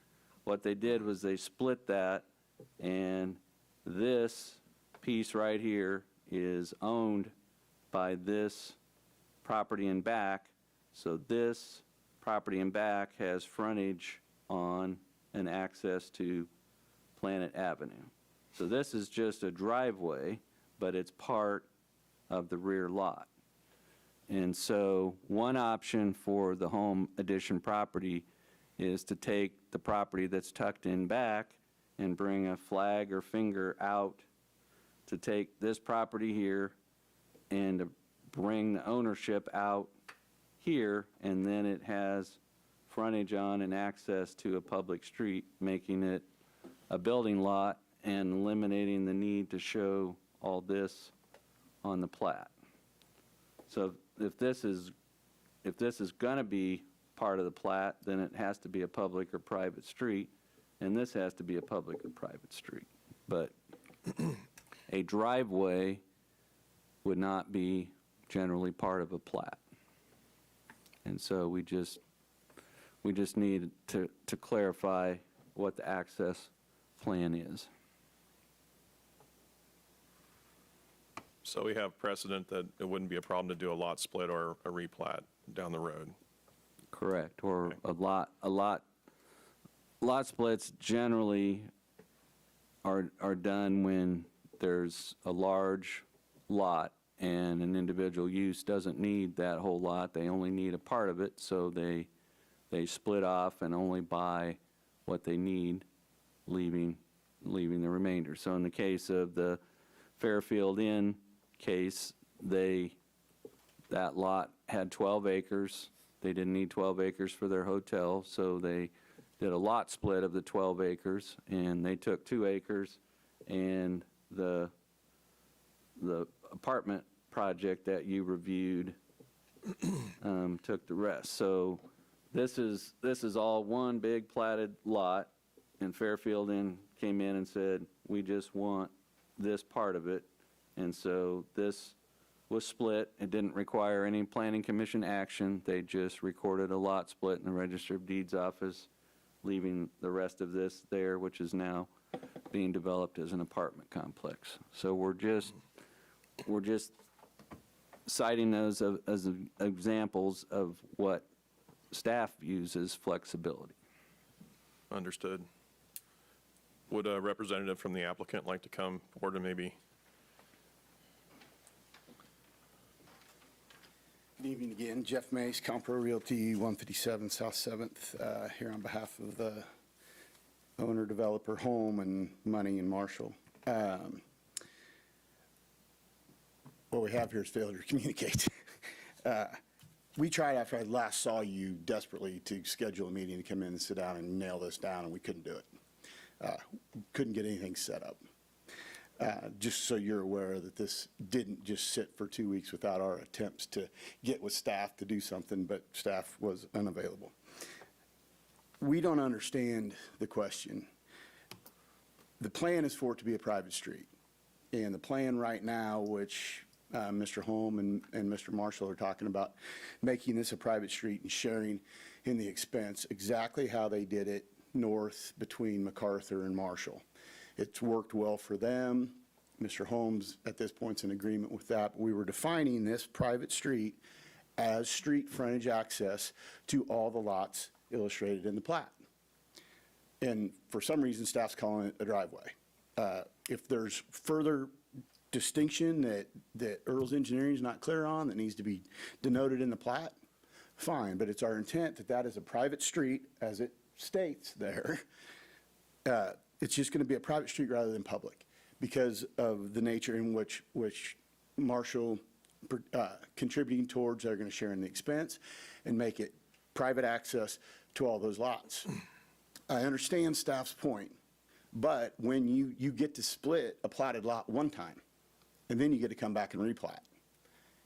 What they did was they split that, and this piece right here is owned by this property in back. So this property in back has frontage on and access to Planet Avenue. So this is just a driveway, but it's part of the rear lot. And so one option for the home addition property is to take the property that's tucked in back and bring a flag or finger out to take this property here and to bring the ownership out here, and then it has frontage on and access to a public street, making it a building lot and eliminating the need to show all this on the plat. So if this is going to be part of the plat, then it has to be a public or private street, and this has to be a public or private street. But a driveway would not be generally part of a plat. And so we just need to clarify what the access plan is. So we have precedent that it wouldn't be a problem to do a lot split or a replat down the road. Correct, or a lot splits generally are done when there's a large lot and an individual use doesn't need that whole lot, they only need a part of it, so they split off and only buy what they need, leaving the remainder. So in the case of the Fairfield Inn case, that lot had 12 acres. They didn't need 12 acres for their hotel, so they did a lot split of the 12 acres, and they took 2 acres, and the apartment project that you reviewed took the rest. So this is all one big platted lot, and Fairfield Inn came in and said, we just want this part of it. And so this was split. It didn't require any planning commission action. They just recorded a lot split in the Register of Deeds office, leaving the rest of this there, which is now being developed as an apartment complex. So we're just citing those as examples of what staff views as flexibility. Understood. Would a representative from the applicant like to come forward and maybe? Good evening again. Jeff Mace, Compro Realty, 157 South 7th, here on behalf of the owner, developer, Home and Money in Marshall. What we have here is failure to communicate. We tried after I last saw you desperately to schedule a meeting to come in and sit down and nail this down, and we couldn't do it. Couldn't get anything set up. Just so you're aware that this didn't just sit for 2 weeks without our attempts to get with staff to do something, but staff was unavailable. We don't understand the question. The plan is for it to be a private street. And the plan right now, which Mr. Holm and Mr. Marshall are talking about, making this a private street and sharing in the expense, exactly how they did it north between MacArthur and Marshall. It's worked well for them. Mr. Holmes, at this point, is in agreement with that. But we were defining this private street as street frontage access to all the lots illustrated in the plat. And for some reason, staff's calling it a driveway. If there's further distinction that Earl's Engineering is not clear on, that needs to be denoted in the plat, fine. But it's our intent that that is a private street, as it states there. It's just going to be a private street rather than public because of the nature in which Marshall contributing towards, they're going to share in the expense and make it private access to all those lots. I understand staff's point, but when you get to split a platted lot one time, and then you get to come back and replat.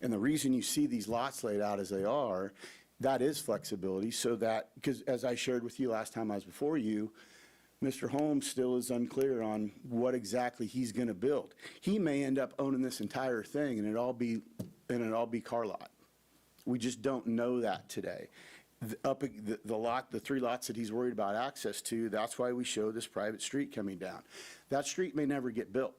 And the reason you see these lots laid out as they are, that is flexibility, so that, because as I shared with you last time I was before you, Mr. Holmes still is unclear on what exactly he's going to build. He may end up owning this entire thing, and it'd all be car lot. We just don't know that today. The lot, the 3 lots that he's worried about access to, that's why we show this private street coming down. That street may never get built.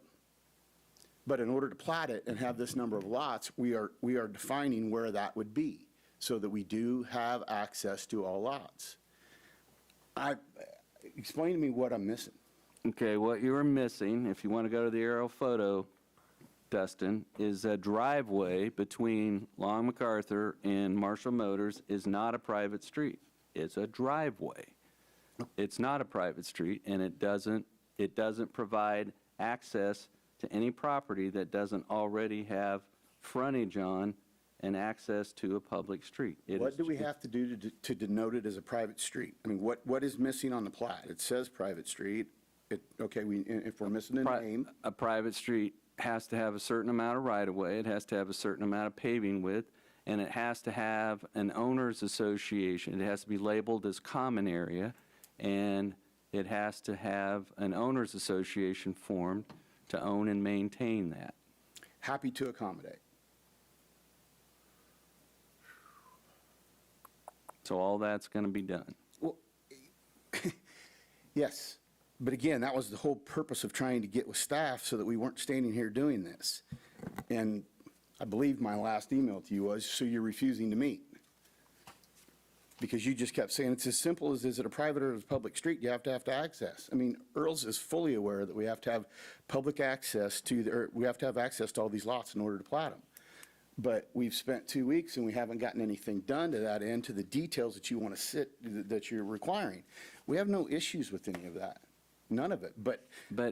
But in order to plat it and have this number of lots, we are defining where that would be so that we do have access to all lots. Explain to me what I'm missing. Okay, what you were missing, if you want to go to the aerial photo, Dustin, is a driveway between Long MacArthur and Marshall Motors is not a private street. It's a driveway. It's not a private street, and it doesn't provide access to any property that doesn't already have frontage on and access to a public street. What do we have to do to denote it as a private street? I mean, what is missing on the plat? It says private street. Okay, if we're missing a name. A private street has to have a certain amount of right-of-way, it has to have a certain amount of paving width, and it has to have an owner's association. It has to be labeled as common area, and it has to have an owner's association formed to own and maintain that. Happy to accommodate. So all that's going to be done. Well, yes. But again, that was the whole purpose of trying to get with staff so that we weren't standing here doing this. And I believe my last email to you was, so you're refusing to meet. Because you just kept saying, it's as simple as, is it a private or a public street? You have to access. I mean, Earls is fully aware that we have to have public access to, we have to have access to all these lots in order to plat them. But we've spent 2 weeks and we haven't gotten anything done to that end, to the details that you want to that you're requiring. We have no issues with any of that. None of it, but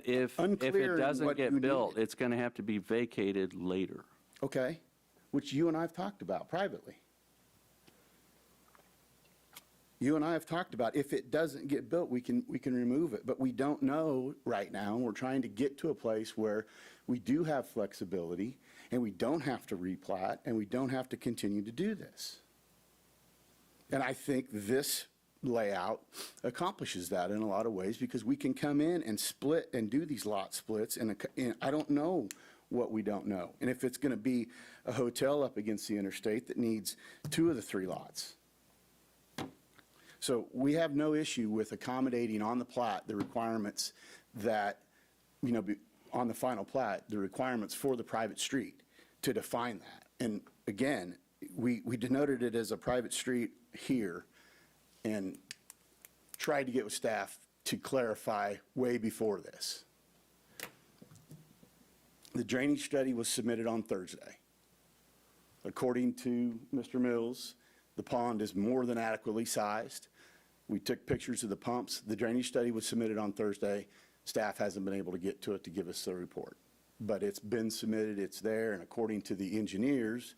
if unclear it doesn't what get you built, need. it's going to have to be vacated later. Okay, which you and I have talked about privately. You and I have talked about, if it doesn't get built, we can remove it, but we don't know right now, and we're trying to get to a place where we do have flexibility, and we don't have to replat, and we don't have to continue to do this. And I think this layout accomplishes that in a lot of ways, because we can come in and split and do these lot splits, and I don't know what we don't know. And if it's going to be a hotel up against the interstate that needs 2 of the 3 lots. So we have no issue with accommodating on the plat the requirements that, on the final plat, the requirements for the private street to define that. And again, we denoted it as a private street here and tried to get with staff to clarify way before this. The drainage study was submitted on Thursday. According to Mr. Mills, the pond is more than adequately sized. We took pictures of the pumps. The drainage study was submitted on Thursday. Staff hasn't been able to get to it to give us the report. But it's been submitted, it's there, and according to the engineers,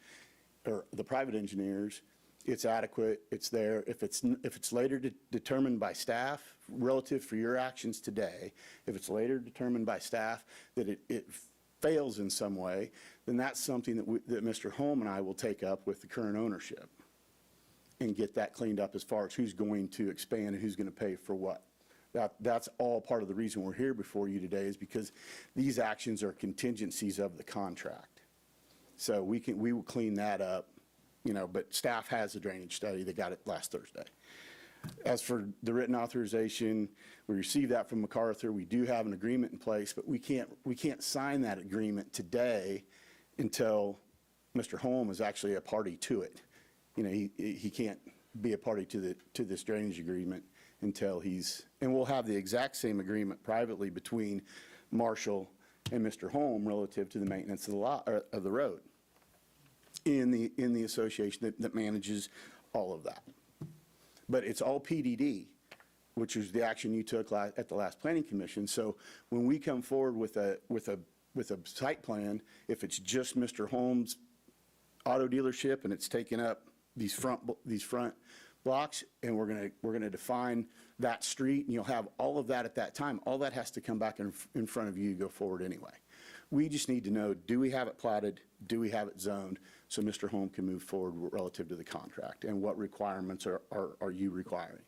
or the private engineers, it's adequate, it's there. If it's later determined by staff, relative for your actions today, if it's later determined by staff that it fails in some way, then that's something that Mr. Holm and I will take up with the current ownership and get that cleaned up as far as who's going to expand and who's going to pay for what. That's all part of the reason we're here before you today, is because these actions are contingencies of the contract. So we will clean that up, but staff has a drainage study. They got it last Thursday. As for the written authorization, we received that from MacArthur. We do have an agreement in place, but we can't sign that agreement today until Mr. Holm is actually a party to it. He can't be a party to this drainage agreement until and we'll have the exact same agreement privately between Marshall and Mr. Holm relative to the maintenance of the lot, or of the road, in the association that manages all of that. But it's all PDD, which is the action you took at the last planning commission. So when we come forward with a site plan, if it's just Mr. Holm's auto dealership and it's taking up these front blocks, and we're going to define that street, and you'll have all of that at that time. All that has to come back in front of you to go forward anyway. We just need to know, do we have it platted? Do we have it zoned? So Mr. Holm can move forward relative to the contract, and what requirements are you requiring?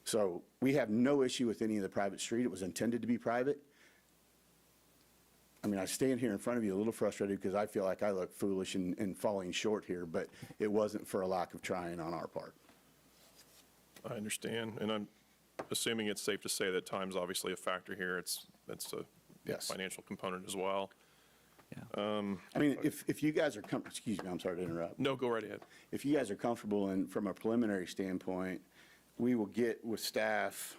So we have no issue with any of the private street. It was intended to be private. I mean, I stand here in front of you a little frustrated because I feel like I look foolish and falling short here, but it wasn't for a lack of trying on our part. I understand, and I'm assuming it's safe to say that time's obviously a factor here. It's a Yes. financial component as well. I mean, if you guys are excuse me, I'm sorry to interrupt. No, go right ahead. If you guys are comfortable, and from a preliminary standpoint, we will get with staff,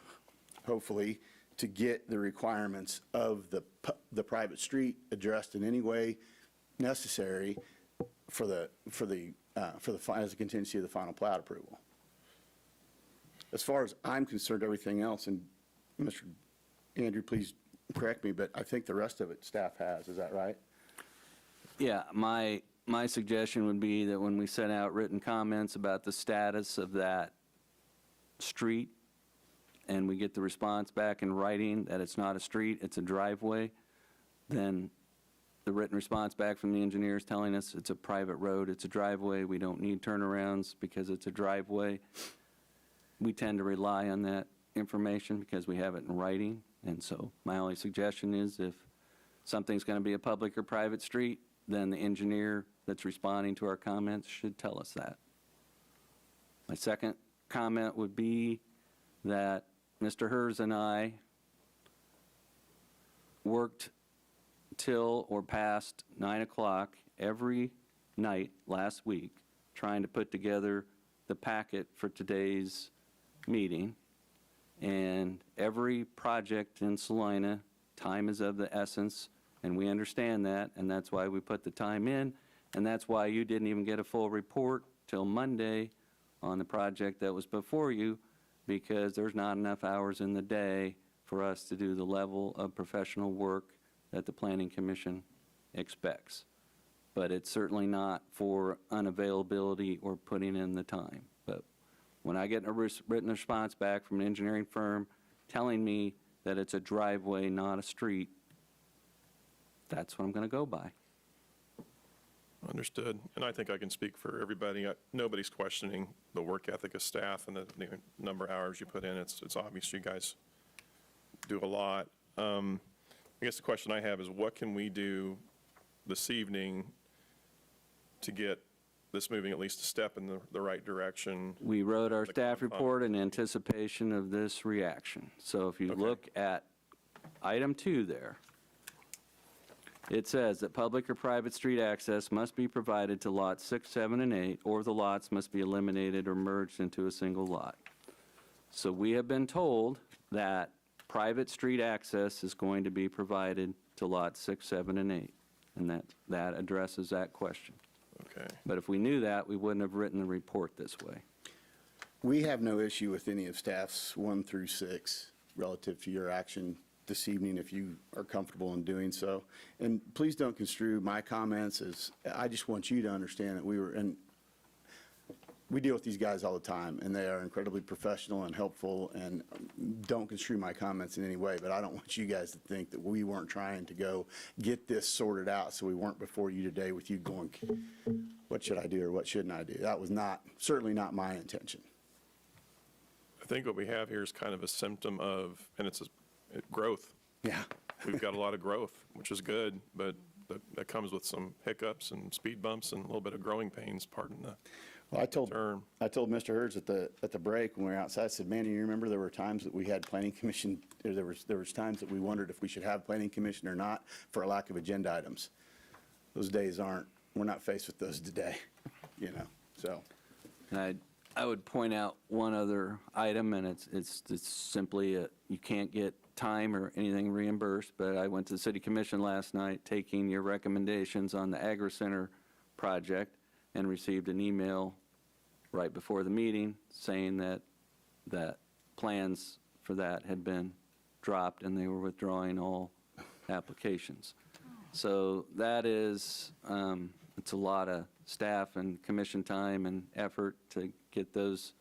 hopefully, to get the requirements of the private street addressed in any way necessary as a contingency of the final plat approval. As far as I'm concerned, everything else, and Mr. Andrew, please correct me, but I think the rest of it staff has, is that right? Yeah, my suggestion would be that when we send out written comments about the status of that street, and we get the response back in writing that it's not a street, it's a driveway, then the written response back from the engineers telling us it's a private road, it's a driveway, we don't need turnarounds because it's a driveway. We tend to rely on that information because we have it in writing. And so my only suggestion is if something's going to be a public or private street, then the engineer that's responding to our comments should tell us that. My second comment would be that Mr. Hers and I worked till or past 9 o'clock every night last week trying to put together the packet for today's meeting. And every project in Salina, time is of the essence, and we understand that, and that's why we put the time in, and that's why you didn't even get a full report till Monday on the project that was before you, because there's not enough hours in the day for us to do the level of professional work that the Planning Commission expects. But it's certainly not for unavailability or putting in the time. But when I get a written response back from an engineering firm telling me that it's a driveway, not a street, that's what I'm going to go by. Understood. And I think I can speak for everybody. Nobody's questioning the work ethic of staff and the number of hours you put in. It's obvious you guys do a lot. I guess the question I have is what can we do this evening to get this moving at least a step in the right direction? We wrote our staff report in anticipation of this reaction. So if you look at item 2 there, it says that public or private street access must be provided to lots 6, 7, and 8, or the lots must be eliminated or merged into a single lot. So we have been told that private street access is going to be provided to lots 6, 7, and 8, and that addresses that question. Okay. But if we knew that, we wouldn't have written the report this way. We have no issue with any of staff's 1 through 6 relative to your action this evening, if you are comfortable in doing so. And please don't construe my comments as, I just want you to understand that we deal with these guys all the time, and they are incredibly professional and helpful, and don't construe my comments in any way, but I don't want you guys to think that we weren't trying to go get this sorted out, so we weren't before you today with you going, what should I do or what shouldn't I do? That was certainly not my intention. I think what we have here is kind of a symptom of, and it's growth. Yeah. We've got a lot of growth, which is good, but that comes with some hiccups and speed bumps and a little bit of growing pains, pardon the Well, I told term. Mr. Hers at the break when we were outside, I said, Manny, you remember there were times that we had planning commission, there was times that we wondered if we should have planning commission or not for a lack of agenda items. Those days we're not faced with those today, so. And I would point out one other item, and it's simply you can't get time or anything reimbursed, but I went to the city commission last night taking your recommendations on the Agri Center project and received an email right before the meeting saying that plans for that had been dropped and they were withdrawing all applications. So that is it's a lot of staff and commission time and effort to get those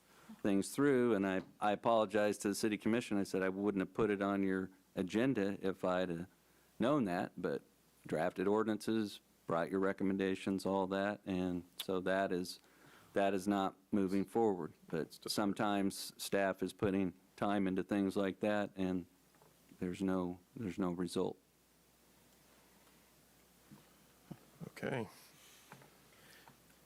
things through, and I apologize to the city commission. I said I wouldn't have put it on your agenda if I'd have known that, but drafted ordinances, brought your recommendations, all that, and so that is not moving forward. But sometimes staff is putting time into things like that, and there's no result. Okay.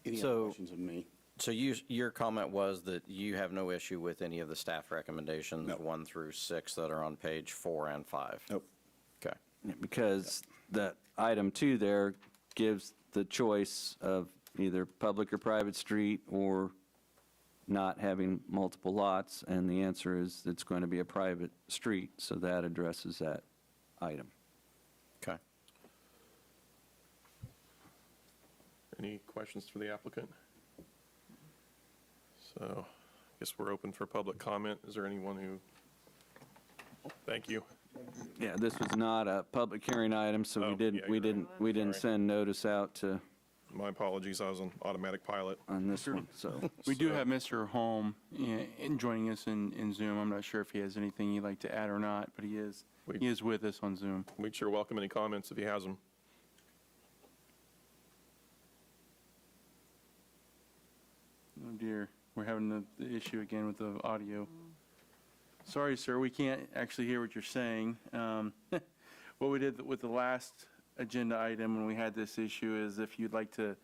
Any So- other questions of me? So your comment was that you have no issue with any of the staff recommendations, No. 1 through 6, that are on page 4 and 5? Nope. Okay. Because that item 2 there gives the choice of either public or private street or not having multiple lots, and the answer is it's going to be a private street, so that addresses that item. Okay. Any questions for the applicant? So I guess we're open for public comment. Is there anyone who, thank you. Yeah, this was not a public hearing item, so Oh, we didn't, yeah, we you're right. didn't, we didn't Sorry. send notice out to, My apologies, I was on automatic pilot. on this one, so. We do have Mr. Holm joining us in Zoom. I'm not sure if he has anything he'd like to add or not, but he is with us on Zoom. We'd sure welcome any comments if he has them. Oh dear, we're having the issue again with the audio. Sorry, sir, we can't actually hear what you're saying. What we did with the last agenda item when we had this issue is if you'd like to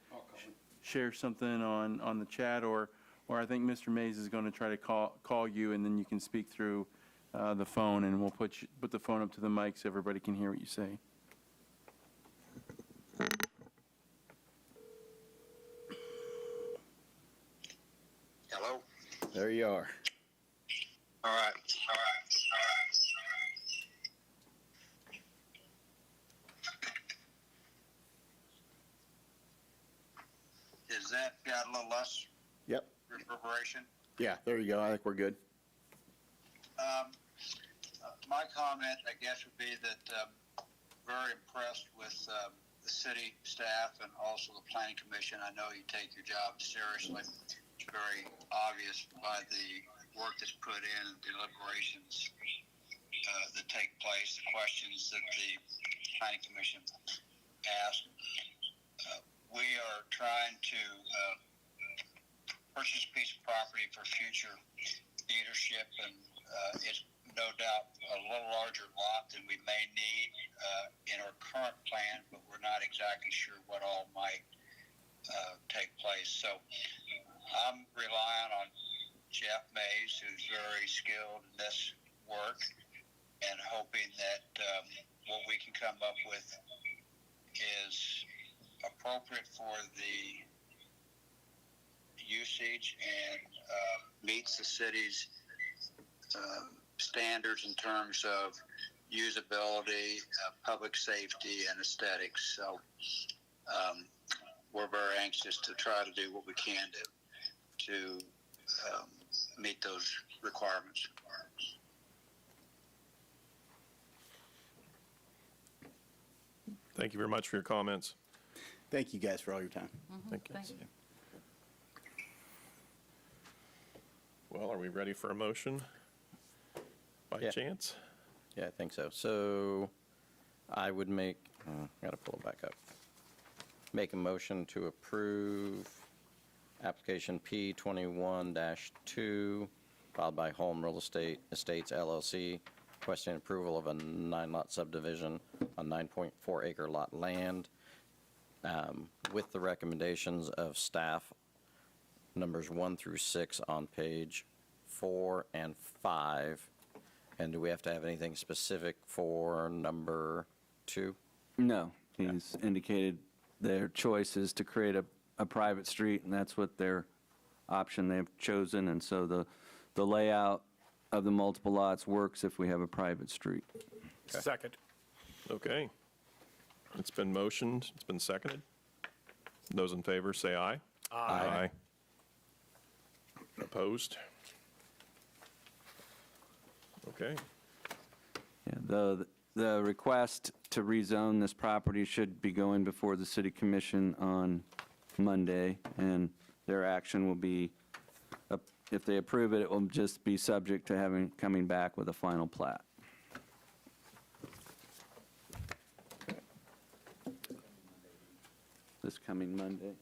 share something on the chat, or I think Mr. Mays is going to try to call you, and then you can speak through the phone, and we'll put the phone up to the mic so everybody can hear what you say. Hello? There you are. All right. Is that got a little less Yep. reverberation? Yeah, there you go. I think we're good. My comment, I guess, would be that very impressed with the city staff and also the planning commission. I know you take your job seriously. It's very obvious by the work that's put in and deliberations that take place, the questions that the planning commission asked. We are trying to purchase a piece of property for future leadership, and it's no doubt a little larger lot than we may need in our current plan, but we're not exactly sure what all might take place. So I'm relying on Jeff Mays, who's very skilled in this work, and hoping that what we can come up with is appropriate for the usage and meets the city's standards in terms of usability, public safety, and aesthetics. So we're very anxious to try to do what we can to meet those requirements. Thank you very much for your comments. Thank you guys for all your time. Thank you. Thank you. Well, are we ready for a motion by Yeah. chance? Yeah, I think so. So I would gotta pull it back up. Make a motion to approve application P21-2 filed by Holm Real Estates LLC, requesting approval of a 9-lot subdivision on 9.4 acre lot land, with the recommendations of staff, numbers 1 through 6 on page 4 and 5. And do we have to have anything specific for number 2? No, he's indicated their choice is to create a private street, and that's what their option they've chosen, and so the layout of the multiple lots works if we have a private street. Second. Okay. It's been motioned, it's been seconded. Those in favor say aye. Aye. Opposed? Okay. Yeah, the request to rezone this property should be going before the city commission on Monday, and their action will be, if they approve it, it will just be subject to coming back with a final plat. This coming Monday.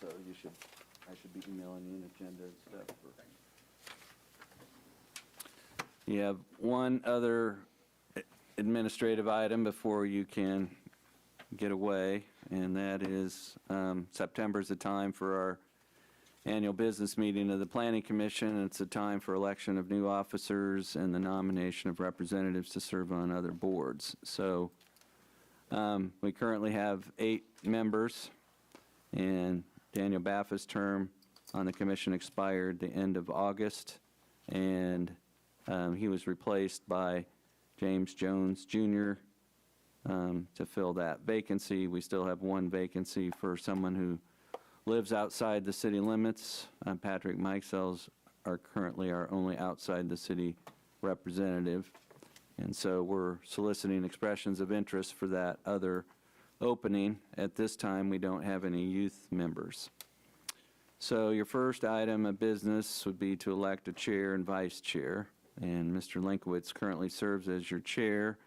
So I should be emailing you an agenda and stuff. You have one other administrative item before you can get away, and that is September's the time for our annual business meeting of the Planning Commission. It's a time for election of new officers and the nomination of representatives to serve on other boards. So we currently have 8 members, and Daniel Baffa's term on the commission expired the end of August, and he was replaced by James Jones Jr. To fill that vacancy. We still have one vacancy for someone who lives outside the city limits. Patrick Mikesell's are currently our only outside the city representative. And so we're soliciting expressions of interest for that other opening. At this time, we don't have any youth members. So your first item of business would be to elect a chair and vice chair. And Mr. Linkowitz currently serves as your chair.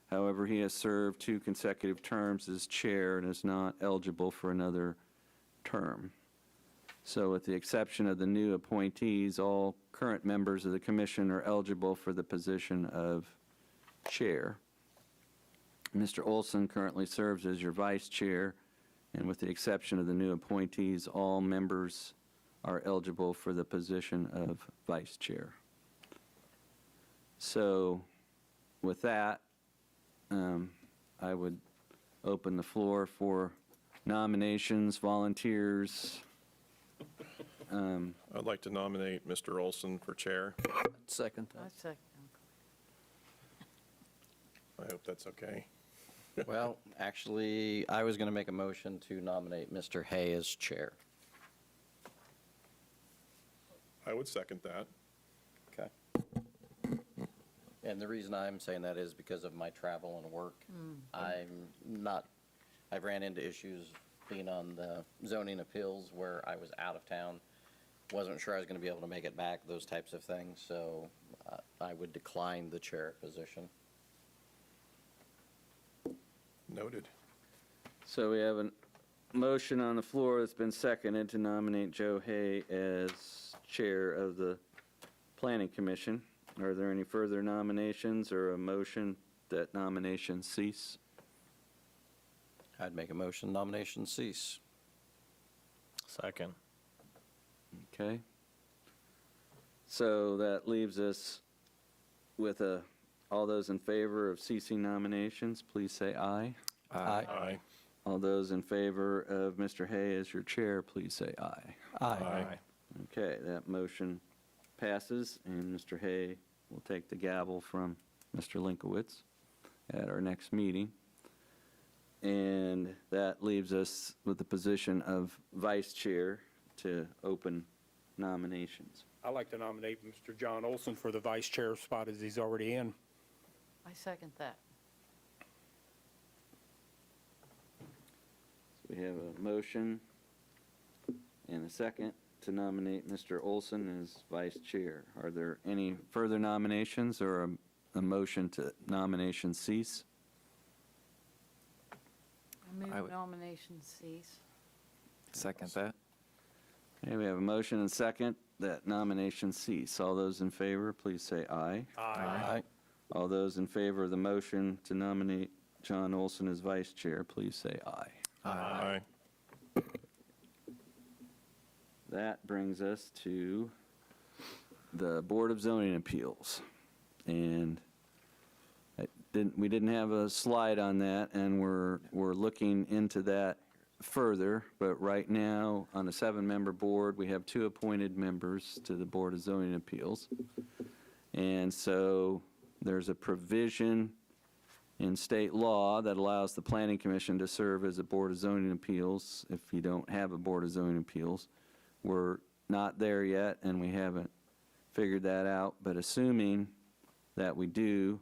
However, he has served 2 consecutive terms as chair and is not eligible for another term. So with the exception of the new appointees, all current members of the commission are eligible for the position of chair. Mr. Olson currently serves as your vice chair, and with the exception of the new appointees, all members are eligible for the position of vice chair. So with that, I would open the floor for nominations, volunteers. I'd like to nominate Mr. Olson for chair. Second. I second. I hope that's okay. Well, actually, I was going to make a motion to nominate Mr. Hay as chair. I would second that. Okay. And the reason I'm saying that is because of my travel and work. I've ran into issues being on the zoning appeals where I was out of town, wasn't sure I was going to be able to make it back, those types of things, so I would decline the chair position. Noted. So we have a motion on the floor that's been seconded to nominate Joe Hay as chair of the Planning Commission. Are there any further nominations or a motion that nominations cease? I'd make a motion nominations cease. Second. Okay. So that leaves us with all those in favor of ceasing nominations, please say aye. Aye. Aye. All those in favor of Mr. Hay as your chair, please say aye. Aye. Okay, that motion passes, and Mr. Hay will take the gavel from Mr. Linkowitz at our next meeting. And that leaves us with the position of vice chair to open nominations. I'd like to nominate Mr. John Olson for the vice chair spot as he's already in. I second that. So we have a motion and a second to nominate Mr. Olson as vice chair. Are there any further nominations or a motion to nomination cease? I I move would- nominations cease. Second that. Okay, we have a motion and second that nominations cease. All those in favor, please say aye. Aye. All those in favor of the motion to nominate John Olson as vice chair, please say aye. Aye. That brings us to the Board of Zoning Appeals. And we didn't have a slide on that, and we're looking into that further. But right now, on a 7-member board, we have 2 appointed members to the Board of Zoning Appeals. And so there's a provision in state law that allows the Planning Commission to serve as a Board of Zoning Appeals if you don't have a Board of Zoning Appeals. We're not there yet, and we haven't figured that out, but assuming that we do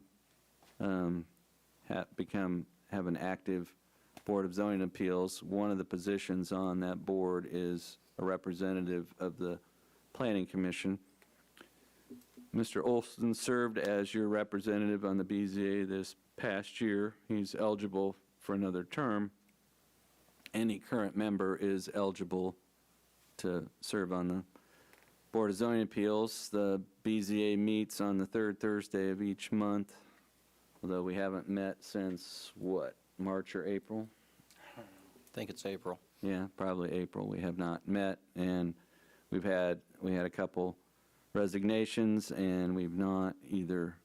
have an active Board of Zoning Appeals. One of the positions on that board is a representative of the Planning Commission. Mr. Olson served as your representative on the BZA this past year. He's eligible for another term. Any current member is eligible to serve on the Board of Zoning Appeals. The BZA meets on the third Thursday of each month, although we haven't met since, what, March or April? I think it's April. Yeah, probably April. We have not met, and we had a couple resignations, and we've not either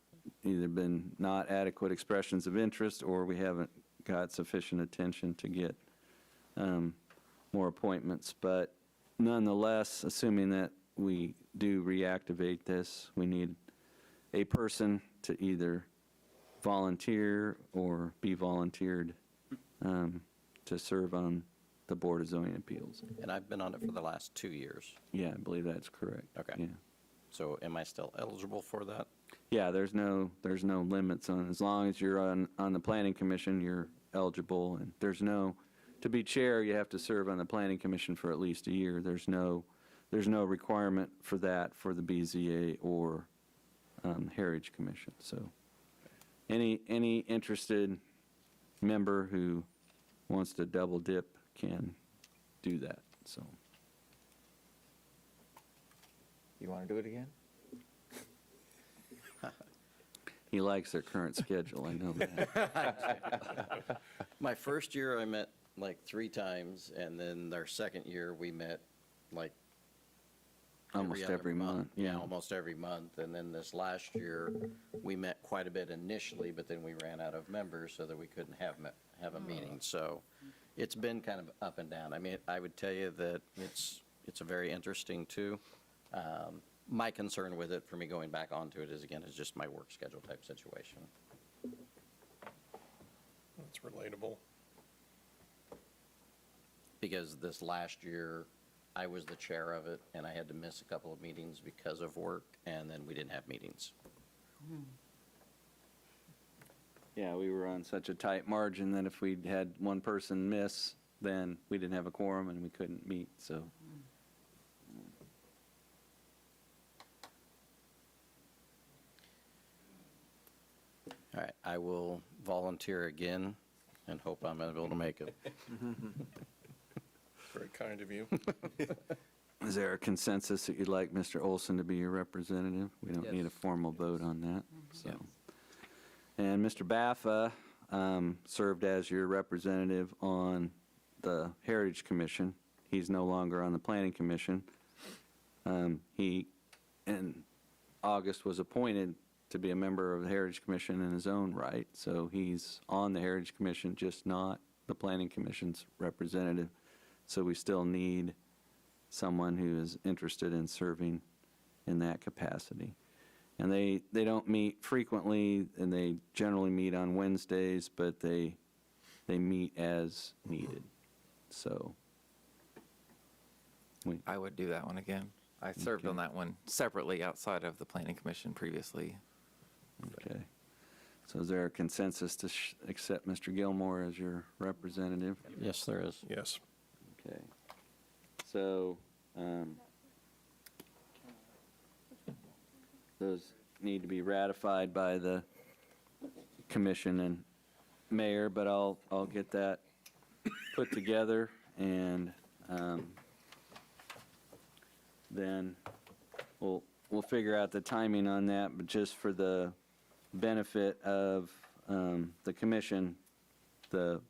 been not adequate expressions of interest, or we haven't got sufficient attention to get more appointments. But nonetheless, assuming that we do reactivate this, we need a person to either volunteer or be volunteered to serve on the Board of Zoning Appeals. And I've been on it for the last 2 years. Yeah, I believe that's correct. Okay. Yeah. So am I still eligible for that? Yeah, there's no limits on, as long as you're on the Planning Commission, you're eligible, and there's no, to be chair, you have to serve on the Planning Commission for at least a year. There's no requirement for that for the BZA or Heritage Commission. So any interested member who wants to double dip can do that, so. You want to do it again? He likes their current schedule, I know that. My first year, I met like 3 times, and then our second year, we met like Almost other every month, yeah. almost every month. And then this last year, we met quite a bit initially, but then we ran out of members so that we couldn't have a meeting. So it's been kind of up and down. I mean, I would tell you that it's a very interesting too. My concern with it, for me going back onto it, is just my work schedule type situation. That's relatable. Because this last year, I was the chair of it, and I had to miss a couple of meetings because of work, and then we didn't have meetings. Yeah, we were on such a tight margin that if we'd had one person miss, then we didn't have a quorum and we couldn't meet, so. All right, I will volunteer again and hope I'm able to make it. Very kind of you. Is there a consensus that you'd like Mr. Olson to be your representative? We don't need a formal vote on that, so. And Mr. Baffa served as your representative on the Heritage Commission. He's no longer on the Planning Commission. He, in August, was appointed to be a member of the Heritage Commission in his own right, so he's on the Heritage Commission, just not the Planning Commission's representative. So we still need someone who is interested in serving in that capacity. And they don't meet frequently, and they generally meet on Wednesdays, but they meet as needed. So I would do that one again. I served Okay. on that one separately outside of the Planning Commission previously. Okay. So is there a consensus to accept Mr. Gilmore as your representative? Yes, there is. Yes. Okay. So, those need to be ratified by the commission and mayor, but I'll get that put together, and then we'll figure out the timing on that, but just for the benefit of the commission, the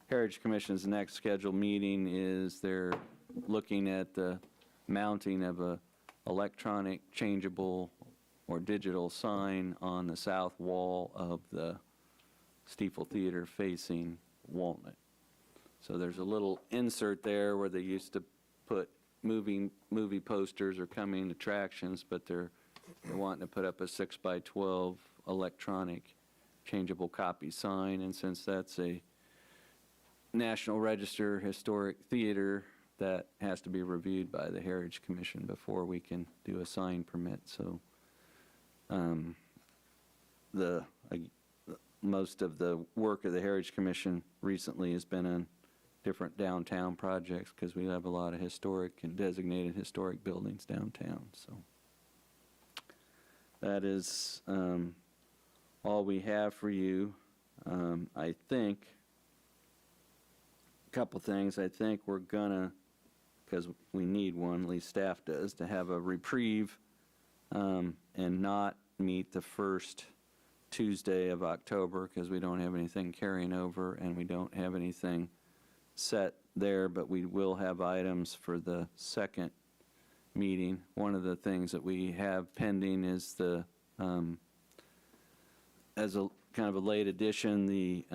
Heritage Commission's next scheduled meeting is they're looking at the mounting of a electronic changeable or digital sign on the south wall of the Stiefel Theater facing Walnut. So there's a little insert there where they used to put movie posters or coming attractions, but they're wanting to put up a 6x12 electronic changeable copy sign, and since that's a National Register Historic Theater, that has to be reviewed by the Heritage Commission before we can do a sign permit. So most of the work of the Heritage Commission recently has been on different downtown projects because we have a lot of historic and designated historic buildings downtown, so. That is all we have for you. I think, a couple things, I think we're gonna, because we need one, at least staff does, to have a reprieve and not meet the first Tuesday of October because we don't have anything carrying over and we don't have anything set there, but we will have items for the second meeting. One of the things that we have pending is the, as a kind of a late addition, the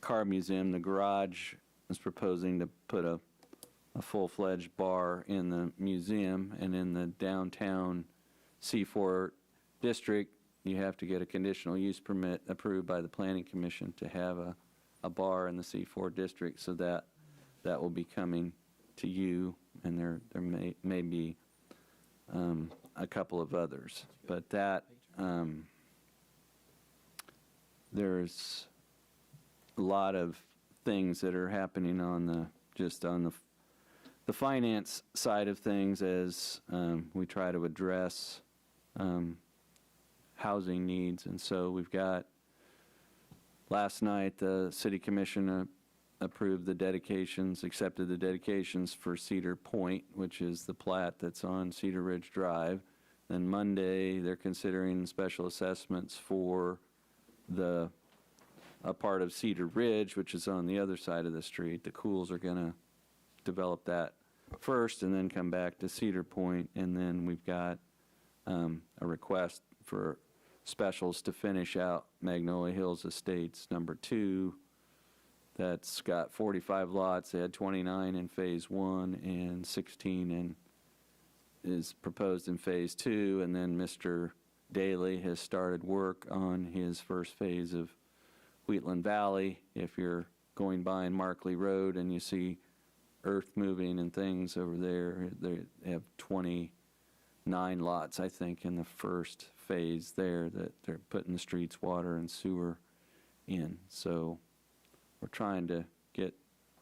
car museum, the garage is proposing to put a full-fledged bar in the museum, and in the downtown C4 district, you have to get a conditional use permit approved by the Planning Commission to have a bar in the C4 district, so that will be coming to you, and there may be a couple of others. But that, there's a lot of things that are happening on the, just on the finance side of things as we try to address housing needs. And so we've got, last night, the City Commission approved the dedications, accepted the dedications for Cedar Point, which is the plat that's on Cedar Ridge Drive. Then Monday, they're considering special assessments for a part of Cedar Ridge, which is on the other side of the street. The Cools are going to develop that first and then come back to Cedar Point. And then we've got a request for specials to finish out Magnolia Hills Estates number 2. That's got 45 lots. They had 29 in phase 1 and 16 in is proposed in phase 2. And then Mr. Daly has started work on his first phase of Wheatland Valley. If you're going by in Markley Road and you see earth moving and things over there, they have 29 lots, I think, in the first phase there that they're putting the streets, water, and sewer in. So we're trying to get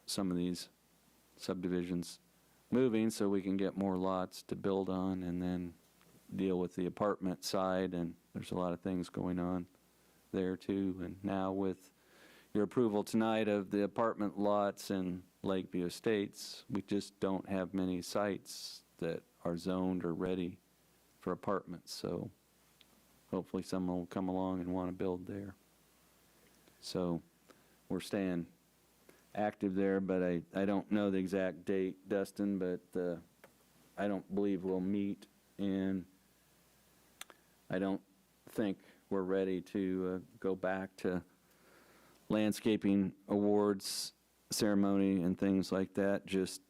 some of these subdivisions moving so we can get more lots to build on and then deal with the apartment side. And there's a lot of things going on there too. And now with your approval tonight of the apartment lots in Lakeview Estates, we just don't have many sites that are zoned or ready for apartments. So hopefully someone will come along and want to build there. So we're staying active there, but I don't know the exact date, Dustin, but I don't believe we'll meet, and I don't think we're ready to go back to landscaping awards ceremony and things like that just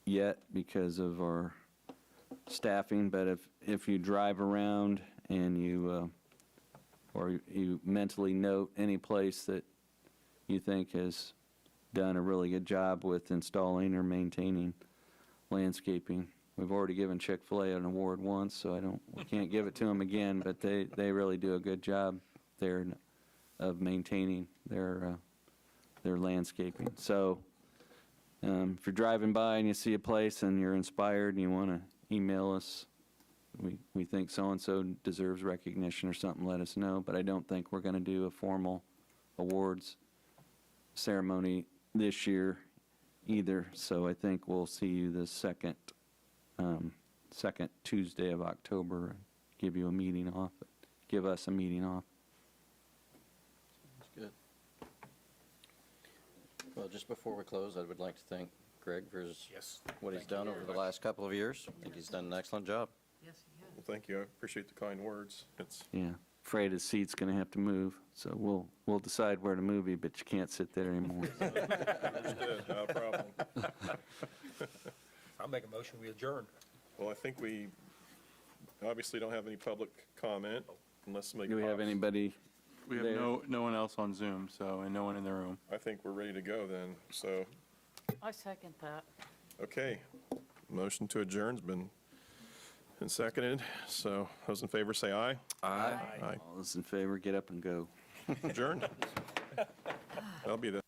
yet because of our staffing. But if you drive around and you or you mentally note any place that you think has done a really good job with installing or maintaining landscaping. We've already given Chick-fil-A an award once, so we can't give it to them again, but they really do a good job there of maintaining their landscaping. So if you're driving by and you see a place and you're inspired and you want to email us, we think so-and-so deserves recognition or something, let us know. But I don't think we're going to do a formal awards ceremony this year either. So I think we'll see you the second Tuesday of October and give you a meeting off. Give us a meeting off. That's good. Well, just before we close, I would like to thank Greg for what he's done over the last couple of years. I think he's done an excellent job. Well, thank you. I appreciate the kind words. It's Yeah, afraid his seat's going to have to move, so we'll decide where to move you, but you can't sit there anymore. understood, no problem. I'll make a motion, we adjourn. Well, I think we obviously don't have any public comment unless somebody Do we have pops. anybody We have there? no one else on Zoom, so, and no one in the room. I think we're ready to go then. So, I second that. okay. Motion to adjourn's been seconded. So those in favor say aye. Aye. Aye. All those in favor, get up and go. Adjourned. That'll be the